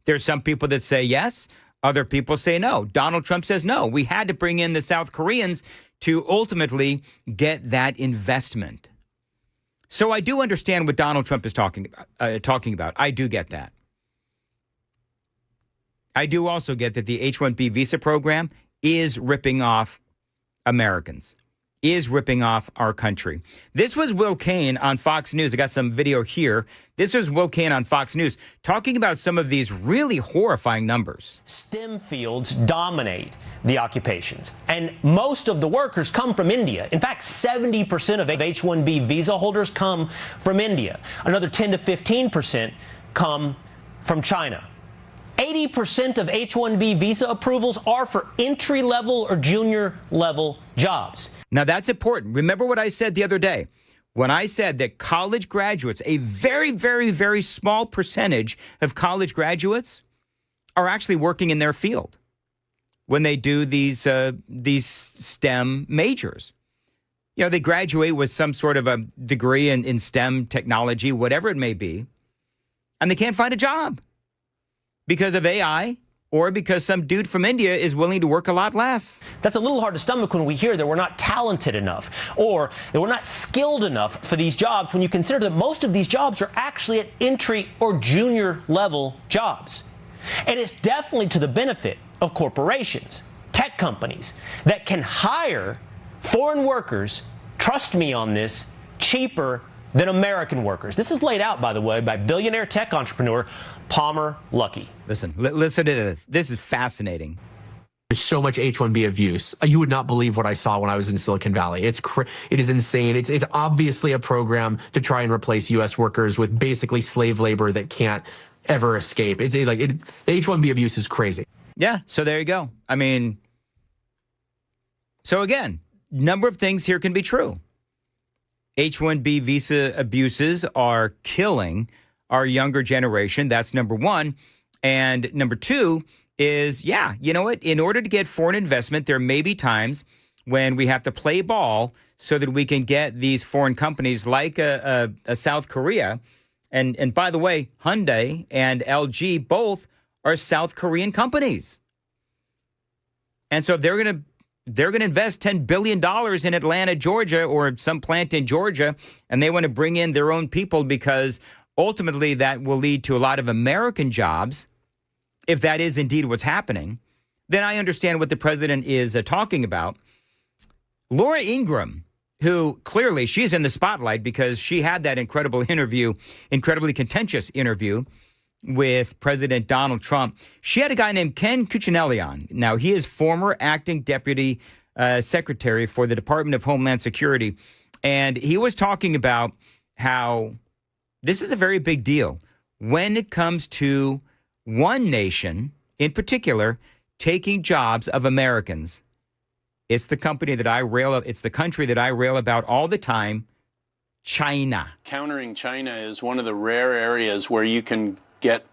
There's some people that say yes. Other people say no. Donald Trump says no. We had to bring in the South Koreans to ultimately get that investment. So I do understand what Donald Trump is talking about. I do get that. I do also get that the H-1B visa program is ripping off Americans, is ripping off our country. This was Will Cain on Fox News. I got some video here. This was Will Cain on Fox News talking about some of these really horrifying numbers. STEM fields dominate the occupations, and most of the workers come from India. In fact, 70% of H-1B visa holders come from India. Another 10 to 15% come from China. 80% of H-1B visa approvals are for entry-level or junior-level jobs. Now, that's important. Remember what I said the other day when I said that college graduates, a very, very, very small percentage of college graduates are actually working in their field when they do these STEM majors. You know, they graduate with some sort of a degree in STEM technology, whatever it may be, and they can't find a job because of AI or because some dude from India is willing to work a lot less. That's a little hard to stomach when we hear that we're not talented enough or that we're not skilled enough for these jobs when you consider that most of these jobs are actually at entry or junior level jobs. And it's definitely to the benefit of corporations, tech companies that can hire foreign workers, trust me on this, cheaper than American workers. This is laid out, by the way, by billionaire tech entrepreneur Palmer Luckey. Listen to this. This is fascinating. There's so much H-1B abuse. You would not believe what I saw when I was in Silicon Valley. It is insane. It's obviously a program to try and replace U.S. workers with basically slave labor that can't ever escape. The H-1B abuse is crazy. Yeah, so there you go. I mean, so again, number of things here can be true. H-1B visa abuses are killing our younger generation. That's number one. And number two is, yeah, you know what? In order to get foreign investment, there may be times when we have to play ball so that we can get these foreign companies like a South Korea. And by the way, Hyundai and LG both are South Korean companies. And so if they're going to invest $10 billion in Atlanta, Georgia, or some plant in Georgia, and they want to bring in their own people because ultimately that will lead to a lot of American jobs, if that is indeed what's happening, then I understand what the president is talking about. Laura Ingraham, who clearly she's in the spotlight because she had that incredibly contentious interview with President Donald Trump. She had a guy named Ken Cuccinelli on. Now, he is former acting deputy secretary for the Department of Homeland Security. And he was talking about how this is a very big deal when it comes to one nation in particular taking jobs of Americans. It's the company that I rail. It's the country that I rail about all the time, China. Countering China is one of the rare areas where you can get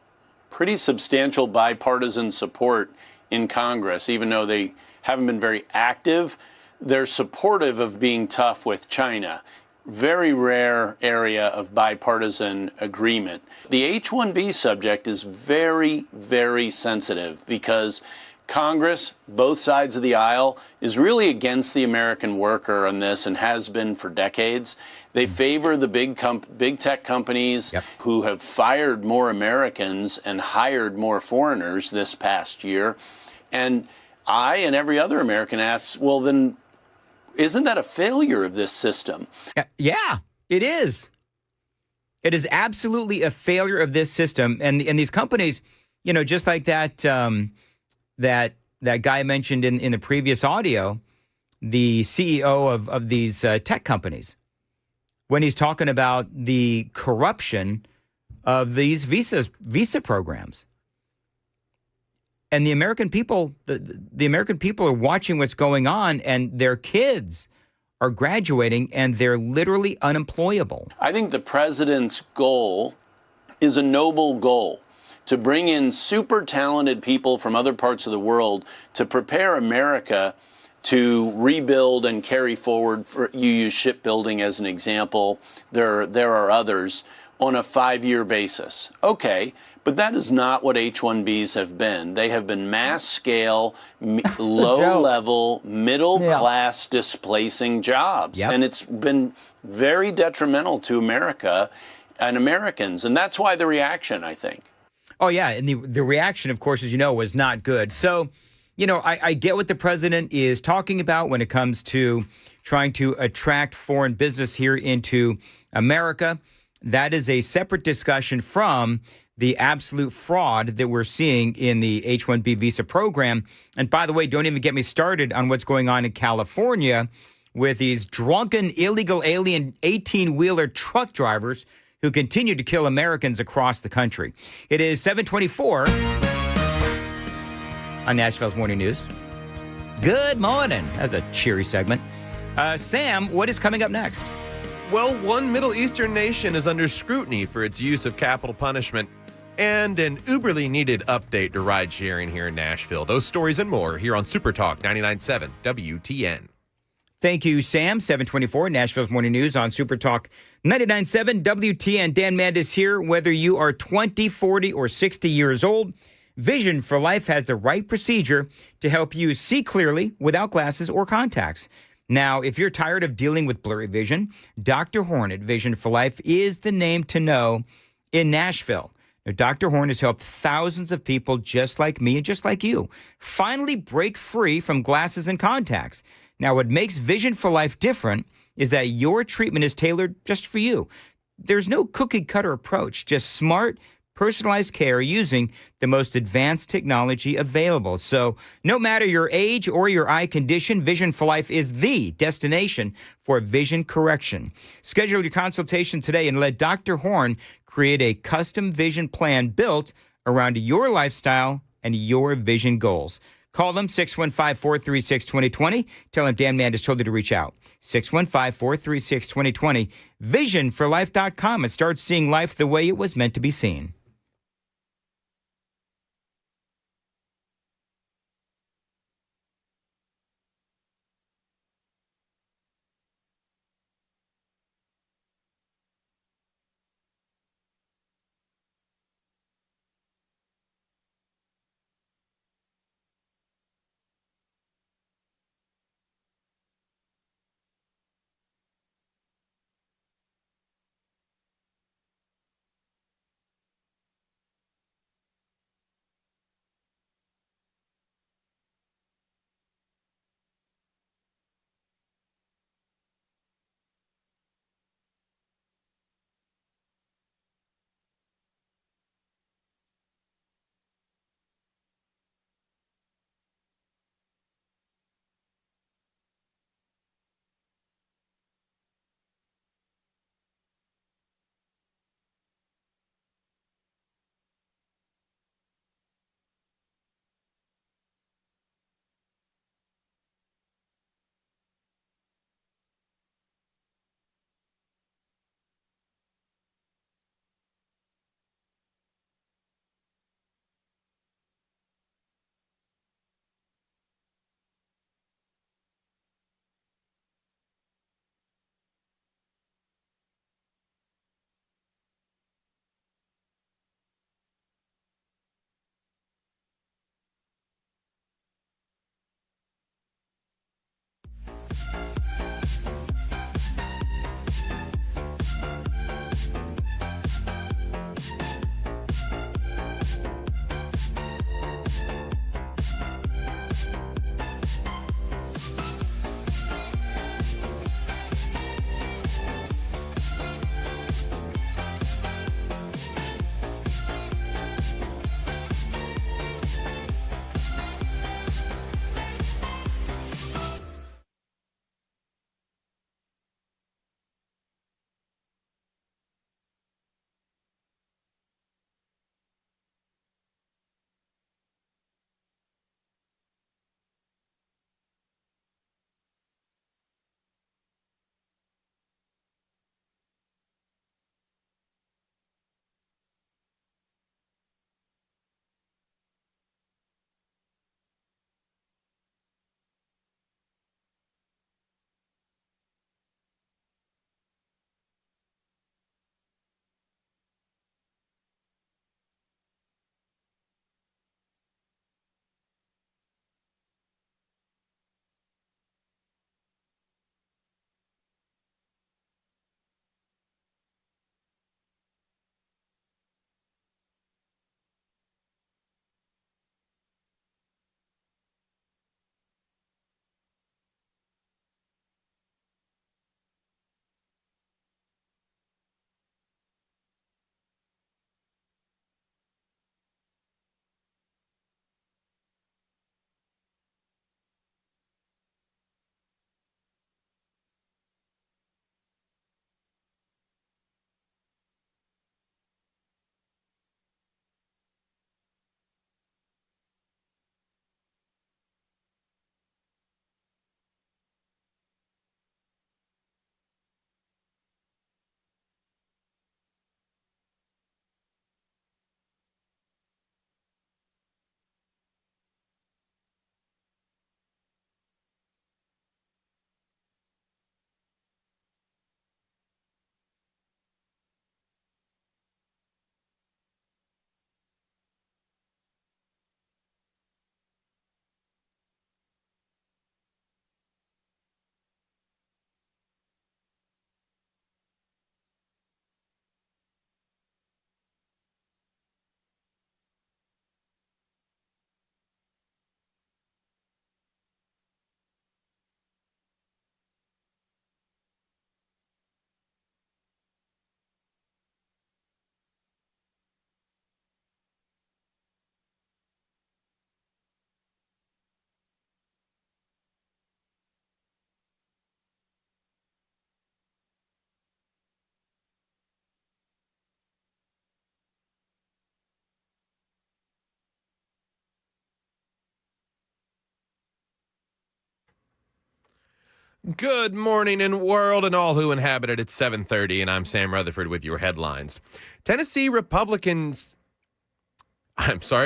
pretty substantial bipartisan support in Congress, even though they haven't been very active. They're supportive of being tough with China. Very rare area of bipartisan agreement. The H-1B subject is very, very sensitive because Congress, both sides of the aisle, is really against the American worker on this and has been for decades. They favor the big tech companies who have fired more Americans and hired more foreigners this past year. And I and every other American asks, well, then isn't that a failure of this system? Yeah, it is. It is absolutely a failure of this system. And these companies, you know, just like that that guy mentioned in the previous audio, the CEO of these tech companies, when he's talking about the corruption of these visa programs. And the American people, the American people are watching what's going on, and their kids are graduating, and they're literally unemployable. I think the president's goal is a noble goal, to bring in super talented people from other parts of the world to prepare America to rebuild and carry forward. You use shipbuilding as an example. There are others on a 5-year basis. Okay. But that is not what H-1Bs have been. They have been mass scale, low level, middle class displacing jobs. And it's been very detrimental to America and Americans. And that's why the reaction, I think. Oh, yeah. And the reaction, of course, as you know, was not good. So, you know, I get what the president is talking about when it comes to trying to attract foreign business here into America. That is a separate discussion from the absolute fraud that we're seeing in the H-1B visa program. And by the way, don't even get me started on what's going on in California with these drunken, illegal alien 18-wheeler truck drivers who continue to kill Americans across the country. It is 7:24 on Nashville's Morning News. Good morning. That's a cheery segment. Sam, what is coming up next? Well, one Middle Eastern nation is under scrutiny for its use of capital punishment, and an uberly needed update to ride sharing here in Nashville. Those stories and more here on Super Talk 99.7 WTN. Thank you, Sam. 724, Nashville's Morning News on Super Talk 99.7 WTN. Dan Mandis here. Whether you are 20, 40, or 60 years old, Vision for Life has the right procedure to help you see clearly without glasses or contacts. Now, if you're tired of dealing with blurry vision, Dr. Horn at Vision for Life is the name to know in Nashville. Now, Dr. Horn has helped thousands of people just like me and just like you finally break free from glasses and contacts. Now, what makes Vision for Life different is that your treatment is tailored just for you. There's no cookie cutter approach, just smart, personalized care using the most advanced technology available. So no matter your age or your eye condition, Vision for Life is the destination for vision correction. Schedule your consultation today and let Dr. Horn create a custom vision plan built around your lifestyle and your vision goals. Call them 615-436-2020. Tell them Dan Mandis told you to reach out. 615-436-2020. Visionforlife.com and start seeing life the way it was meant to be seen. Good morning and world and all who inhabit it. It's 7:30 and I'm Sam Rutherford with your headlines. Tennessee Republicans...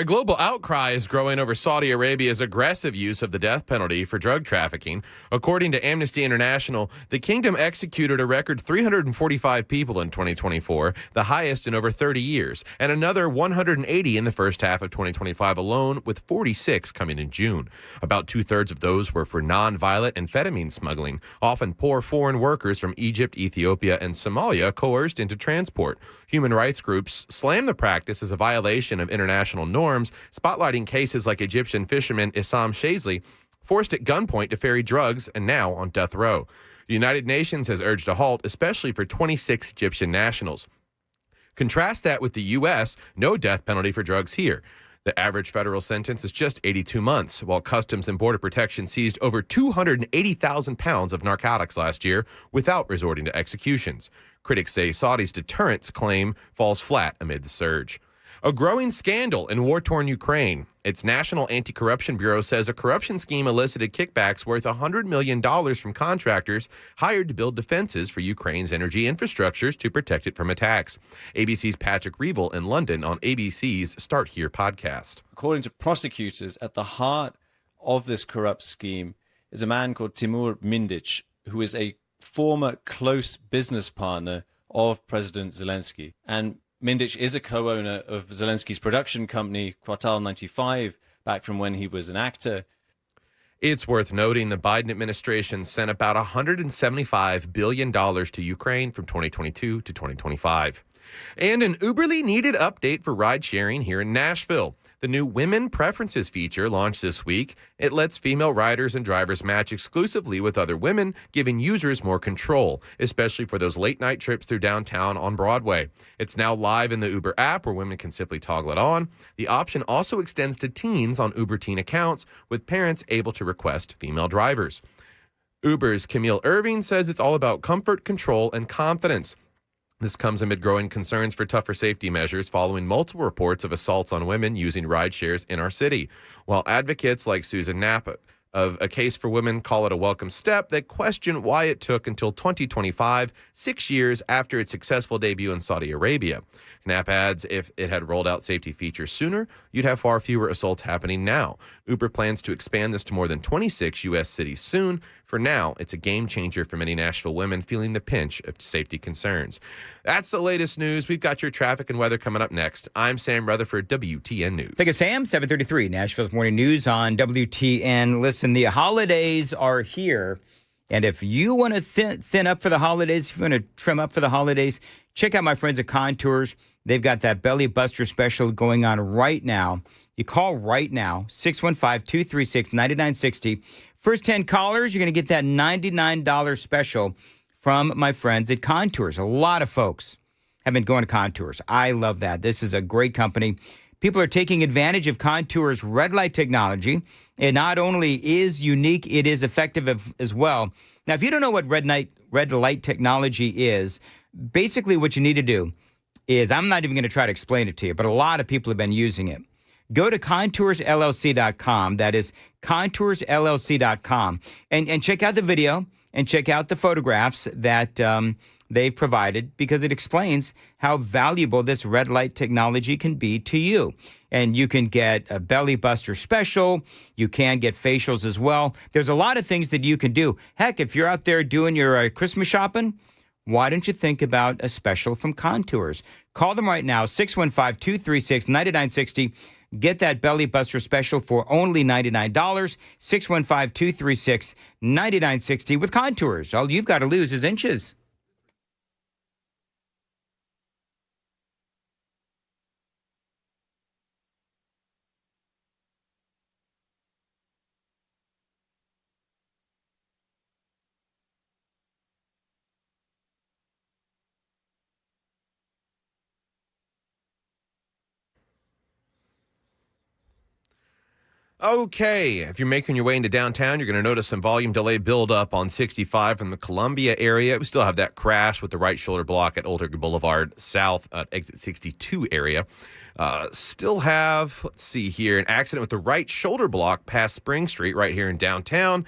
global outcry is growing over Saudi Arabia's aggressive use of the death penalty for drug trafficking. According to Amnesty International, the kingdom executed a record 345 people in 2024, the highest in over 30 years, and another 180 in the first half of 2025 alone, with 46 coming in June. About two-thirds of those were for nonviolent amphetamine smuggling, often poor foreign workers from Egypt, Ethiopia, and Somalia coerced into transport. Human rights groups slam the practice as a violation of international norms, spotlighting cases like Egyptian fisherman Issam Shazli, forced at gunpoint to ferry drugs and now on death row. The United Nations has urged a halt, especially for 26 Egyptian nationals. Contrast that with the U.S., no death penalty for drugs here. The average federal sentence is just 82 months, while Customs and Border Protection seized over 280,000 pounds of narcotics last year without resorting to executions. Critics say Saudi's deterrence claim falls flat amid the surge. A growing scandal in war-torn Ukraine. Its National Anti-Corruption Bureau says a corruption scheme elicited kickbacks worth $100 million from contractors hired to build defenses for Ukraine's energy infrastructures to protect it from attacks. ABC's Patrick Reevell in London on ABC's Start Here podcast. According to prosecutors, at the heart of this corrupt scheme is a man called Timur Mindic, who is a former close business partner of President Zelensky. And Mindic is a co-owner of Zelensky's production company, Quartal 95, back from when he was an actor. It's worth noting the Biden administration sent about $175 billion to Ukraine from 2022 to 2025. And an uberly needed update for ride sharing here in Nashville. The new Women Preferences feature launched this week. It lets female riders and drivers match exclusively with other women, giving users more control, especially for those late-night trips through downtown on Broadway. It's now live in the Uber app where women can simply toggle it on. The option also extends to teens on Uber Teen accounts, with parents able to request female drivers. Uber's Camille Irving says it's all about comfort, control, and confidence. This comes amid growing concerns for tougher safety measures following multiple reports of assaults on women using ride shares in our city. While advocates like Susan Knapp of A Case for Women call it a welcome step, they question why it took until 2025, 6 years after its successful debut in Saudi Arabia. Knapp adds if it had rolled out safety features sooner, you'd have far fewer assaults happening now. Uber plans to expand this to more than 26 U.S. cities soon. For now, it's a game changer for many Nashville women feeling the pinch of safety concerns. That's the latest news. We've got your traffic and weather coming up next. I'm Sam Rutherford, WTN News. Thank you, Sam. 7:33, Nashville's Morning News on WTN. Listen, the holidays are here. And if you want to thin up for the holidays, if you want to trim up for the holidays, check out my friends at Contours. They've got that belly buster special going on right now. You call right now, 615-236-9960. First 10 callers, you're going to get that $99 special from my friends at Contours. A lot of folks have been going to Contours. I love that. This is a great company. People are taking advantage of Contours' red light technology. It not only is unique, it is effective as well. Now, if you don't know what red light technology is, basically what you need to do is, I'm not even going to try to explain it to you, but a lot of people have been using it. Go to contoursllc.com. That is contoursllc.com. And check out the video and check out the photographs that they've provided, because it explains how valuable this red light technology can be to you. And you can get a belly buster special. You can get facials as well. There's a lot of things that you can do. Heck, if you're out there doing your Christmas shopping, why don't you think about a special from Contours? Call them right now, 615-236-9960. Get that belly buster special for only $99. 615-236-9960 with Contours. All you've got to lose is inches. Okay, if you're making your way into downtown, you're going to notice some volume delay buildup on 65 from the Columbia area. We still have that crash with the right shoulder block at Old Hickory Boulevard South at exit 62 area. Still have, let's see here, an accident with the right shoulder block past Spring Street right here in downtown.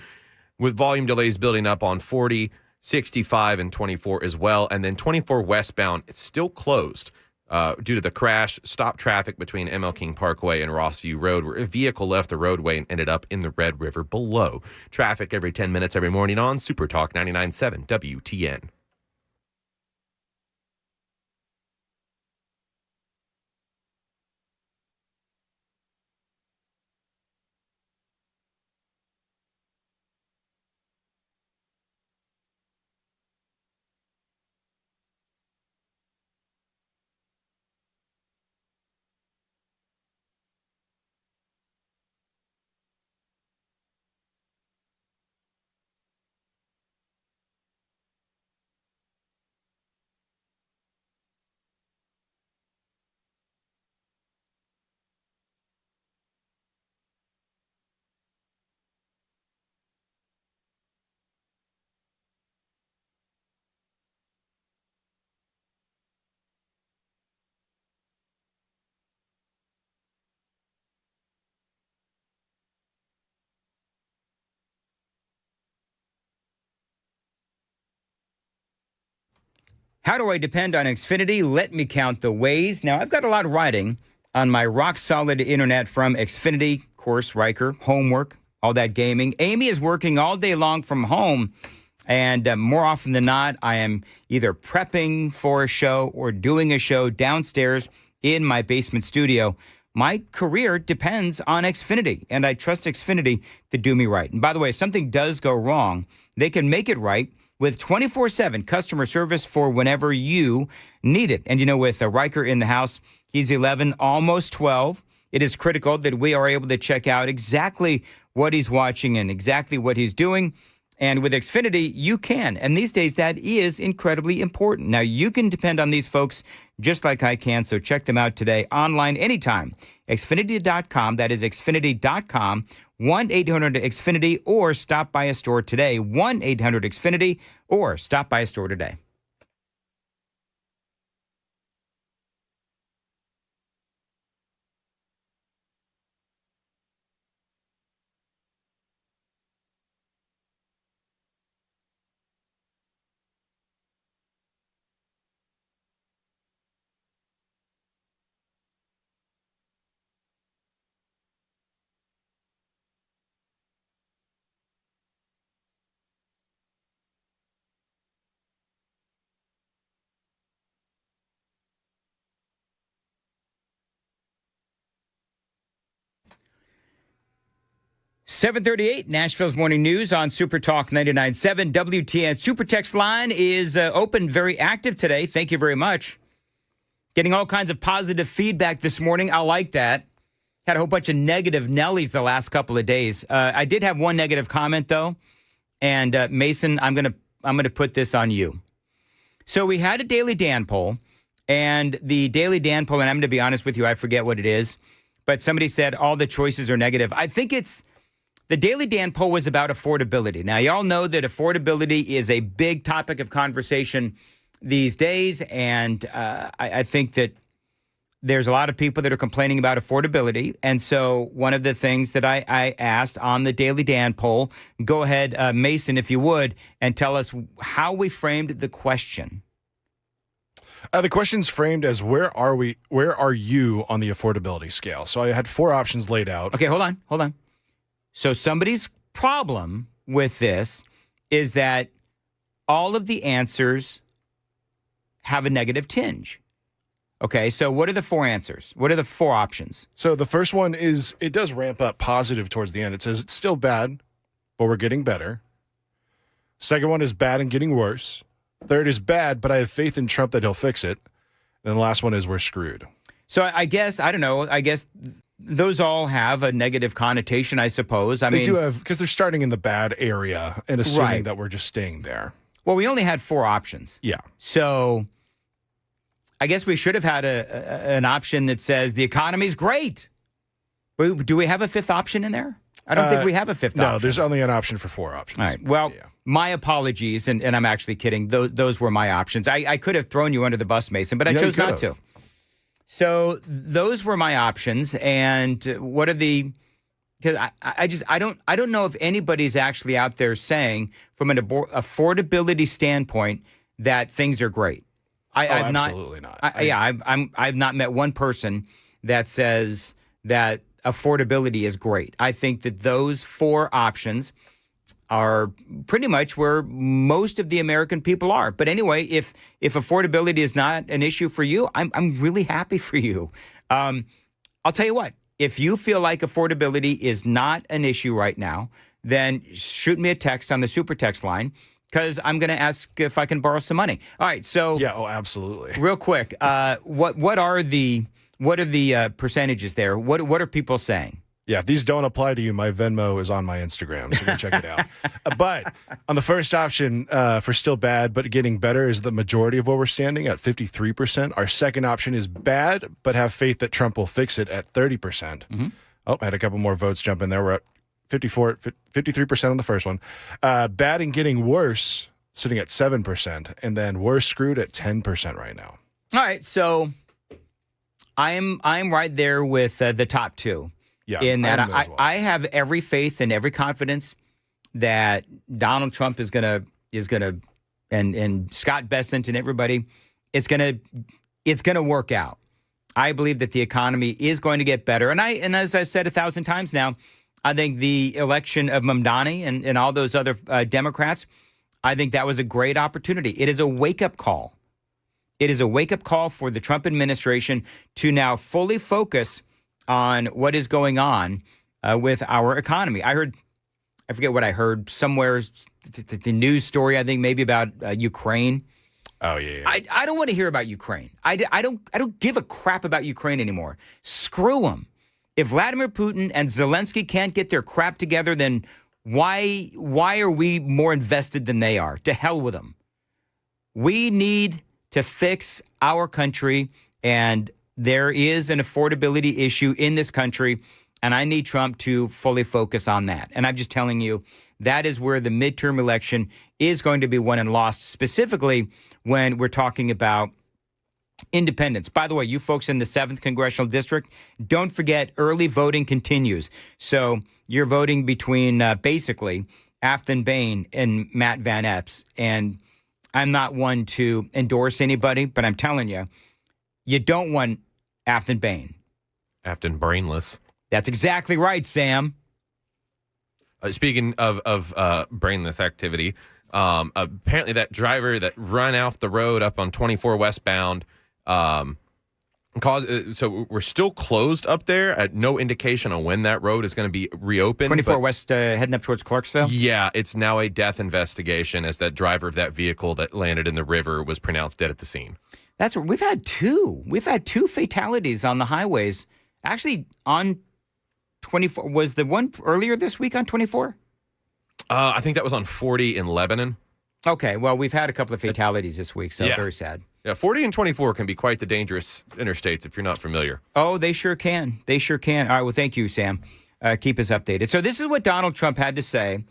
with volume delays building up on 40, 65, and 24 as well. And then 24 westbound, it's still closed due to the crash. Stopped traffic between ML King Parkway and Rossview Road, where a vehicle left the roadway and ended up in the Red River below. Traffic every 10 minutes every morning on Super Talk 99.7 WTN. How do I depend on Xfinity? Let me count the ways. Now, I've got a lot riding on my rock-solid internet from Xfinity. Of course, Riker, homework, all that gaming. Amy is working all day long from home, and more often than not, I am either prepping for a show or doing a show downstairs in my basement studio. My career depends on Xfinity, and I trust Xfinity to do me right. And by the way, if something does go wrong, they can make it right with 24/7 customer service for whenever you need it. And, you know, with Riker in the house, he's 11, almost 12. It is critical that we are able to check out exactly what he's watching and exactly what he's doing. And with Xfinity, you can. And these days, that is incredibly important. Now, you can depend on these folks just like I can, so check them out today, online, anytime. Xfinity.com, that is Xfinity.com, 1-800-XFINITY, or stop by a store today, 1-800-XFINITY, or stop by a store today. .738, Nashville's Morning News on Super Talk 99.7 WTN. Super Text line is open, very active today. Thank you very much. Getting all kinds of positive feedback this morning. I like that. Had a whole bunch of negative Nellies the last couple of days. I did have one negative comment, though. And Mason, I'm gonna put this on you. So we had a Daily Dan poll. And the Daily Dan poll, and I'm going to be honest with you, I forget what it is. But somebody said all the choices are negative. I think it's... The Daily Dan poll was about affordability. Now, y'all know that affordability is a big topic of conversation these days, and I think that there's a lot of people that are complaining about affordability. And so one of the things that I asked on the Daily Dan poll, go ahead, Mason, if you would, and tell us how we framed the question. The question's framed as where are you on the affordability scale? So I had 4 options laid out. Okay, hold on. So somebody's problem with this is that all of the answers have a negative tinge. Okay, so what are the 4 answers? What are the 4 options? So the first one is, it does ramp up positive towards the end. It says it's still bad, but we're getting better. Second one is bad and getting worse. Third is bad, but I have faith in Trump that he'll fix it. And the last one is we're screwed. So I guess, I don't know, those all have a negative connotation, I suppose. They do have, because they're starting in the bad area and assuming that we're just staying there. Well, we only had 4 options. Yeah. So I guess we should have had an option that says the economy's great. Do we have a 5th option in there? I don't think we have a 5th option. No, there's only an option for 4 options. All right. Well, my apologies, and I'm actually kidding. Those were my options. I could have thrown you under the bus, Mason, but I chose not to. So those were my options. And what are the because I don't know if anybody's actually out there saying from an affordability standpoint that things are great. I've absolutely not. I've not met one person that says that affordability is great. I think that those four options are pretty much where most of the American people are. But anyway, if affordability is not an issue for you, I'm really happy for you. I'll tell you what, if you feel like affordability is not an issue right now, then shoot me a text on the super text line, because I'm going to ask if I can borrow some money. All right, so absolutely. Real quick, what are the percentages there? What are people saying? Yeah, if these don't apply to you, my Venmo is on my Instagram, so go check it out. But on the first option, for still bad but getting better, is the majority of where we're standing at 53%. Our second option is bad but have faith that Trump will fix it at 30%. Mm-hmm. Oh, I had a couple more votes jump in there. We're at 53% on the first one. Bad and getting worse, sitting at 7%, and then worse screwed at 10% right now. All right, so I'm right there with the top two. Yeah, in that I have every faith and every confidence that Donald Trump is gonna and Scott Bessent and everybody, it's gonna work out. I believe that the economy is going to get better, and as I've said 1,000 times now, I think the election of Mamdani and all those other Democrats, I think that was a great opportunity. It is a wake-up call. It is a wake-up call for the Trump administration to now fully focus on what is going on with our economy. I forget what I heard somewhere, the news story, I think maybe about Ukraine. Oh, yeah. I don't want to hear about Ukraine. I don't give a crap about Ukraine anymore. Screw them. If Vladimir Putin and Zelensky can't get their crap together, then why are we more invested than they are? To hell with them. We need to fix our country, and there is an affordability issue in this country, and I need Trump to fully focus on that. And I'm just telling you, that is where the midterm election is going to be won and lost, specifically when we're talking about independence. By the way, you folks in the 7th Congressional District, don't forget early voting continues. So you're voting between basically Afton Bain and Matt Van Epps. And I'm not one to endorse anybody, but I'm telling you, you don't want Afton Bain. Afton Brainless. That's exactly right, Sam. Speaking of brainless activity, apparently that driver that ran off the road up on 24 westbound, so we're still closed up there. No indication on when that road is going to be reopened. 24 West heading up towards Clarksville? Yeah, it's now a death investigation as that driver of that vehicle that landed in the river was pronounced dead at the scene. That's what we've had two. We've had two fatalities on the highways. Actually, on 24, was the one earlier this week on 24? I think that was on 40 in Lebanon. Okay, well, we've had a couple of fatalities this week, so very sad. Yeah, 40 and 24 can be quite the dangerous interstates if you're not familiar. Oh, they sure can. They sure can. All right, well, thank you, Sam. Keep us updated. So this is what Donald Trump had to say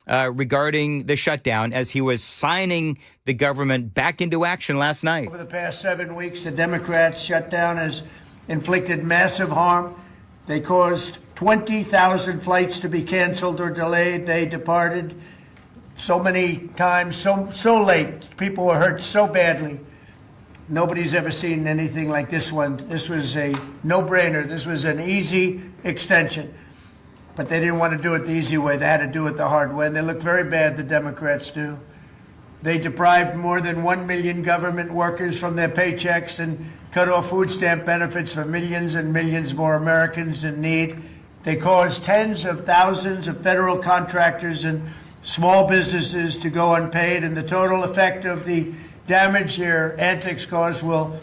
regarding the shutdown as he was signing the government back into action last night. Over the past 7 weeks, the Democrats' shutdown has inflicted massive harm. They caused 20,000 flights to be canceled or delayed. They departed so many times, so late. People were hurt so badly. Nobody's ever seen anything like this one. This was a no-brainer. This was an easy extension. But they didn't want to do it the easy way. They had to do it the hard way. And they look very bad, the Democrats do. They deprived more than 1 million government workers from their paychecks and cut off food stamp benefits for millions and millions more Americans in need. They caused tens of thousands of federal contractors and small businesses to go unpaid. And the total effect of the damage their antics caused will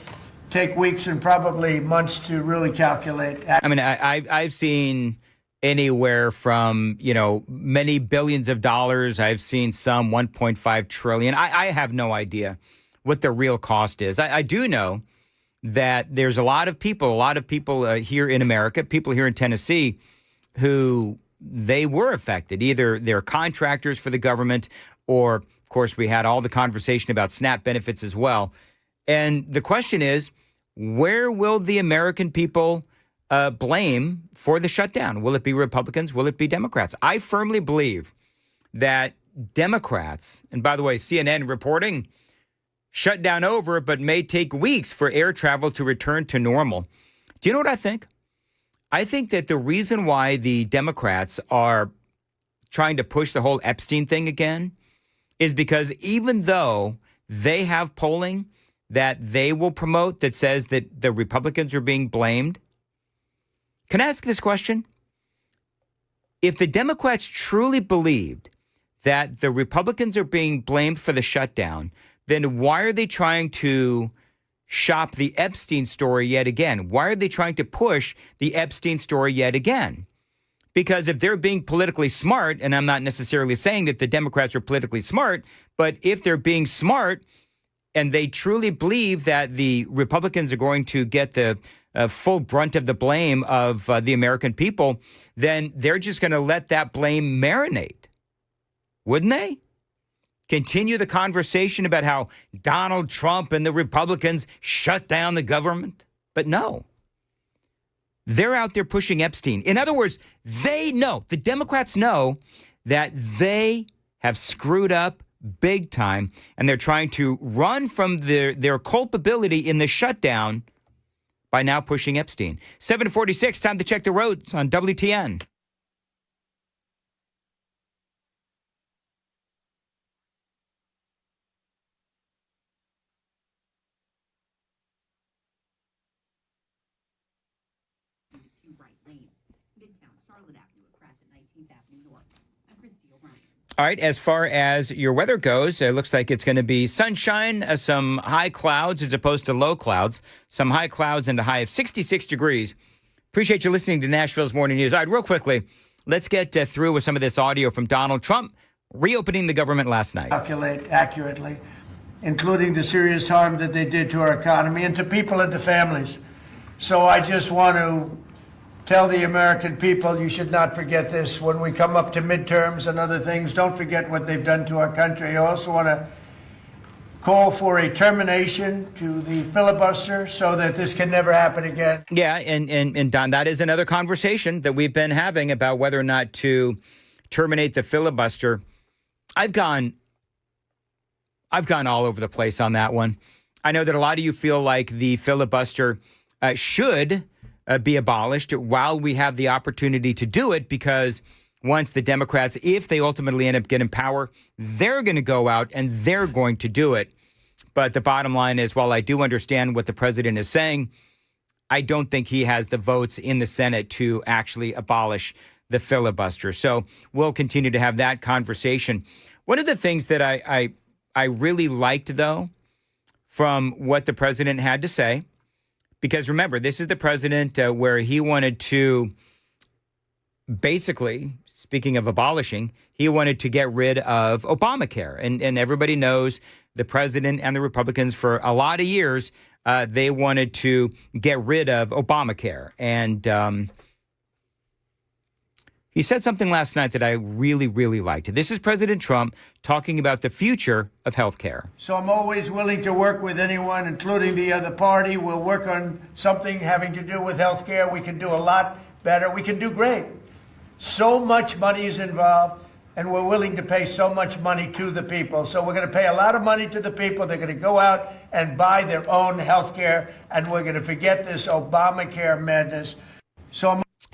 take weeks and probably months to really calculate. I mean, I've seen anywhere from, many billions of dollars. I've seen some 1.5 trillion. I have no idea what the real cost is. I do know that there's a lot of people here in America, people here in Tennessee, who they were affected. Either they're contractors for the government, or, of course, we had all the conversation about SNAP benefits as well. And the question is, where will the American people blame for the shutdown? Will it be Republicans? Will it be Democrats? I firmly believe that Democrats, and by the way, CNN reporting, shutdown over, but may take weeks for air travel to return to normal. Do you know what I think? I think that the reason why the Democrats are trying to push the whole Epstein thing again is because even though they have polling that they will promote that says that the Republicans are being blamed, can I ask this question? If the Democrats truly believed that the Republicans are being blamed for the shutdown, then why are they trying to shop the Epstein story yet again? Why are they trying to push the Epstein story yet again? Because if they're being politically smart, and I'm not necessarily saying that the Democrats are politically smart, but if they're being smart and they truly believe that the Republicans are going to get the full brunt of the blame of the American people, then they're just going to let that blame marinate. Wouldn't they? Continue the conversation about how Donald Trump and the Republicans shut down the government. But no, they're out there pushing Epstein. In other words, they know, the Democrats know that they have screwed up big time, and they're trying to run from their culpability in the shutdown by now pushing Epstein. 7:46, time to check the roads on WTN. All right, as far as your weather goes, it looks like it's going to be sunshine, some high clouds as opposed to low clouds, some high clouds and a high of 66 degrees. Appreciate you listening to Nashville's Morning News. All right, real quickly, let's get through with some of this audio from Donald Trump reopening the government last night. Calculate accurately, including the serious harm that they did to our economy and to people and to families. So I just want to tell the American people, you should not forget this when we come up to midterms and other things. Don't forget what they've done to our country. I also want to call for a termination to the filibuster so that this can never happen again. Yeah, and Don, that is another conversation that we've been having about whether or not to terminate the filibuster. I've gone all over the place on that one. I know that a lot of you feel like the filibuster should be abolished while we have the opportunity to do it, because once the Democrats, if they ultimately end up getting power, they're going to go out and they're going to do it. But the bottom line is, while I do understand what the president is saying, I don't think he has the votes in the Senate to actually abolish the filibuster. So we'll continue to have that conversation. One of the things that I really liked, though, from what the president had to say, because remember, this is the president where he wanted to basically, speaking of abolishing, he wanted to get rid of Obamacare. And everybody knows the president and the Republicans for a lot of years, they wanted to get rid of Obamacare. And he said something last night that I really, really liked. This is President Trump talking about the future of health care. So I'm always willing to work with anyone, including the other party. We'll work on something having to do with health care. We can do a lot better. We can do great. So much money is involved, and we're willing to pay so much money to the people. So we're going to pay a lot of money to the people. They're going to go out and buy their own health care, and we're going to forget this Obamacare madness.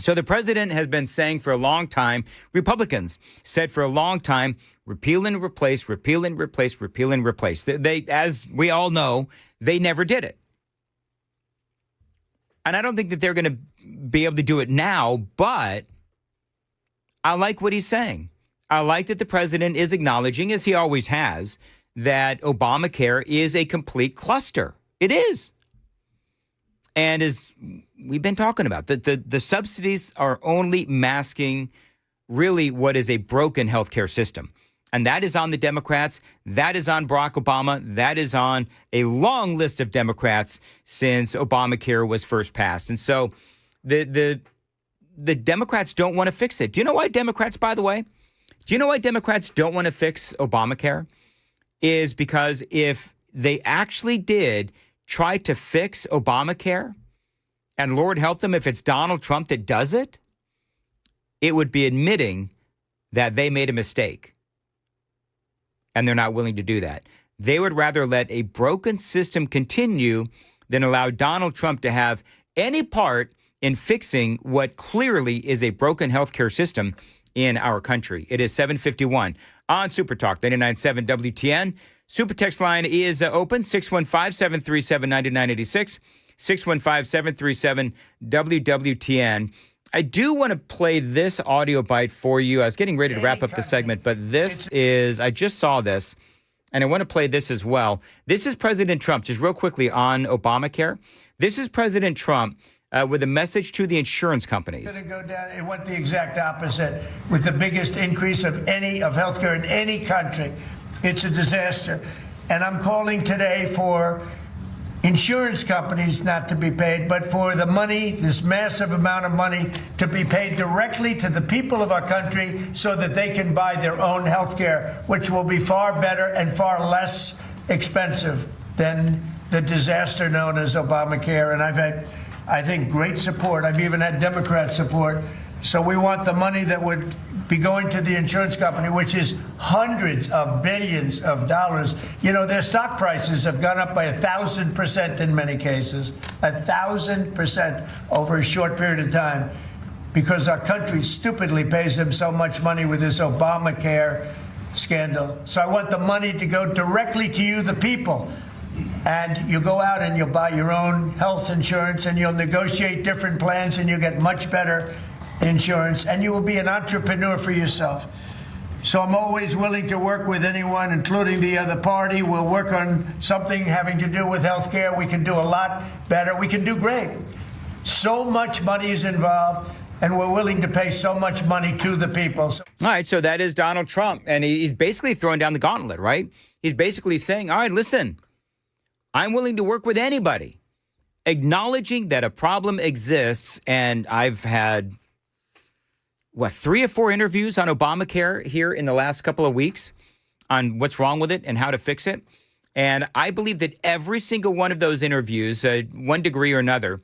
So the president has been saying for a long time, Republicans said for a long time, repeal and replace, repeal and replace, repeal and replace. They, as we all know, they never did it. And I don't think that they're going to be able to do it now, but I like what he's saying. I like that the president is acknowledging, as he always has, that Obamacare is a complete cluster. It is. And as we've been talking about, the subsidies are only masking really what is a broken healthcare system. And that is on the Democrats. That is on Barack Obama. That is on a long list of Democrats since Obamacare was first passed. And so the Democrats don't want to fix it. Do you know why Democrats, by the way? Do you know why Democrats don't want to fix Obamacare? Is because if they actually did try to fix Obamacare and Lord help them if it's Donald Trump that does it, it would be admitting that they made a mistake. And they're not willing to do that. They would rather let a broken system continue than allow Donald Trump to have any part in fixing what clearly is a broken healthcare system in our country. It is 7:51 on Super Talk 99.7 WTN. Super text line is open, 615-737-9986, 615-737 WWTN. I do want to play this audio bite for you. I was getting ready to wrap up the segment, but I just saw this, and I want to play this as well. This is President Trump, just real quickly on Obamacare. This is President Trump with a message to the insurance companies. It's going to go down. It went the exact opposite with the biggest increase of healthcare in any country. It's a disaster. And I'm calling today for insurance companies not to be paid, but for the money, this massive amount of money, to be paid directly to the people of our country so that they can buy their own health care, which will be far better and far less expensive than the disaster known as Obamacare. And I've had, I think, great support. I've even had Democrat support. So we want the money that would be going to the insurance company, which is hundreds of billions of dollars. You know, their stock prices have gone up by 1,000% in many cases, 1,000% over a short period of time, because our country stupidly pays them so much money with this Obamacare scandal. So I want the money to go directly to you, the people. And you go out and you'll buy your own health insurance, and you'll negotiate different plans, and you'll get much better insurance, and you will be an entrepreneur for yourself. So I'm always willing to work with anyone, including the other party. We'll work on something having to do with health care. We can do a lot better. We can do great. So much money is involved, and we're willing to pay so much money to the people. All right, so that is Donald Trump, and he's basically throwing down the gauntlet, right? He's basically saying, all right, listen, I'm willing to work with anybody, acknowledging that a problem exists. And I've had 3 or 4 interviews on Obamacare here in the last couple of weeks on what's wrong with it and how to fix it. And I believe that every single one of those interviews, one degree or another,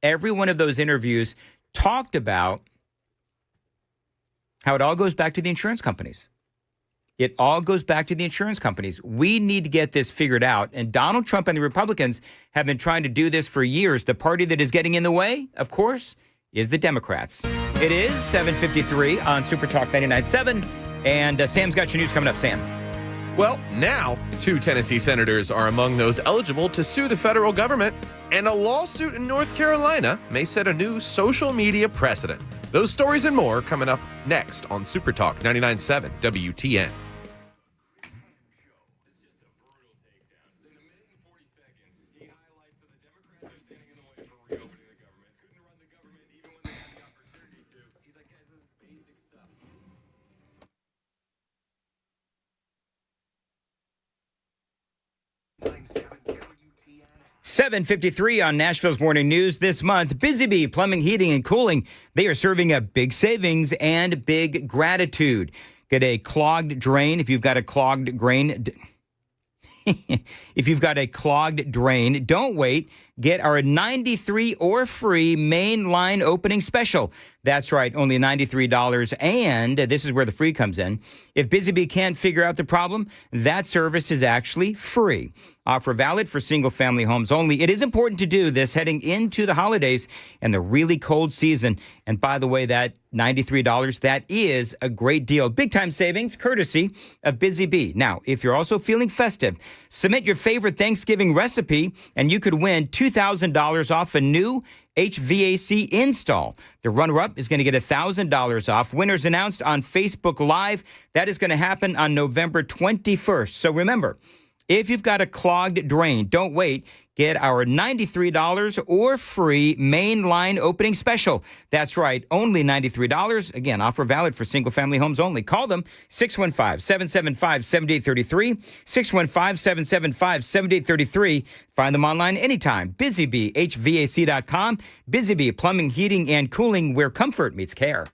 every one of those interviews talked about how it all goes back to the insurance companies. It all goes back to the insurance companies. We need to get this figured out. And Donald Trump and the Republicans have been trying to do this for years. The party that is getting in the way, of course, is the Democrats. It is 7:53 on Super Talk 99.7. And Sam's got your news coming up. Sam. Well, now 2 Tennessee senators are among those eligible to sue the federal government, and a lawsuit in North Carolina may set a new social media precedent. Those stories and more coming up next on Super Talk 99.7 WTN. $7:53 on Nashville's Morning News this month. Busy Bee Plumbing, Heating, and Cooling. They are serving up big savings and big gratitude. Get a clogged drain if you've got a clogged drain. If you've got a clogged drain, don't wait. Get our 93 or free main line opening special. That's right, only $93. And this is where the free comes in. If Busy Bee can't figure out the problem, that service is actually free. Offer valid for single-family homes only. It is important to do this heading into the holidays and the really cold season. And by the way, that $93, that is a great deal. Big-time savings, courtesy of Busy Bee. Now, if you're also feeling festive, submit your favorite Thanksgiving recipe, and you could win $2,000 off a new HVAC install. The runner-up is going to get $1,000 off. Winners announced on Facebook Live. That is going to happen on November 21st. So remember, if you've got a clogged drain, don't wait. Get our $93 or free main line opening special. That's right, only $93. Again, offer valid for single-family homes only. Call them 615-775-7833, 615-775-7833. Find them online anytime. BusyBeeHVAC.com. Busy Bee Plumbing, Heating, and Cooling, where comfort meets care.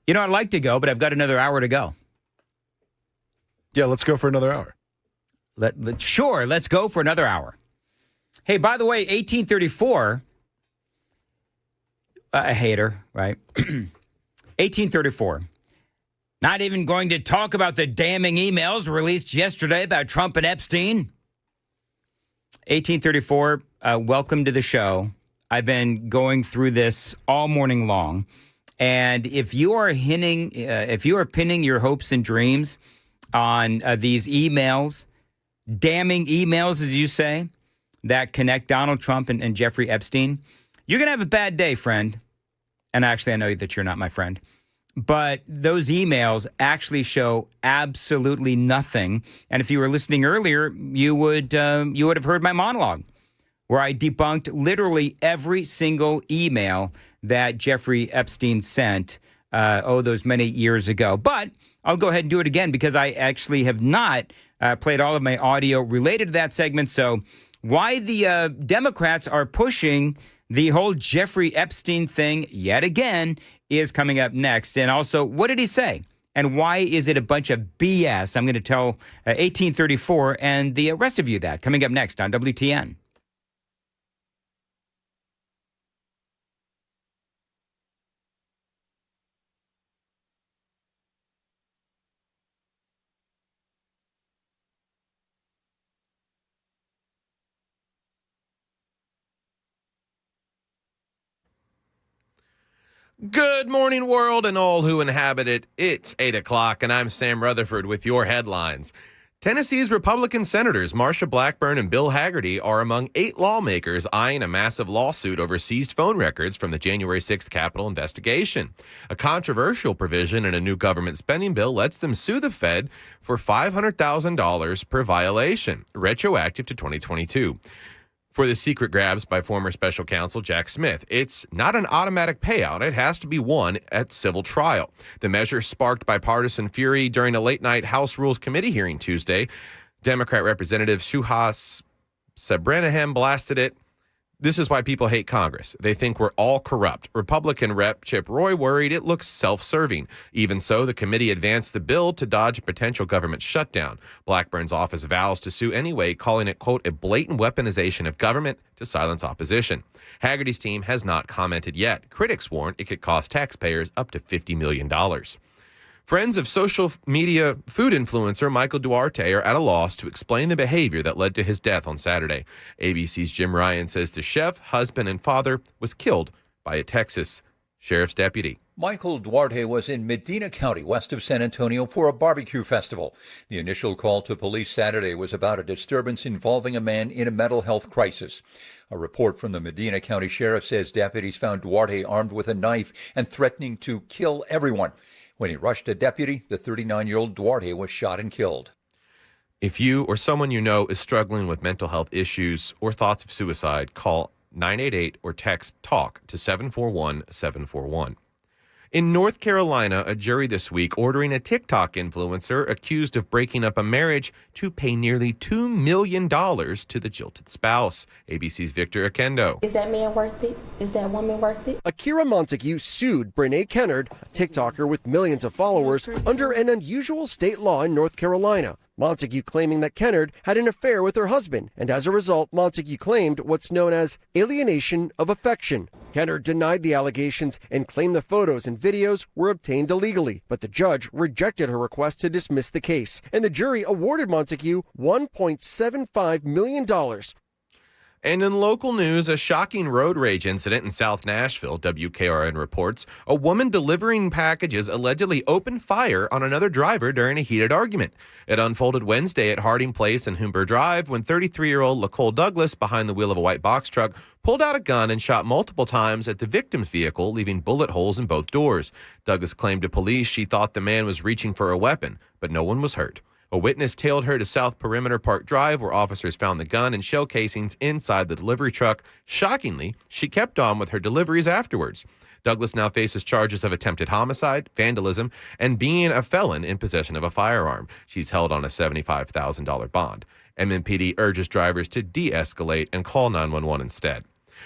You know, I'd like to go, but I've got another hour to go. Yeah, let's go for another hour. Sure, let's go for another hour. Hey, by the way, 1834, a hater, right? 1834. Not even going to talk about the damning emails released yesterday about Trump and Epstein. 1834, welcome to the show. I've been going through this all morning long. And if you are pinning your hopes and dreams on these emails, damning emails, as you say, that connect Donald Trump and Jeffrey Epstein, you're going to have a bad day, friend. And actually, I know that you're not my friend. But those emails actually show absolutely nothing. And if you were listening earlier, you would have heard my monologue where I debunked literally every single email that Jeffrey Epstein sent, those many years ago. But I'll go ahead and do it again because I actually have not played all of my audio related to that segment. So why the Democrats are pushing the whole Jeffrey Epstein thing yet again is coming up next. And also, what did he say? And why is it a bunch of BS? I'm going to tell 1834 and the rest of you that coming up next on WTN. Good morning, world, and all who inhabit it. It's 8 o'clock, and I'm Sam Rutherford with your headlines. Tennessee's Republican senators Marsha Blackburn and Bill Hagerty are among 8 lawmakers eyeing a massive lawsuit over seized phone records from the January 6th Capitol investigation. A controversial provision in a new government spending bill lets them sue the Fed for $500,000 per violation, retroactive to 2022. For the secret grabs by former special counsel Jack Smith, it's not an automatic payout. It has to be won at civil trial. The measure sparked bipartisan fury during a late-night House Rules Committee hearing Tuesday. Democrat Representative Suhas Subramanian blasted it. This is why people hate Congress. They think we're all corrupt. Republican Rep. Chip Roy worried it looks self-serving. Even so, the committee advanced the bill to dodge a potential government shutdown. Blackburn's office vows to sue anyway, calling it, quote, a blatant weaponization of government to silence opposition. Hagerty's team has not commented yet. Critics warn it could cost taxpayers up to $50 million. Friends of social media food influencer Michael Duarte are at a loss to explain the behavior that led to his death on Saturday. ABC's Jim Ryan says the chef, husband, and father was killed by a Texas sheriff's deputy. Michael Duarte was in Medina County, west of San Antonio, for a barbecue festival. The initial call to police Saturday was about a disturbance involving a man in a mental health crisis. A report from the Medina County Sheriff says deputies found Duarte armed with a knife and threatening to kill everyone. When he rushed a deputy, the 39-year-old Duarte was shot and killed. If you or someone you know is struggling with mental health issues or thoughts of suicide, call 988 or text TALK to 741-741. In North Carolina, a jury this week ordering a TikTok influencer accused of breaking up a marriage to pay nearly $2 million to the jilted spouse. ABC's Victor Akendo. Is that man worth it? Is that woman worth it? Akira Montague sued Brene Kennard, a TikToker with millions of followers, under an unusual state law in North Carolina. Montague claiming that Kennard had an affair with her husband, and as a result, Montague claimed what's known as alienation of affection. Kennard denied the allegations and claimed the photos and videos were obtained illegally, but the judge rejected her request to dismiss the case, and the jury awarded Montague $1.75 million. And in local news, a shocking road rage incident in South Nashville, WKRN reports. A woman delivering packages allegedly opened fire on another driver during a heated argument. It unfolded Wednesday at Harding Place and Humber Drive when 33-year-old LaCole Douglas, behind the wheel of a white box truck, pulled out a gun and shot multiple times at the victim's vehicle, leaving bullet holes in both doors. Douglas claimed to police she thought the man was reaching for a weapon, but no one was hurt. A witness tailed her to South Perimeter Park Drive, where officers found the gun and shell casings inside the delivery truck. Shockingly, she kept on with her deliveries afterwards. Douglas now faces charges of attempted homicide, vandalism, and being a felon in possession of a firearm. She's held on a $75,000 bond. MMPD urges drivers to de-escalate and call 911 instead.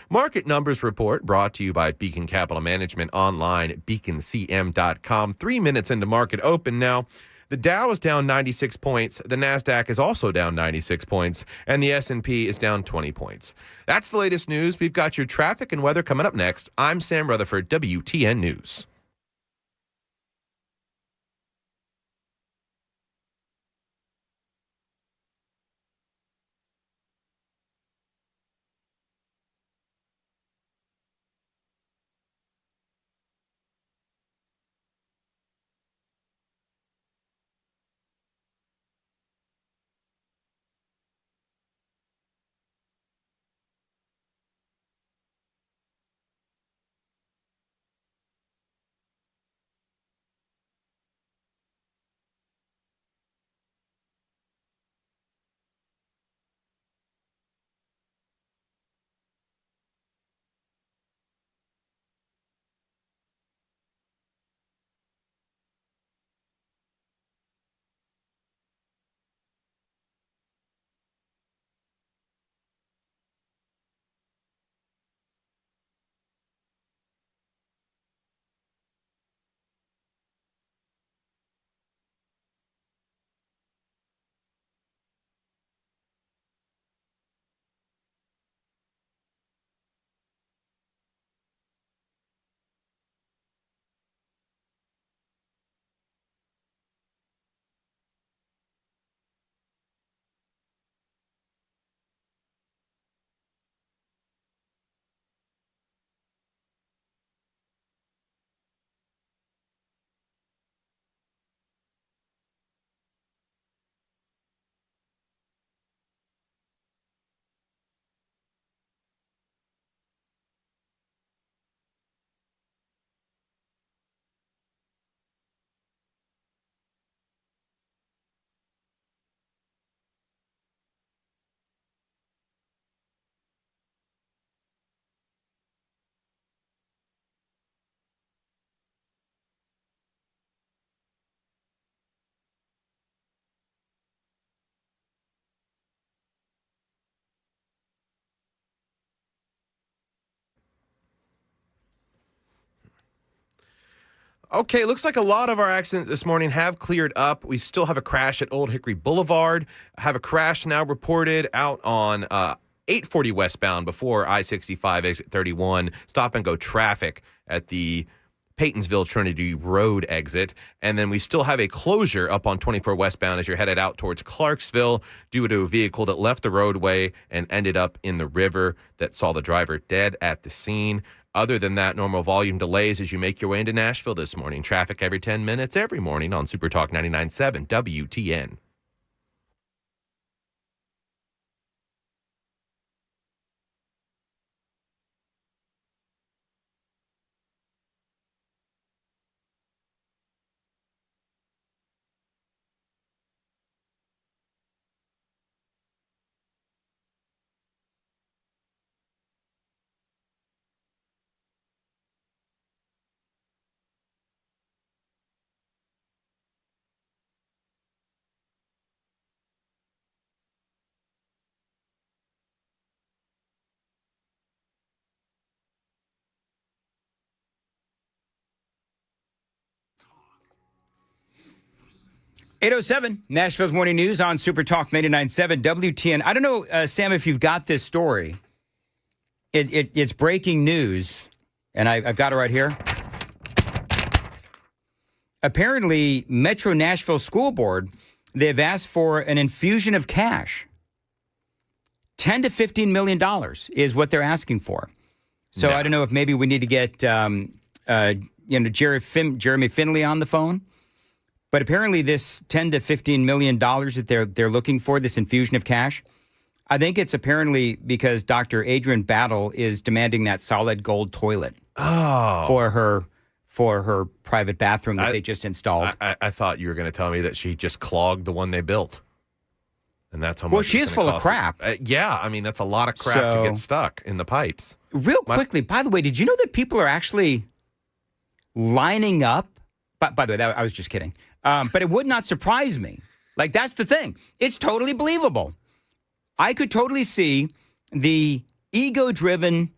Market numbers report brought to you by Beacon Capital Management online at beaconcm.com. 3 minutes into market open now. The Dow is down 96 points. The Nasdaq is also down 96 points, and the S&P is down 20 points. That's the latest news. We've got your traffic and weather coming up next. I'm Sam Rutherford, WTN News. Okay, looks like a lot of our accidents this morning have cleared up. We still have a crash at Old Hickory Boulevard. Have a crash now reported out on 840 westbound before I-65 exit 31. Stop and go traffic at the Paytonsville Trinity Road exit. And then we still have a closure up on 24 westbound as you're headed out towards Clarksville due to a vehicle that left the roadway and ended up in the river that saw the driver dead at the scene. Other than that, normal volume delays as you make your way into Nashville this morning. Traffic every 10 minutes every morning on Super Talk 99.7 WTN. .807 Nashville's Morning News on Super Talk 99.7 WTN. I don't know, Sam, if you've got this story. It's breaking news, and I've got it right here. Apparently, Metro Nashville School Board, they've asked for an infusion of cash. $10 to $15 million is what they're asking for. So I don't know if maybe we need to get Jeremy Finley on the phone. But apparently this $10 to $15 million that they're looking for, this infusion of cash, I think it's apparently because Dr. Adrian Battle is demanding that solid gold toilet for her private bathroom that they just installed. I thought you were going to tell me that she just clogged the one they built. And that's how much. Well, she is full of crap. Yeah, I mean, that's a lot of crap to get stuck in the pipes. Real quickly, by the way, did you know that people are actually lining up? By the way, I was just kidding. But it would not surprise me. Like, that's the thing. It's totally believable. I could totally see the ego-driven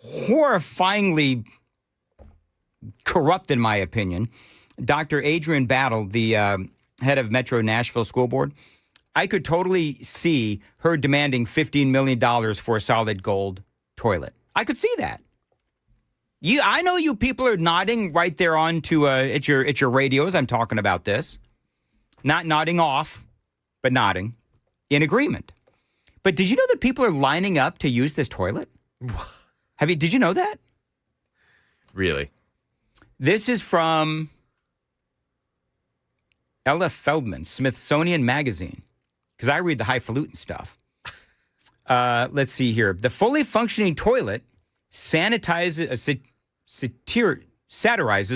horrifyingly corrupt, in my opinion. Dr. Adrian Battle, the head of Metro Nashville School Board, I could totally see her demanding $15 million for a solid gold toilet. I could see that. I know you people are nodding right there onto at your radios. I'm talking about this, not nodding off, but nodding in agreement. But did you know that people are lining up to use this toilet? Did you know that? Really? This is from Ella Feldman, Smithsonian Magazine, because I read the highfalutin stuff. Let's see here. The fully functioning toilet satirizes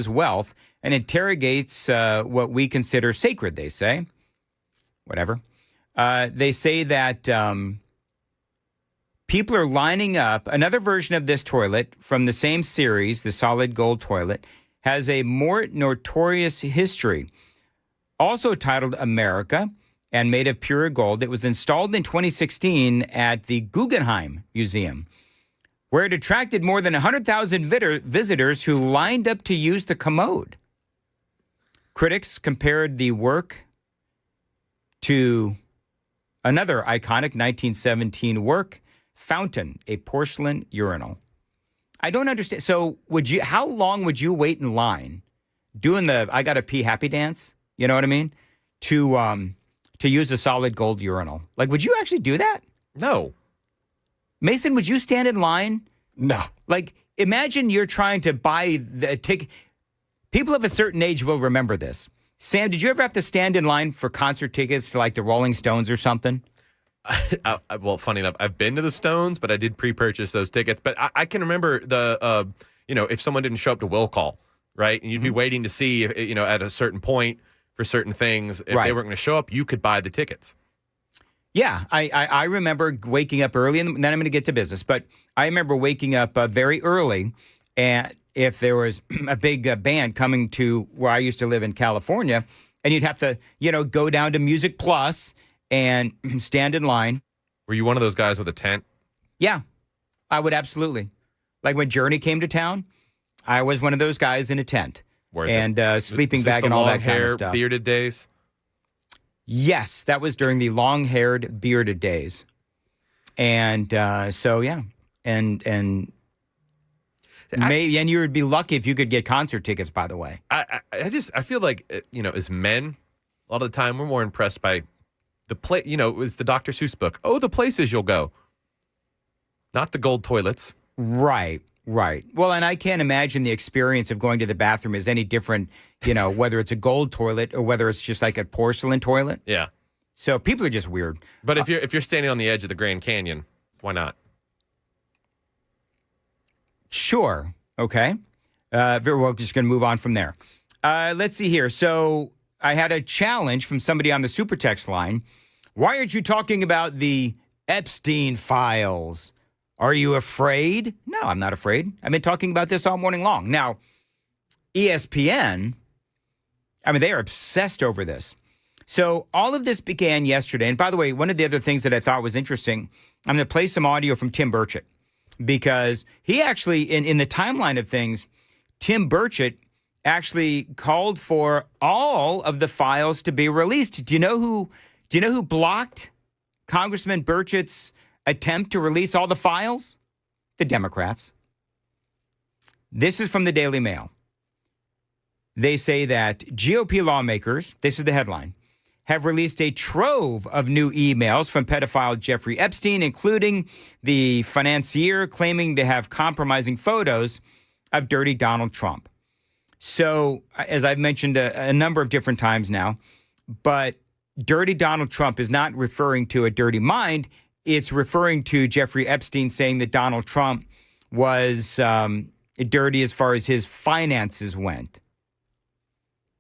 wealth and interrogates what we consider sacred, they say. Whatever. They say that people are lining up. Another version of this toilet from the same series, the solid gold toilet, has a more notorious history. Also titled America and made of pure gold. It was installed in 2016 at the Guggenheim Museum, where it attracted more than 100,000 visitors who lined up to use the commode. Critics compared the work to another iconic 1917 work, Fountain, a porcelain urinal. I don't understand. So how long would you wait in line doing the I gotta pee happy dance? You know what I mean? To use a solid gold urinal. Like, would you actually do that? No. Mason, would you stand in line? No. Like, imagine you're trying to buy the ticket. People of a certain age will remember this. Sam, did you ever have to stand in line for concert tickets to like the Rolling Stones or something? Well, funny enough, I've been to the Stones, but I did pre-purchase those tickets. But I can remember if someone didn't show up to will call, right? And you'd be waiting to see, if, at a certain point for certain things. If they weren't going to show up, you could buy the tickets. Yeah, I remember waking up early, and then I'm going to get to business. But I remember waking up very early, and if there was a big band coming to where I used to live in California, and you'd have to, go down to Music Plus and stand in line. Were you one of those guys with a tent? Yeah, I would absolutely. Like when Journey came to town, I was one of those guys in a tent. And sleeping bag and all that kind of stuff. Bearded days? Yes, that was during the long-haired, bearded days. And so, yeah. And you would be lucky if you could get concert tickets, by the way. I feel like, as men, a lot of the time we're more impressed by the play. It's the Dr. Seuss book. Oh, the places you'll go. Not the gold toilets. Right. Well, and I can't imagine the experience of going to the bathroom is any different, whether it's a gold toilet or whether it's just like a porcelain toilet. Yeah. So people are just weird. But if you're standing on the edge of the Grand Canyon, why not? Sure. Okay. Very well. Just going to move on from there. Let's see here. So I had a challenge from somebody on the super text line. Why aren't you talking about the Epstein files? Are you afraid? No, I'm not afraid. I've been talking about this all morning long. Now, ESPN, they are obsessed over this. So all of this began yesterday. And by the way, one of the other things that I thought was interesting, I'm going to play some audio from Tim Burchett because he actually, in the timeline of things, Tim Burchett actually called for all of the files to be released. Do you know who blocked Congressman Burchett's attempt to release all the files? The Democrats. This is from the Daily Mail. They say that GOP lawmakers, this is the headline, have released a trove of new emails from pedophile Jeffrey Epstein, including the financier claiming to have compromising photos of dirty Donald Trump. So, as I've mentioned a number of different times now, but dirty Donald Trump is not referring to a dirty mind. It's referring to Jeffrey Epstein saying that Donald Trump was dirty as far as his finances went.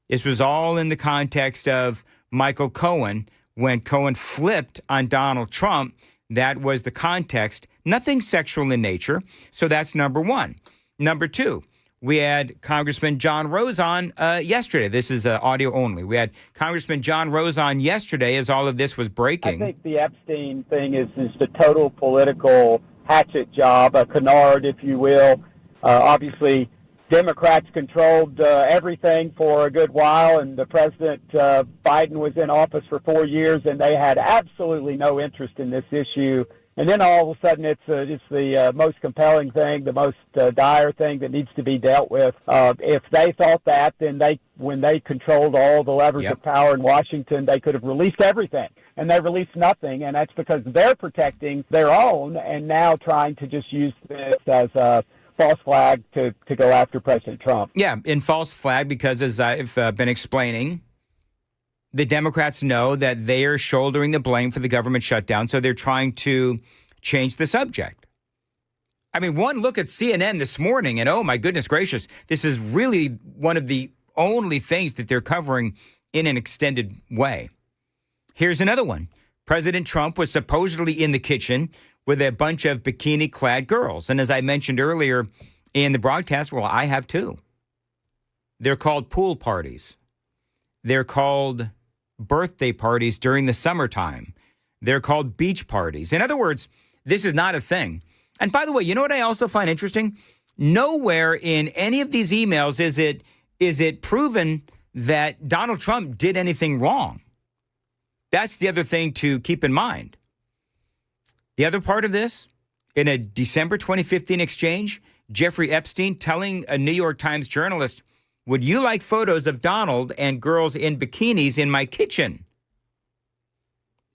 This was all in the context of Michael Cohen. When Cohen flipped on Donald Trump, that was the context. Nothing sexual in nature. So that's number one. Number two, we had Congressman John Rose on yesterday. This is audio only. We had Congressman John Rose on yesterday as all of this was breaking. I think the Epstein thing is the total political hatchet job, a canard, if you will. Obviously, Democrats controlled everything for a good while, and the President Biden was in office for 4 years, and they had absolutely no interest in this issue. And then all of a sudden, it's the most compelling thing, the most dire thing that needs to be dealt with. If they thought that, then when they controlled all the levers of power in Washington, they could have released everything. And they released nothing, and that's because they're protecting their own and now trying to just use this as a false flag to go after President Trump. Yeah, in false flag because, as I've been explaining, the Democrats know that they are shouldering the blame for the government shutdown, so they're trying to change the subject. I mean, one look at CNN this morning, and oh my goodness gracious, this is really one of the only things that they're covering in an extended way. Here's another one. President Trump was supposedly in the kitchen with a bunch of bikini-clad girls. And as I mentioned earlier in the broadcast, well, I have too. They're called pool parties. They're called birthday parties during the summertime. They're called beach parties. In other words, this is not a thing. And by the way, you know what I also find interesting? Nowhere in any of these emails is it proven that Donald Trump did anything wrong. That's the other thing to keep in mind. The other part of this, in a December 2015 exchange, Jeffrey Epstein telling a New York Times journalist, "Would you like photos of Donald and girls in bikinis in my kitchen?"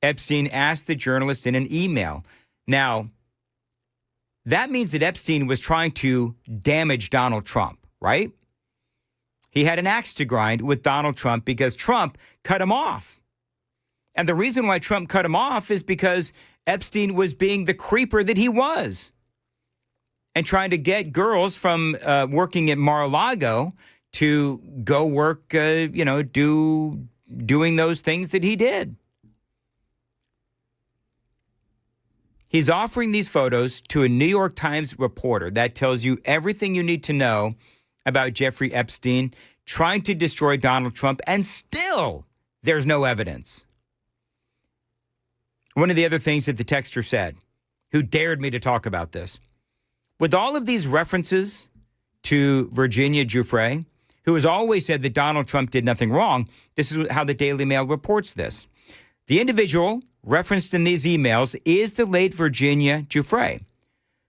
Epstein asked the journalist in an email. Now, that means that Epstein was trying to damage Donald Trump, right? He had an axe to grind with Donald Trump because Trump cut him off. And the reason why Trump cut him off is because Epstein was being the creeper that he was and trying to get girls from working at Mar-a-Lago to go work, doing those things that he did. He's offering these photos to a New York Times reporter. That tells you everything you need to know about Jeffrey Epstein trying to destroy Donald Trump, and still there's no evidence. One of the other things that the texter said, who dared me to talk about this, with all of these references to Virginia Giuffre, who has always said that Donald Trump did nothing wrong, this is how the Daily Mail reports this. The individual referenced in these emails is the late Virginia Giuffre,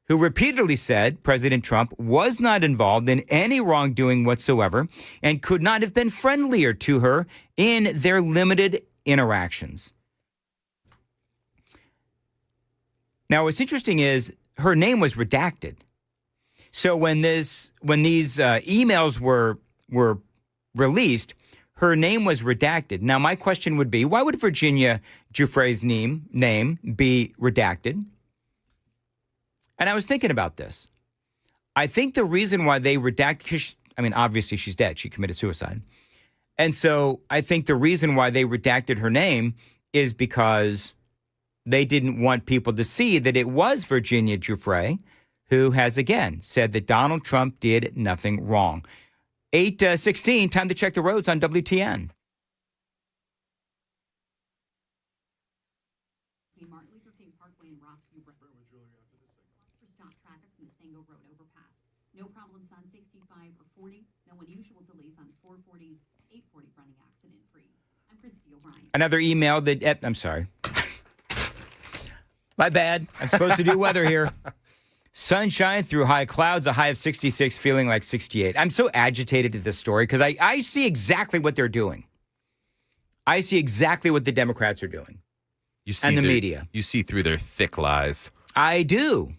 who repeatedly said President Trump was not involved in any wrongdoing whatsoever and could not have been friendlier to her in their limited interactions. Now, what's interesting is her name was redacted. So when these emails were released, her name was redacted. Now, my question would be, why would Virginia Giuffre's name be redacted? And I was thinking about this. I think the reason why they redacted, obviously she's dead. She committed suicide. And so I think the reason why they redacted her name is because they didn't want people to see that it was Virginia Giuffre, who has, again, said that Donald Trump did nothing wrong. 8:16, time to check the roads on WTN. Martin Luther King Parkway and Rossview Road. Stop traffic from the Sango Road overpass. No problems on 65 or 40. No unusual delays on 440, 840 running accident free. I'm Christy O'Brien. Another email that, I'm sorry. My bad. I'm supposed to do weather here. Sunshine through high clouds, a high of 66, feeling like 68. I'm so agitated at this story because I see exactly what they're doing. I see exactly what the Democrats are doing. And the media. You see through their thick lies. I do.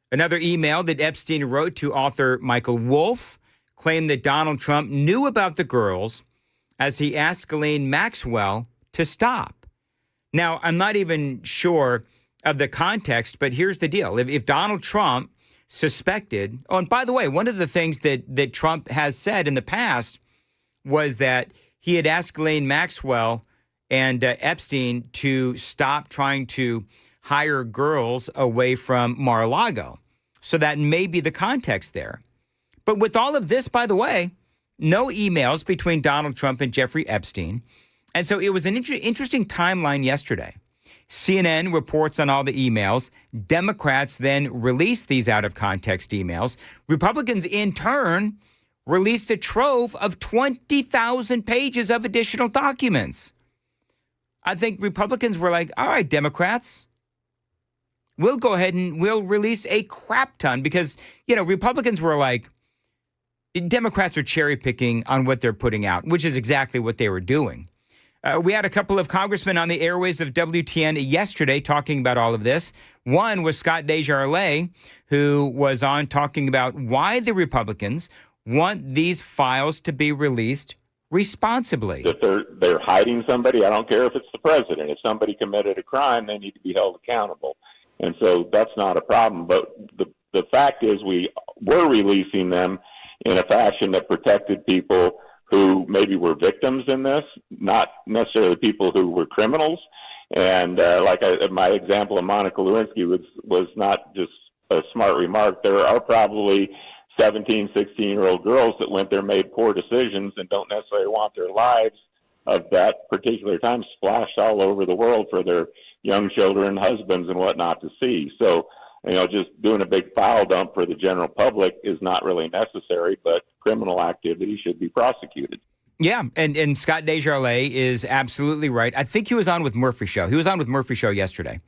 Another email that Epstein wrote to author Michael Wolff claimed that Donald Trump knew about the girls as he asked Ghislaine Maxwell to stop. Now, I'm not even sure of the context, but here's the deal. If Donald Trump suspected, oh, and by the way, one of the things that Trump has said in the past was that he had asked Ghislaine Maxwell and Epstein to stop trying to hire girls away from Mar-a-Lago. So that may be the context there. But with all of this, by the way, no emails between Donald Trump and Jeffrey Epstein. And so it was an interesting timeline yesterday. CNN reports on all the emails. Democrats then release these out-of-context emails. Republicans, in turn, released a trove of 20,000 pages of additional documents. I think Republicans were like, all right, Democrats, we'll go ahead and we'll release a crap ton because, Republicans were like, Democrats are cherry picking on what they're putting out, which is exactly what they were doing. We had a couple of congressmen on the airways of WTN yesterday talking about all of this. One was Scott Desjardins, who was on talking about why the Republicans want these files to be released responsibly. If they're hiding somebody, I don't care if it's the president. If somebody committed a crime, they need to be held accountable. And so that's not a problem. But the fact is we were releasing them in a fashion that protected people who maybe were victims in this, not necessarily people who were criminals. And my example of Monica Lewinsky was not just a smart remark. There are probably 17, 16-year-old girls that went there, made poor decisions, and don't necessarily want their lives of that particular time splashed all over the world for their young children, husbands, and whatnot to see. So, just doing a big file dump for the general public is not really necessary, but criminal activity should be prosecuted. Yeah, and Scott Desjardins is absolutely right. I think he was on with Murphy Show. He was on with Murphy Show yesterday.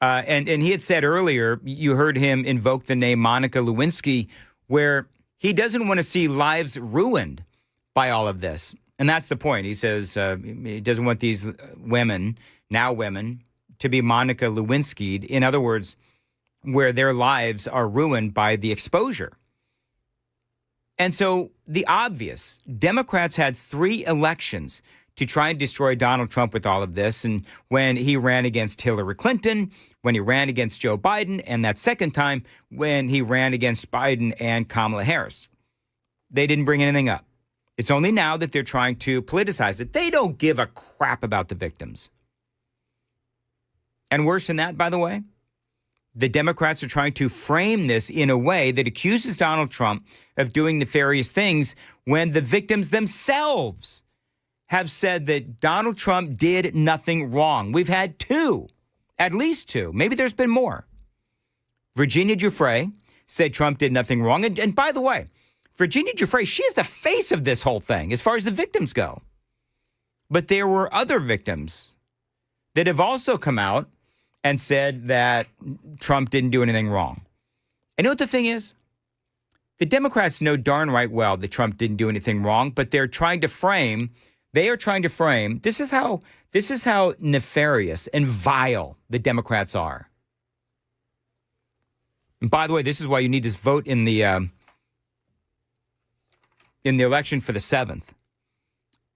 And he had said earlier, you heard him invoke the name Monica Lewinsky, where he doesn't want to see lives ruined by all of this. And that's the point. He says he doesn't want these women, to be Monica Lewinsky'd. In other words, where their lives are ruined by the exposure. And so the obvious, Democrats had 3 elections to try and destroy Donald Trump with all of this. And when he ran against Hillary Clinton, when he ran against Joe Biden, and that second time when he ran against Biden and Kamala Harris, they didn't bring anything up. It's only now that they're trying to politicize it. They don't give a crap about the victims. And worse than that, by the way, the Democrats are trying to frame this in a way that accuses Donald Trump of doing nefarious things when the victims themselves have said that Donald Trump did nothing wrong. We've had 2, at least 2. Maybe there's been more. Virginia Giuffre said Trump did nothing wrong. And by the way, Virginia Giuffre, she is the face of this whole thing as far as the victims go. But there were other victims that have also come out and said that Trump didn't do anything wrong. And you know what the thing is? The Democrats know darn right well that Trump didn't do anything wrong, but they are trying to frame, this is how nefarious and vile the Democrats are. And by the way, this is why you need to vote in the election for the 7th.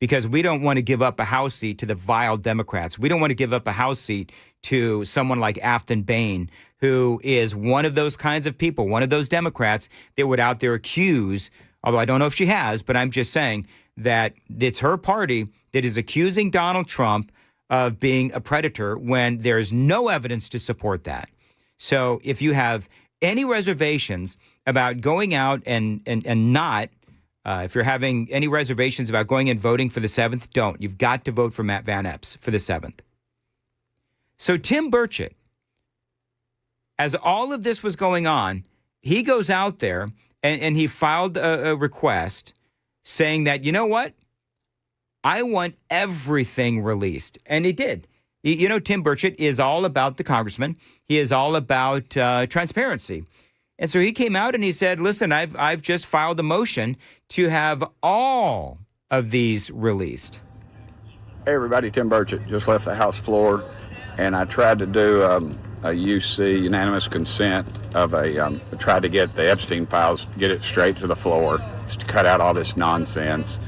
Because we don't want to give up a House seat to the vile Democrats. We don't want to give up a House seat to someone like Afton Bain, who is one of those kinds of people, one of those Democrats that would out there accuse, although I don't know if she has, but I'm just saying that it's her party that is accusing Donald Trump of being a predator when there's no evidence to support that. So if you have any reservations about going out and not, if you're having any reservations about going and voting for the 7th, don't. You've got to vote for Matt Van Epps for the 7th. So Tim Burchett, as all of this was going on, he goes out there and he filed a request saying that, you know what? I want everything released. And he did. You know, Tim Burchett is all about the congressman. He is all about transparency. And so he came out and he said, listen, I've just filed a motion to have all of these released. Hey, everybody, Tim Burchett just left the House floor, and I tried to do a UC, unanimous consent, of tried to get the Epstein files, get it straight to the floor, just to cut out all this nonsense.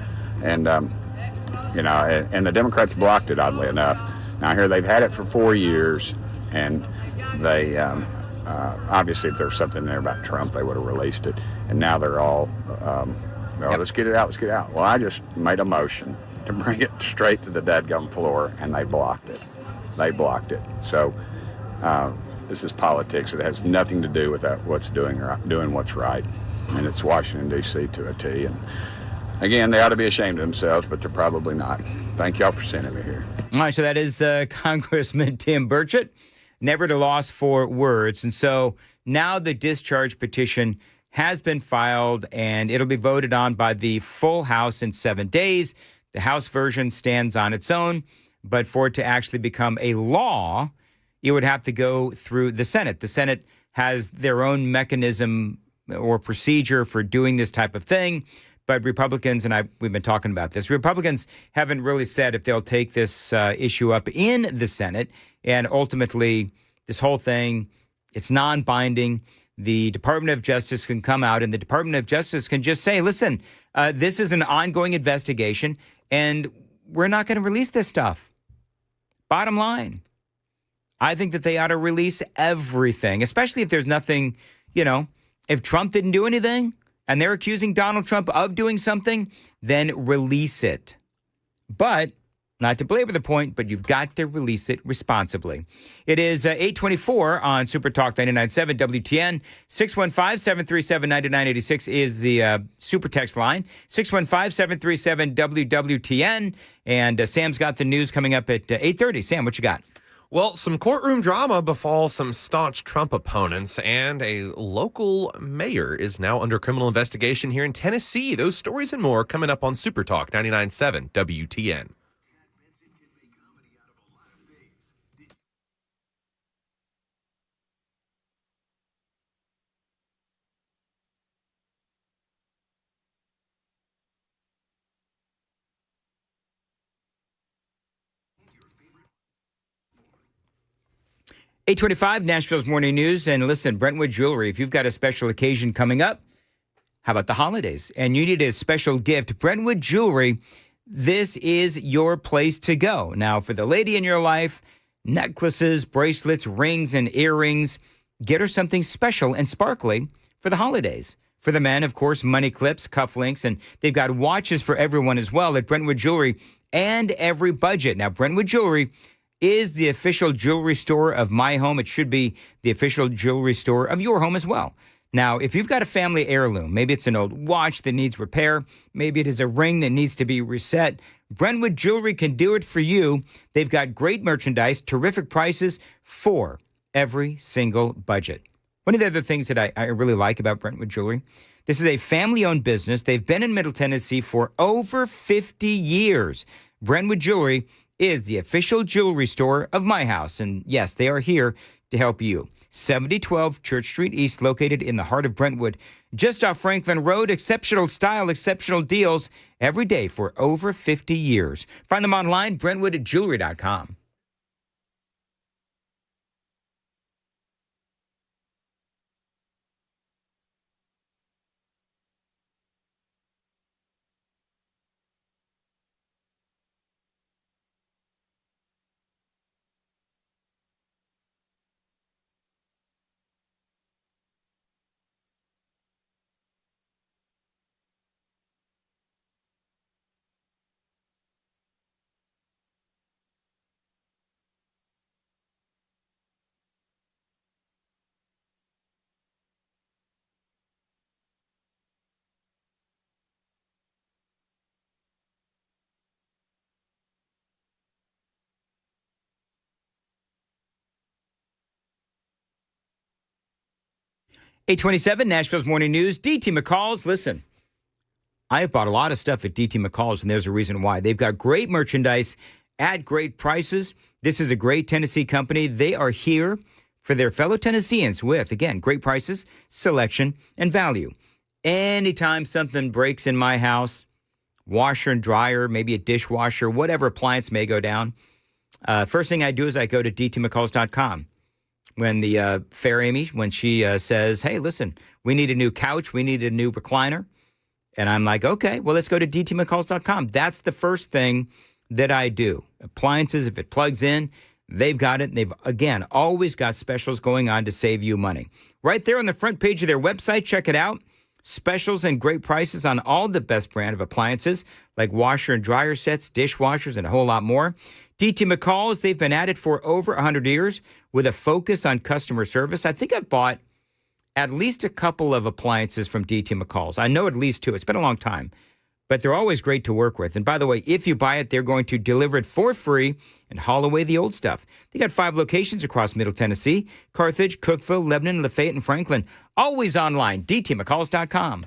And, and the Democrats blocked it, oddly enough. Now, here they've had it for 4 years, and they... obviously, if there's something there about Trump, they would have released it. And now they're all, let's get it out. Well, I just made a motion to bring it straight to the dadgum floor, and they blocked it. So this is politics. It has nothing to do with what's doing what's right. And it's Washington, D.C. to a T. And again, they ought to be ashamed of themselves, but they're probably not. Thank y'all for sending me here. All right, so that is Congressman Tim Burchett, never at a loss for words. And so now the discharge petition has been filed, and it'll be voted on by the full House in 7 days. The House version stands on its own, but for it to actually become a law, it would have to go through the Senate. The Senate has their own mechanism or procedure for doing this type of thing. But Republicans, and we've been talking about this, Republicans haven't really said if they'll take this issue up in the Senate. And ultimately, this whole thing, it's non-binding. The Department of Justice can come out, and the Department of Justice can just say, listen, this is an ongoing investigation, and we're not going to release this stuff. Bottom line, I think that they ought to release everything, especially if there's nothing, if Trump didn't do anything, and they're accusing Donald Trump of doing something, then release it. But, not to belabor the point, but you've got to release it responsibly. It is 8:24 on Super Talk 99.7 WTN. 615-737-9986 is the Super Text line. 615-737-WWTN. And Sam's got the news coming up at 8:30. Sam, what you got? Well, some courtroom drama befalls some staunch Trump opponents, and a local mayor is now under criminal investigation here in Tennessee. Those stories and more coming up on Super Talk 99.7 WTN. $8:25, Nashville's Morning News. And listen, Brentwood Jewelry, if you've got a special occasion coming up, how about the holidays? And you need a special gift, Brentwood Jewelry, this is your place to go. Now, for the lady in your life, necklaces, bracelets, rings, and earrings, get her something special and sparkly for the holidays. For the men, of course, money clips, cufflinks, and they've got watches for everyone as well at Brentwood Jewelry and every budget. Now, Brentwood Jewelry is the official jewelry store of my home. It should be the official jewelry store of your home as well. Now, if you've got a family heirloom, maybe it's an old watch that needs repair, maybe it is a ring that needs to be reset, Brentwood Jewelry can do it for you. They've got great merchandise, terrific prices for every single budget. One of the other things that I really like about Brentwood Jewelry, this is a family-owned business. They've been in Middle Tennessee for over 50 years. Brentwood Jewelry is the official jewelry store of my house. And yes, they are here to help you. 7012 Church Street East, located in the heart of Brentwood, just off Franklin Road. Exceptional style, exceptional deals every day for over 50 years. Find them online, brentwoodjewelry.com. $8:27, Nashville's Morning News. DT McCall's. Listen, I've bought a lot of stuff at DT McCall's, and there's a reason why. They've got great merchandise at great prices. This is a great Tennessee company. They are here for their fellow Tennesseans with, again, great prices, selection, and value. Anytime something breaks in my house, washer and dryer, maybe a dishwasher, whatever appliance may go down, first thing I do is I go to dtmccalls.com. When the fair Amy, when she says, hey, listen, we need a new couch, we need a new recliner. And I'm like, okay, well, let's go to dtmccalls.com. That's the first thing that I do. Appliances, if it plugs in, they've got it. They've, again, always got specials going on to save you money. Right there on the front page of their website, check it out. Specials and great prices on all the best brand of appliances, like washer and dryer sets, dishwashers, and a whole lot more. DT McCall's, they've been at it for over 100 years with a focus on customer service. I think I've bought at least a couple of appliances from DT McCall's. I know at least two. It's been a long time. but they're always great to work with. And by the way, if you buy it, they're going to deliver it for free and haul away the old stuff. They got 5 locations across Middle Tennessee: Carthage, Cookeville, Lebanon, Lafayette, and Franklin. Always online, dtmccalls.com.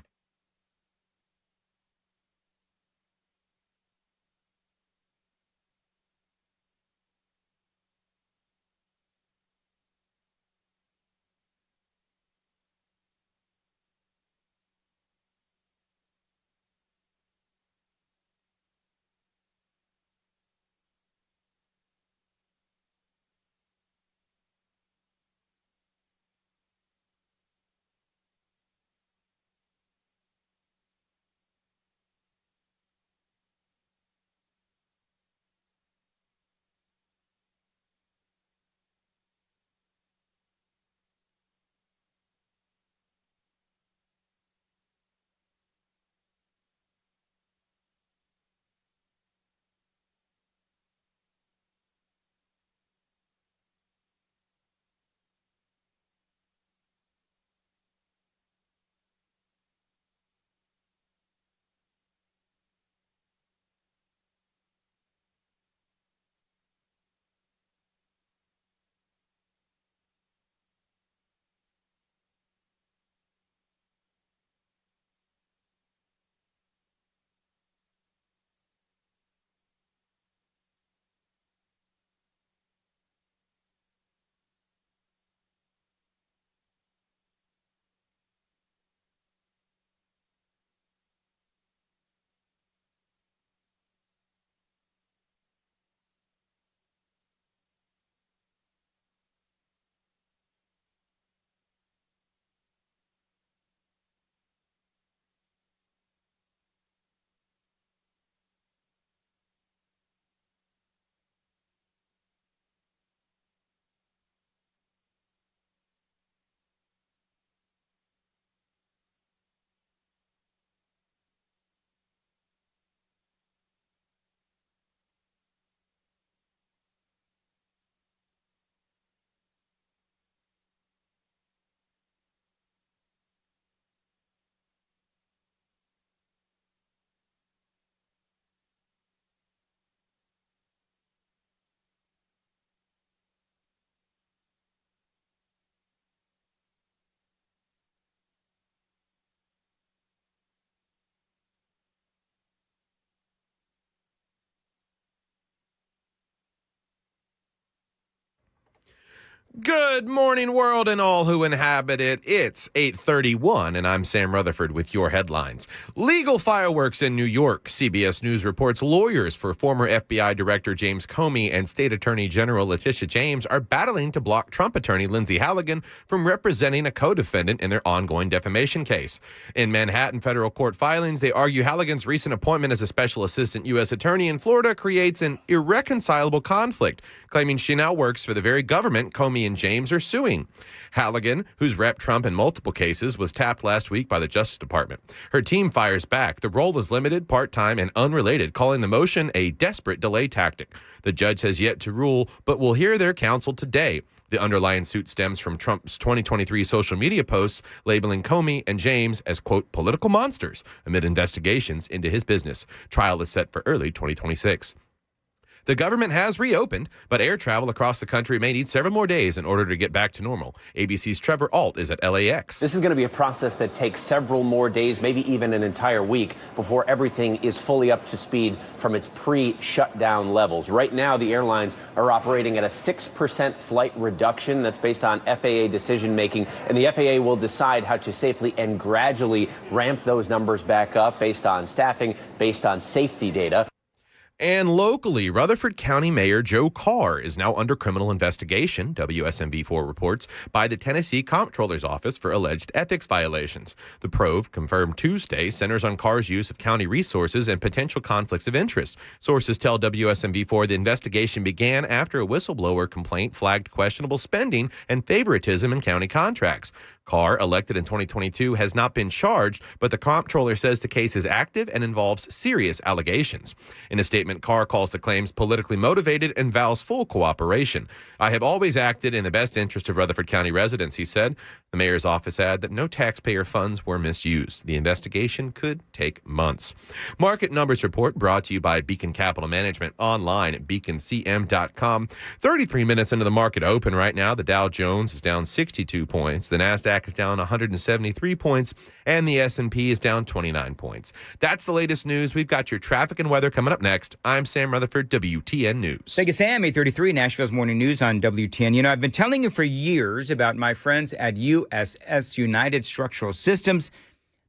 Good morning, world, and all who inhabit it. It's 8:31, and I'm Sam Rutherford with your headlines. Legal fireworks in New York. CBS News reports lawyers for former FBI Director James Comey and State Attorney General Letitia James are battling to block Trump attorney Lindsay Halligan from representing a co-defendant in their ongoing defamation case. In Manhattan federal court filings, they argue Halligan's recent appointment as a special assistant U.S. attorney in Florida creates an irreconcilable conflict, claiming she now works for the very government Comey and James are suing. Halligan, who's repped Trump in multiple cases, was tapped last week by the Justice Department. Her team fires back. The role is limited, part-time, and unrelated, calling the motion a desperate delay tactic. The judge has yet to rule, but will hear their counsel today. The underlying suit stems from Trump's 2023 social media posts labeling Comey and James as, quote, political monsters amid investigations into his business. Trial is set for early 2026. The government has reopened, but air travel across the country may need several more days in order to get back to normal. ABC's Trevor Alt is at LAX. This is going to be a process that takes several more days, maybe even an entire week, before everything is fully up to speed from its pre-shutdown levels. Right now, the airlines are operating at a 6% flight reduction. That's based on FAA decision-making, and the FAA will decide how to safely and gradually ramp those numbers back up based on staffing, based on safety data. And locally, Rutherford County Mayor Joe Carr is now under criminal investigation, WSMV4 reports, by the Tennessee Comptroller's Office for alleged ethics violations. The probe, confirmed Tuesday, centers on Carr's use of county resources and potential conflicts of interest. Sources tell WSMV4 the investigation began after a whistleblower complaint flagged questionable spending and favoritism in county contracts. Carr, elected in 2022, has not been charged, but the comptroller says the case is active and involves serious allegations. In a statement, Carr calls the claims politically motivated and vows full cooperation. I have always acted in the best interest of Rutherford County residents, he said. The mayor's office added that no taxpayer funds were misused. The investigation could take months. Market numbers report brought to you by Beacon Capital Management online at beaconcm.com. 33 minutes into the market open right now, the Dow Jones is down 62 points. The Nasdaq is down 173 points, and the S&P is down 29 points. That's the latest news. We've got your traffic and weather coming up next. I'm Sam Rutherford, WTN News. Thank you, Sam. 8:33, Nashville's Morning News on WTN. You know, I've been telling you for years about my friends at USS United Structural Systems.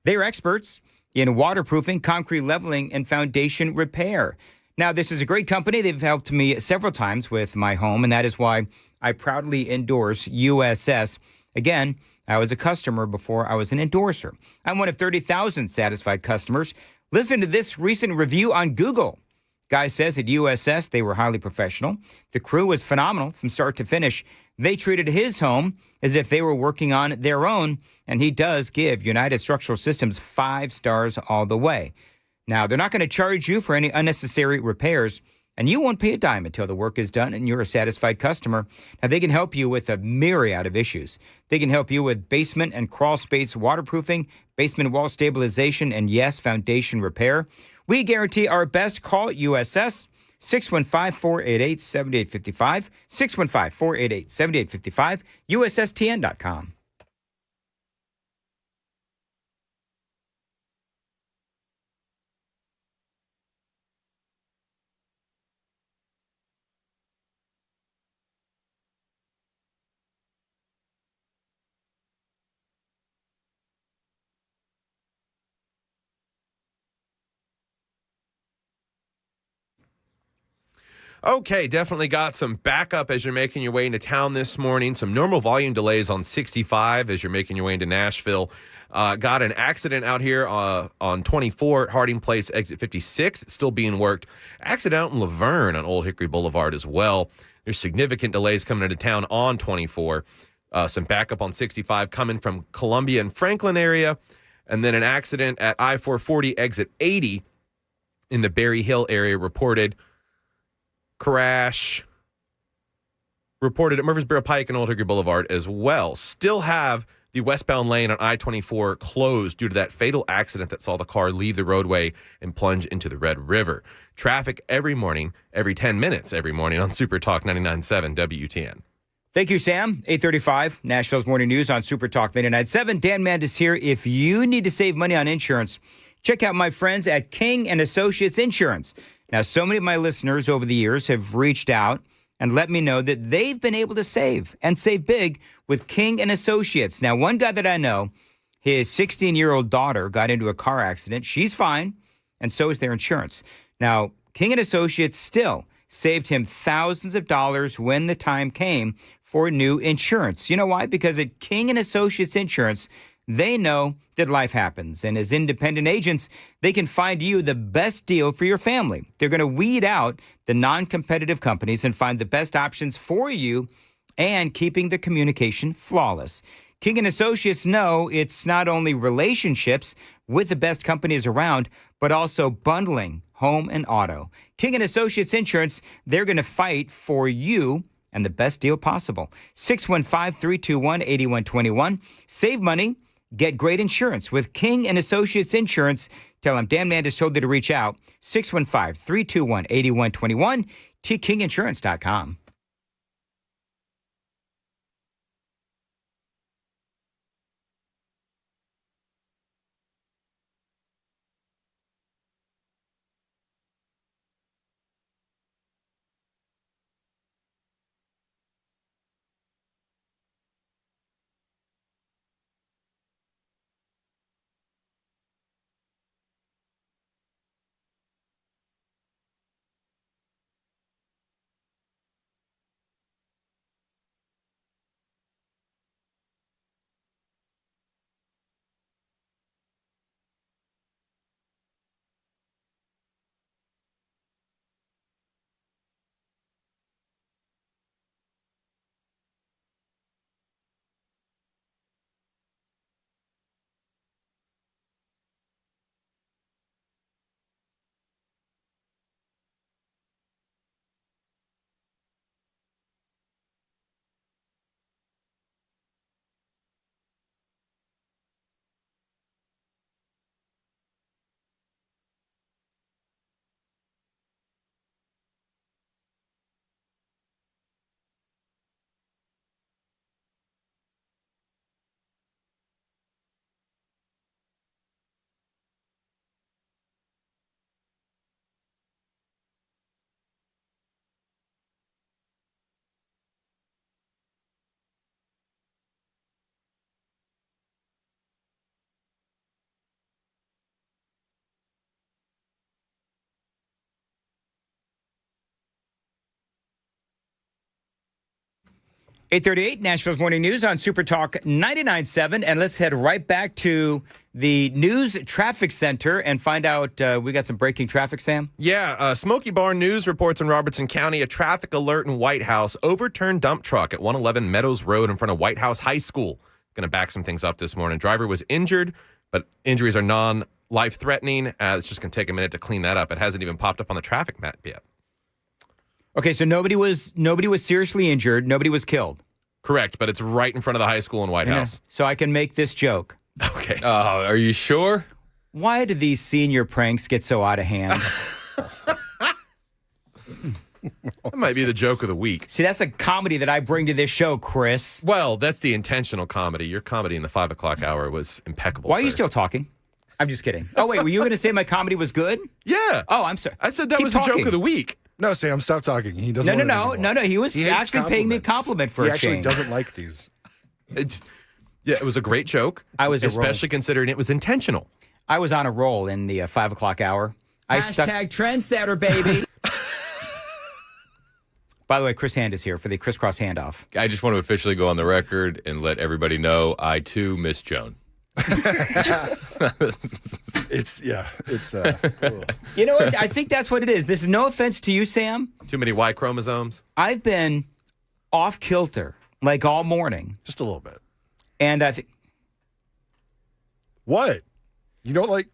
They're experts in waterproofing, concrete leveling, and foundation repair. Now, this is a great company. They've helped me several times with my home, and that is why I proudly endorse USS. Again, I was a customer before I was an endorser. I'm one of 30,000 satisfied customers. Listen to this recent review on Google. Guy says at USS they were highly professional. The crew was phenomenal from start to finish. They treated his home as if they were working on their own, and he does give United Structural Systems 5 stars all the way. Now, they're not going to charge you for any unnecessary repairs, and you won't pay a dime until the work is done and you're a satisfied customer. Now, they can help you with a myriad of issues. They can help you with basement and crawl space waterproofing, basement wall stabilization, and yes, foundation repair. We guarantee our best. Call USS 615-488-7855, 615-488-7855, USSTN.com. Okay, definitely got some backup as you're making your way into town this morning. Some normal volume delays on 65 as you're making your way into Nashville. Got an accident out here on 24 at Harding Place, exit 56. It's still being worked. Accident out in Laverne on Old Hickory Boulevard as well. There's significant delays coming into town on 24. Some backup on 65 coming from Columbia and Franklin area. And then an accident at I-440 exit 80 in the Berry Hill area reported. Crash reported at Murfreesboro Pike and Old Hickory Boulevard as well. Still have the westbound lane on I-24 closed due to that fatal accident that saw the car leave the roadway and plunge into the Red River. Traffic every morning, every 10 minutes every morning on Super Talk 99.7 WTN. Thank you, Sam. 8:35, Nashville's Morning News on Super Talk 99.7. Dan Mandis here. If you need to save money on insurance, check out my friends at King and Associates Insurance. Now, so many of my listeners over the years have reached out and let me know that they've been able to save and save big with King and Associates. Now, one guy that I know, his 16-year-old daughter got into a car accident. She's fine, and so is their insurance. Now, King and Associates still saved him thousands of dollars when the time came for new insurance. You know why? Because at King and Associates Insurance, they know that life happens, and as independent agents, they can find you the best deal for your family. They're going to weed out the non-competitive companies and find the best options for you and keeping the communication flawless. King and Associates know it's not only relationships with the best companies around, but also bundling home and auto. King and Associates Insurance, they're going to fight for you and the best deal possible. 615-321-8121. Save money. Get great insurance with King and Associates Insurance. Tell them Dan Mandis told you to reach out. 615-321-8121. tkinginsurance.com. 8:38, Nashville's Morning News on Super Talk 99.7. And let's head right back to the News Traffic Center and find out, we got some breaking traffic, Sam? Yeah, Smoky Bar News reports in Robertson County, a traffic alert in White House. Overturned dump truck at 111 Meadows Road in front of White House High School. Going to back some things up this morning. Driver was injured, but injuries are non-life-threatening. It's just going to take a minute to clean that up. It hasn't even popped up on the traffic map yet. Okay, so nobody was seriously injured. Nobody was killed. Correct, but it's right in front of the high school in White House. So I can make this joke. Okay. Are you sure? Why do these senior pranks get so out of hand? That might be the joke of the week. See, that's a comedy that I bring to this show, Chris. Well, that's the intentional comedy. Your comedy in the 5 o'clock hour was impeccable. Why are you sir. still talking? I'm just kidding. Oh, wait, were you going to say my comedy was good? Yeah. Oh, I'm sorry. I said that Keep was talking. the joke of the week. No, Sam, stop talking. He doesn't. No. He was He hates actually paying me a compliments. compliment for he a actually change. doesn't like these. It was a great joke. I was especially considering it was intentional. I was on a roll in the 5 o'clock hour. Hashtag trendsetter, baby. By the way, Chris Hand is here for the crisscross handoff. I just want to officially go on the record and let everybody know I, too, miss Joan. It's You know what? I think that's what it is. This is no offense to you, Sam. Too many Y chromosomes. I've been off kilter like all morning. Just a little bit. And I think. What? You don't like.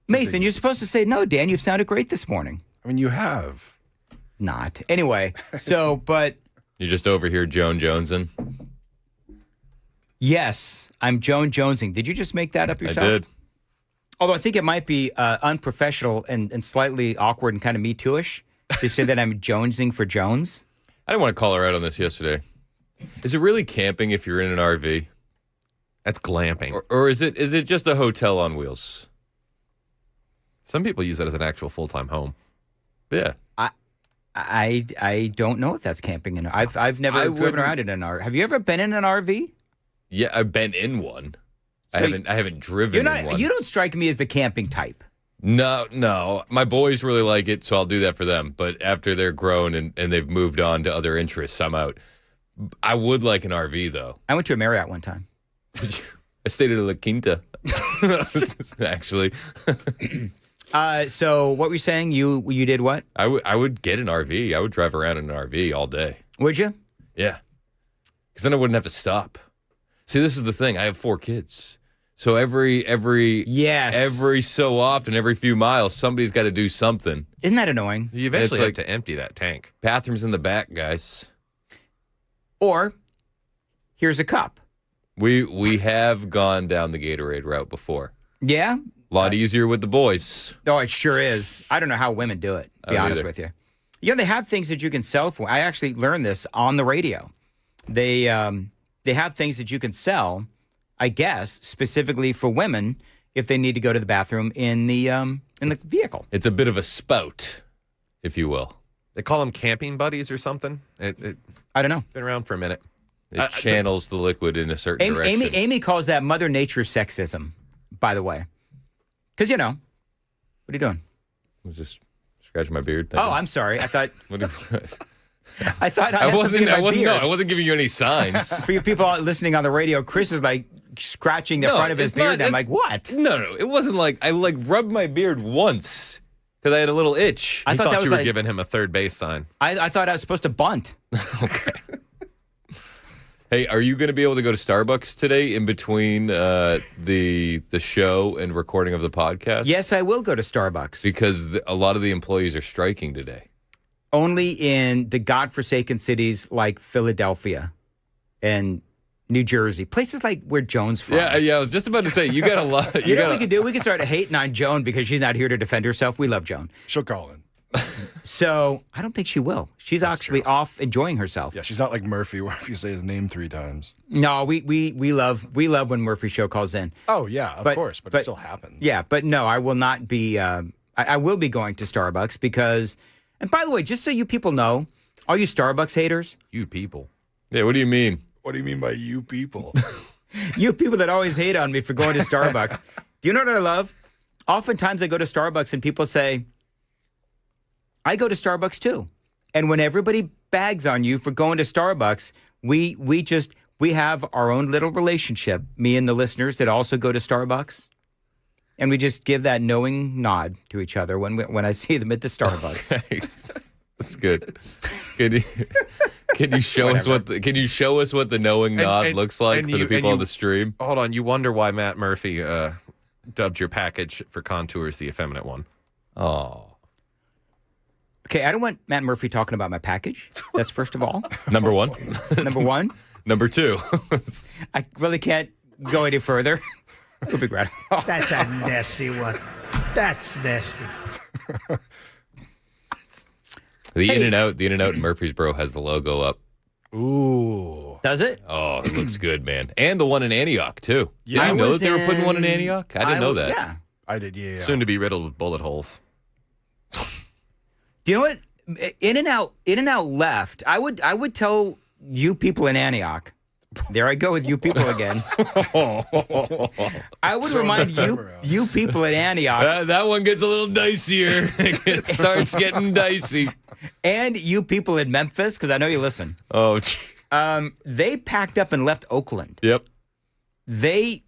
Mason, you're supposed to say, no, Dan, you've sounded great this morning. I mean, you have. Not. Anyway, but. You're just over here Joan Jonesing? Yes, I'm Joan Jonesing. Did you just make that up yourself? I did. Although I think it might be unprofessional and slightly awkward and kind of Me Too-ish to say that I'm Jonesing for Jones. I didn't want to call her out on this yesterday. Is it really camping if you're in an RV? That's glamping. Or is it just a hotel on wheels? Some people use that as an actual full-time home. Yeah. I don't know if that's camping. I've never driven around in an RV. Have you ever been in an RV? Yeah, I've been in one. So I haven't driven in one. You don't strike me as the camping type. No. My boys really like it, so I'll do that for them. But after they're grown and they've moved on to other interests, I'm out. I would like an RV, though. I went to a Marriott one time. I stayed at a La Quinta, actually. So what were you saying? You did what? I would get an RV. I would drive around in an RV all day. Would you? Yeah. Because then I wouldn't have to stop. See, this is the thing. I have 4 kids. So every so often, every few miles, somebody's got to do something. Isn't that annoying? You eventually have to empty that tank. Bathrooms in the back, guys. Or here's a cup. We have gone down the Gatorade route before. Yeah? A lot easier with the boys. Oh, it sure is. I don't know how women do it, to be honest with you. You know, they have things that you can sell for. I actually learned this on the radio. They have things that you can sell, I guess, specifically for women if they need to go to the bathroom in the vehicle. It's a bit of a spout, if you will. They call them camping buddies or something. I don't know. Been around for a minute. It channels the liquid in a certain direction. Amy calls that Mother Nature sexism, by the way. Because, what are you doing? I was just scratching my beard. I'm sorry. I thought... I thought I wasn't giving you any signs. For you people listening on the radio, Chris is like scratching the front of his beard. I'm like, what? No. It wasn't like I rubbed my beard once because I had a little itch. I thought you were giving him a third base sign. I thought I was supposed to bunt. Okay. Hey, are you going to be able to go to Starbucks today in between the show and recording of the podcast? Yes, I will go to Starbucks. Because a lot of the employees are striking today. Only in the godforsaken cities like Philadelphia and New Jersey. Places like where Joan's from. Yeah, I was just about to say, you got a lot. You know what we could do? We could start hating on Joan because she's not here to defend herself. We love Joan. She'll call in. So I don't think she will. She's actually off enjoying herself. Yeah, she's not like Murphy, where if you say his name 3 times. No, we love when Murphy's show calls in. Oh yeah, of course, but it still happens. Yeah, but no, I will not be. I will be going to Starbucks because. And by the way, just so you people know, all you Starbucks haters, you people. Yeah, what do you mean? What do you mean by you people? You people that always hate on me for going to Starbucks. Do you know what I love? Oftentimes I go to Starbucks and people say, I go to Starbucks too. And when everybody bags on you for going to Starbucks, We have our own little relationship, me and the listeners that also go to Starbucks. And we just give that knowing nod to each other when I see them at the Starbucks. That's good. Can you show us what the knowing nod looks like for the people on the stream? Hold on, you wonder why Matt Murphy dubbed your package for Contours the effeminate one. Oh. Okay, I don't want Matt Murphy talking about my package. That's first of all. Number one. Number one. Number two. I really can't go any further. We'll be glad. That's a nasty one. That's nasty. The In-N-Out in Murfreesboro has the logo up. Ooh. Does it? Oh, it looks good, man. And the one in Antioch, too. Yeah. I know that they were putting one in Antioch? I didn't know that. Yeah. I did, yeah. Soon to be riddled with bullet holes. Do you know what? In-N-Out left. I would tell you people in Antioch. There I go with you people again. I would remind you people in Antioch. That one gets a little dicier. It starts getting dicey. And you people in Memphis, because I know you listen. Oh, they packed up and left Oakland. Yep. They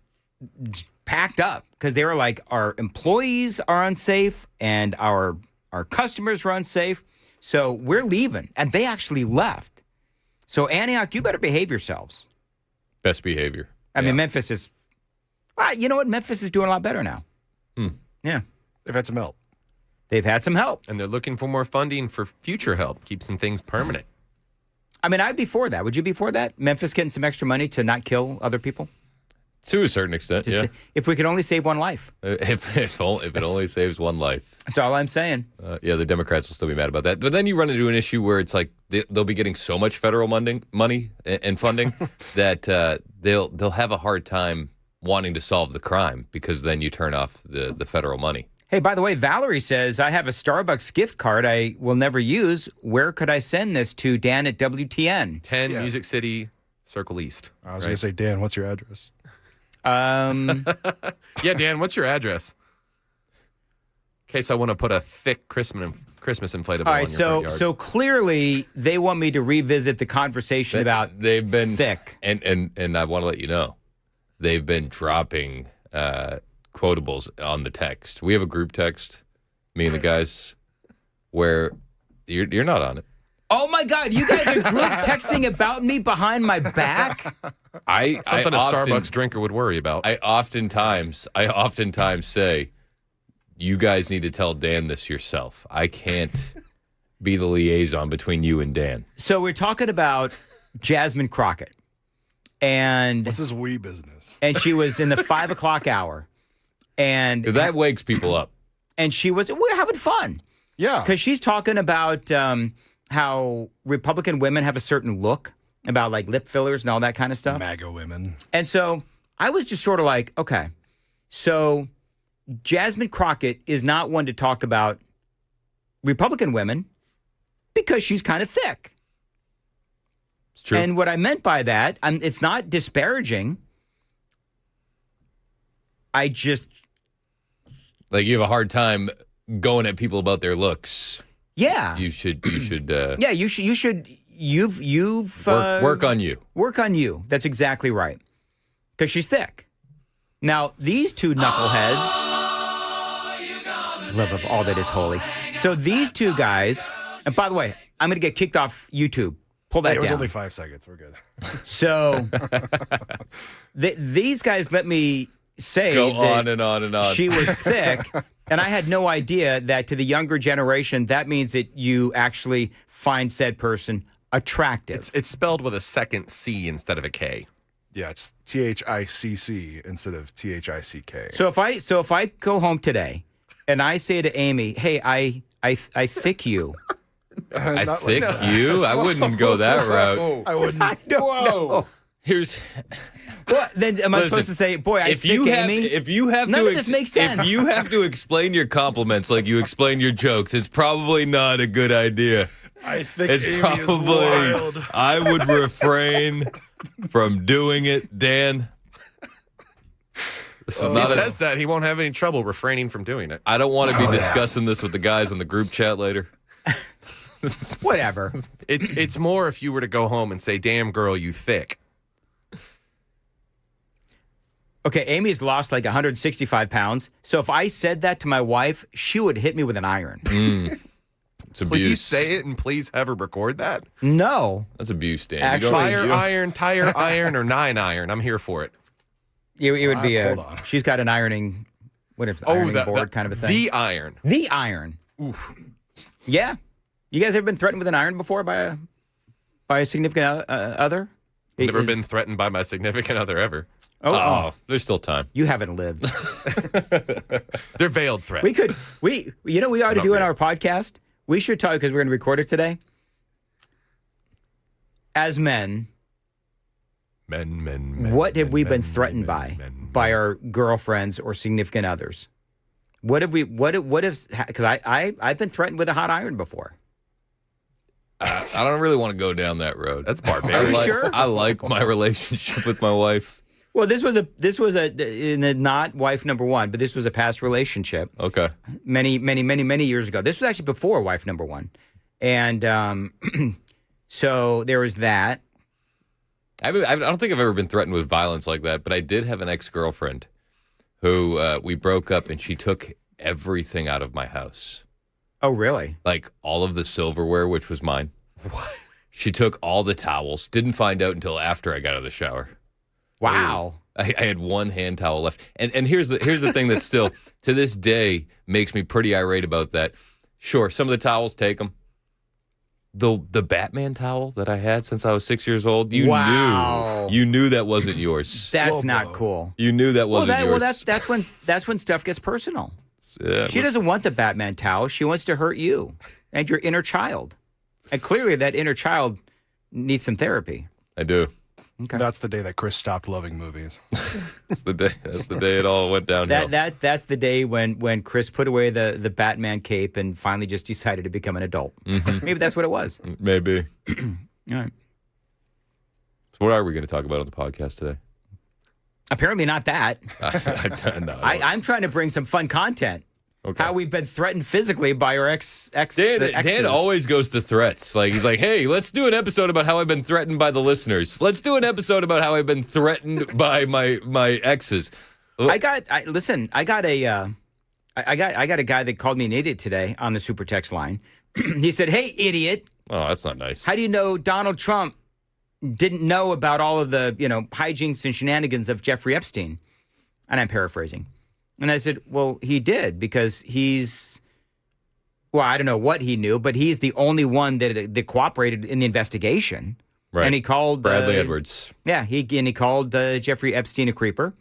packed up because they were like, our employees are unsafe and our customers are unsafe. So we're leaving. And they actually left. So Antioch, you better behave yourselves. Best behavior. I mean, Memphis is, you know what? Memphis is doing a lot better now. Yeah. They've had some help. They've had some help. And they're looking for more funding for future help. Keep some things permanent. I mean, I'd be for that. Would you be for that? Memphis getting some extra money to not kill other people? To a certain extent, yeah. If we could only save one life. If it only saves one life. That's all I'm saying. Yeah, the Democrats will still be mad about that. But then you run into an issue where it's like they'll be getting so much federal money and funding that they'll have a hard time wanting to solve the crime because then you turn off the federal money. Hey, by the way, Valerie says, I have a Starbucks gift card I will never use. Where could I send this to? Dan at WTN. 10 Music City, Circle East. I was going to say, Dan, what's your address? Yeah, Dan, what's your address? In case I want to put a thick Christmas inflatable all right, on your front yard. so clearly they want me to revisit the conversation about they've been thick. And I want to let you know, they've been dropping quotables on the text. We have a group text, me and the guys, where you're not on it. Oh my God, you guys are group texting about me behind my back? Something a Starbucks drinker would worry about. I oftentimes say, you guys need to tell Dan this yourself. I can't be the liaison between you and Dan. So we're talking about Jasmine Crockett. And what's this wee business? And she was in the 5 o'clock hour. And that wakes people up. And we're having fun. Yeah. Because she's talking about how Republican women have a certain look, about like lip fillers and all that kind of stuff. MAGA women. And so I was just sort of like, okay, so Jasmine Crockett is not one to talk about Republican women because she's kind of thick. It's true. And what I meant by that, it's not disparaging. I just... Like, you have a hard time going at people about their looks. Yeah. You should. Yeah, you should. You've work on you. Work on you. That's exactly right. Because she's thick. Now these two knuckleheads, love of all that is holy. So these two guys, and by the way, I'm going to get kicked off YouTube. Pull that down. It was only 5 seconds. We're good. So these guys let me say go that on and on and on. She was thick. And I had no idea that to the younger generation, that means that you actually find said person attractive. It's spelled with a second C instead of a K. Yeah, it's THICC instead of THICK. So if I go home today and I say to Amy, hey, I thick you. I thick you? I wouldn't go that route. I wouldn't. I don't know. Here's... Well, then am I supposed to say, boy, I thick Amy? If you have None of this makes sense. If you have to explain your compliments like you explain your jokes, it's probably not a good idea. I think it's Amy probably, is wild. I would refrain from doing it, Dan. This is He says that he won't have any trouble refraining from doing it. I don't want to be discussing this with the guys in the group chat later. Whatever. It's more if you were to go home and say, "Damn girl, you thick." Okay, Amy's lost like 165 pounds. So if I said that to my wife, she would hit me with an iron. It's abuse. Please say it and please have her record that. No. That's abuse, Dan. Actually, Fire iron, tire iron, or 9 iron. I'm here for it. It would be hold on. she's got an ironing, ironing board kind of a thing. The iron. The iron. Oof. Yeah. You guys ever been threatened with an iron before by a significant other? Never been threatened by my significant other ever. Oh, there's still time. you haven't lived. They're veiled threats. We ought to do in our podcast. We should talk because we're going to record it today. As men, what have we been threatened by our girlfriends or significant others? What have we? Because I've been threatened with a hot iron before. I don't really want to go down that road. That's barbaric. Sure? I like my relationship with my wife. Well, this was not wife number one, but this was a past relationship. Okay. Many years ago. This was actually before wife number one, and so there was that. I don't think I've ever been threatened with violence like that, but I did have an ex-girlfriend who we broke up, and she took everything out of my house. Oh, really? Like all of the silverware, which was mine. What? She took all the towels. Didn't find out until after I got out of the shower. Wow. I had one hand towel left. And here's the thing that still, to this day, makes me pretty irate about that. Sure, some of the towels, take them. The Batman towel that I had since I was 6 years old, you knew that wasn't yours. That's not cool. You knew that wasn't yours. Well, that's when stuff gets personal. Yeah, She doesn't want the Batman towel. She wants to hurt you and your inner child. And clearly that inner child needs some therapy. I do. Okay. That's the day that Chris stopped loving movies. That's the day it all went downhill. That's the day when Chris put away the Batman cape and finally just decided to become an adult. Mm-hmm. Maybe that's what it was. Maybe. All right. So what are we going to talk about on the podcast today? Apparently not that. No, I'm trying to bring some fun content. Okay. How we've been threatened physically by our exes. Dan always goes to threats. Like he's like, hey, let's do an episode about how I've been threatened by the listeners. Let's do an episode about how I've been threatened by my exes. I got a guy that called me an idiot today on the super text line. He said, "Hey, idiot." Oh, that's not nice. How do you know Donald Trump didn't know about all of the, hijinks and shenanigans of Jeffrey Epstein? And I'm paraphrasing. And I said, well, he did because I don't know what he knew, but he's the only one that cooperated in the investigation. Right. And he called Bradley Edwards. Yeah, he called Jeffrey Epstein a creeper.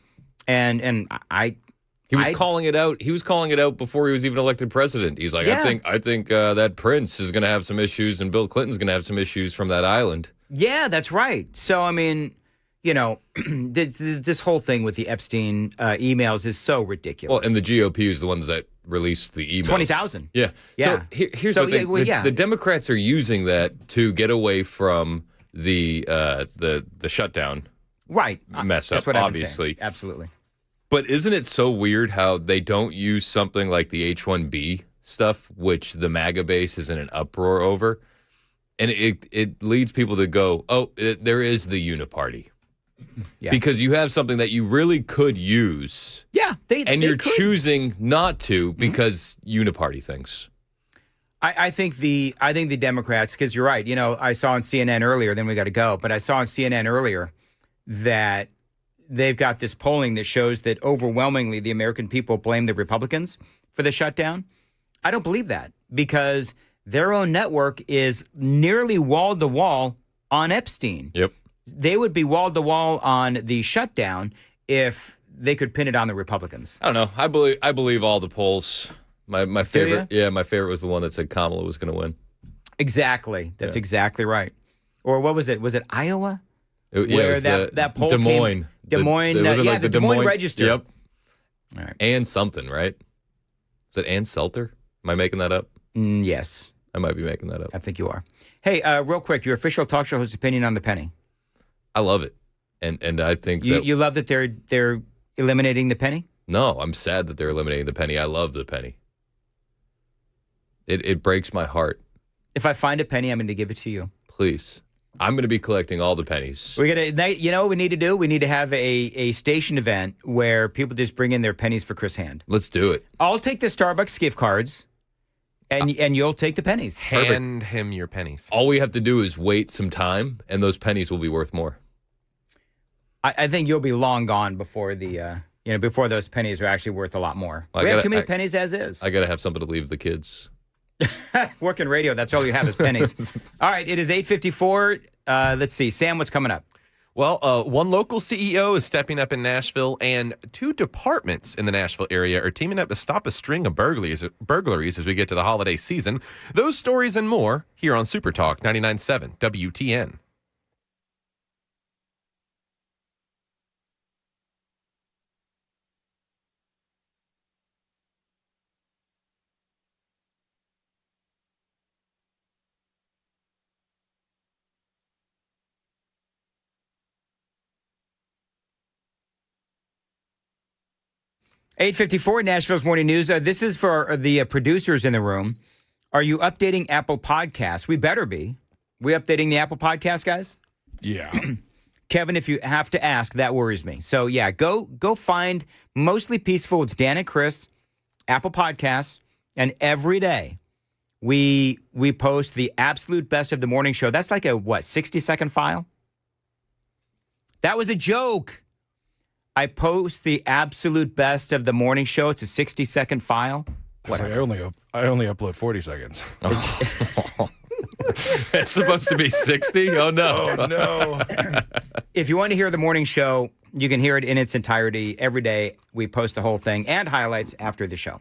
And he was calling it out. He was calling it out before he was even elected president. He's like, Yeah. I think that Prince is going to have some issues and Bill Clinton's going to have some issues from that island. Yeah, that's right. So, I mean, this whole thing with the Epstein emails is so ridiculous. Well, and the GOP is the ones that released the emails. 20,000. Yeah. Yeah. So here's the thing. The Democrats are using that to get away from the shutdown right mess up, That's what I've been obviously. saying. Absolutely. But isn't it so weird how they don't use something like the H-1B stuff, which the MAGA base is in an uproar over? And it leads people to go, there is the uniparty. Yeah. Because you have something that you really could use. Yeah. You're choosing not to because uniparty things. I think the Democrats, because you're right. I saw on CNN earlier, then we got to go, but I saw on CNN earlier that they've got this polling that shows that overwhelmingly the American people blame the Republicans for the shutdown. I don't believe that because their own network is nearly wall to wall on Epstein. Yep. They would be wall to wall on the shutdown if they could pin it on the Republicans. I don't know. I believe all the polls. My favorite, my favorite was the one that said Kamala was going to win. Exactly. That's exactly right. Or what was it? Was it Iowa? Where that poll Des Moines. came? Des Moines. The Des Moines Register. Yep. All right. And something, right? Is it Ann Selter? Am I making that up? Yes. I might be making that up. I think you are. Hey, real quick, your official talk show host opinion on the penny. I love it. And I think you love that they're eliminating the penny? No, I'm sad that they're eliminating the penny. I love the penny. It breaks my heart. If I find a penny, I'm going to give it to you. Please. I'm going to be collecting all the pennies. We're gonna, you know what we need to do? We need to have a station event where people just bring in their pennies for Chris Hand. Let's do it. I'll take the Starbucks gift cards, and you'll take the pennies. Hand him your pennies. All we have to do is wait some time, and those pennies will be worth more. I think you'll be long gone before before those pennies are actually worth a lot more. Well, we have too many pennies as is. I got to have something to leave the kids. Working radio, that's all you have is pennies. All right, it is 8:54. Let's see. Sam, what's coming up? Well, one local CEO is stepping up in Nashville, and 2 departments in the Nashville area are teaming up to stop a string of burglaries as we get to the holiday season. Those stories and more here on Super Talk 99.7 WTN. $8:54, Nashville's Morning News. This is for the producers in the room. Are you updating Apple Podcasts? We better be. We updating the Apple Podcast, guys? Yeah. Kevin, if you have to ask, that worries me. So, yeah, go find Mostly Peaceful with Dan and Chris, Apple Podcasts, and every day we post the absolute best of the morning show. That's like a, 60-second file? That was a joke. I post the absolute best of the morning show. It's a 60-second file. I only upload 40 seconds. It's supposed to be 60? Oh, no. Oh, no. If you want to hear the morning show, you can hear it in its entirety. Every day we post the whole thing and highlights after the show.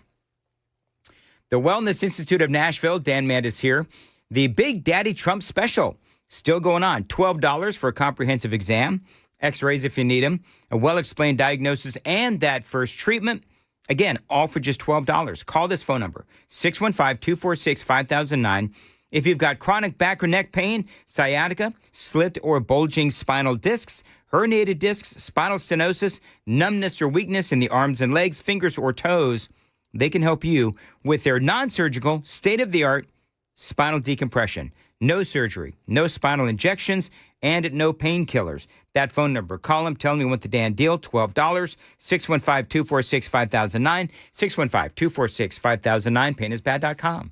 The Wellness Institute of Nashville, Dan Mandis here. The Big Daddy Trump special still going on. $12 for a comprehensive exam. X-rays if you need them, a well-explained diagnosis, and that first treatment. Again, all for just $12. Call this phone number, 615-246-5009. If you've got chronic back or neck pain, sciatica, slipped or bulging spinal discs, herniated discs, spinal stenosis, numbness or weakness in the arms and legs, fingers or toes, they can help you with their non-surgical, state-of-the-art spinal decompression. No surgery, no spinal injections, and no painkillers. That phone number, call them, tell them you want the Dan deal, $12, 615-246-5009, 615-246-5009, painisbad.com.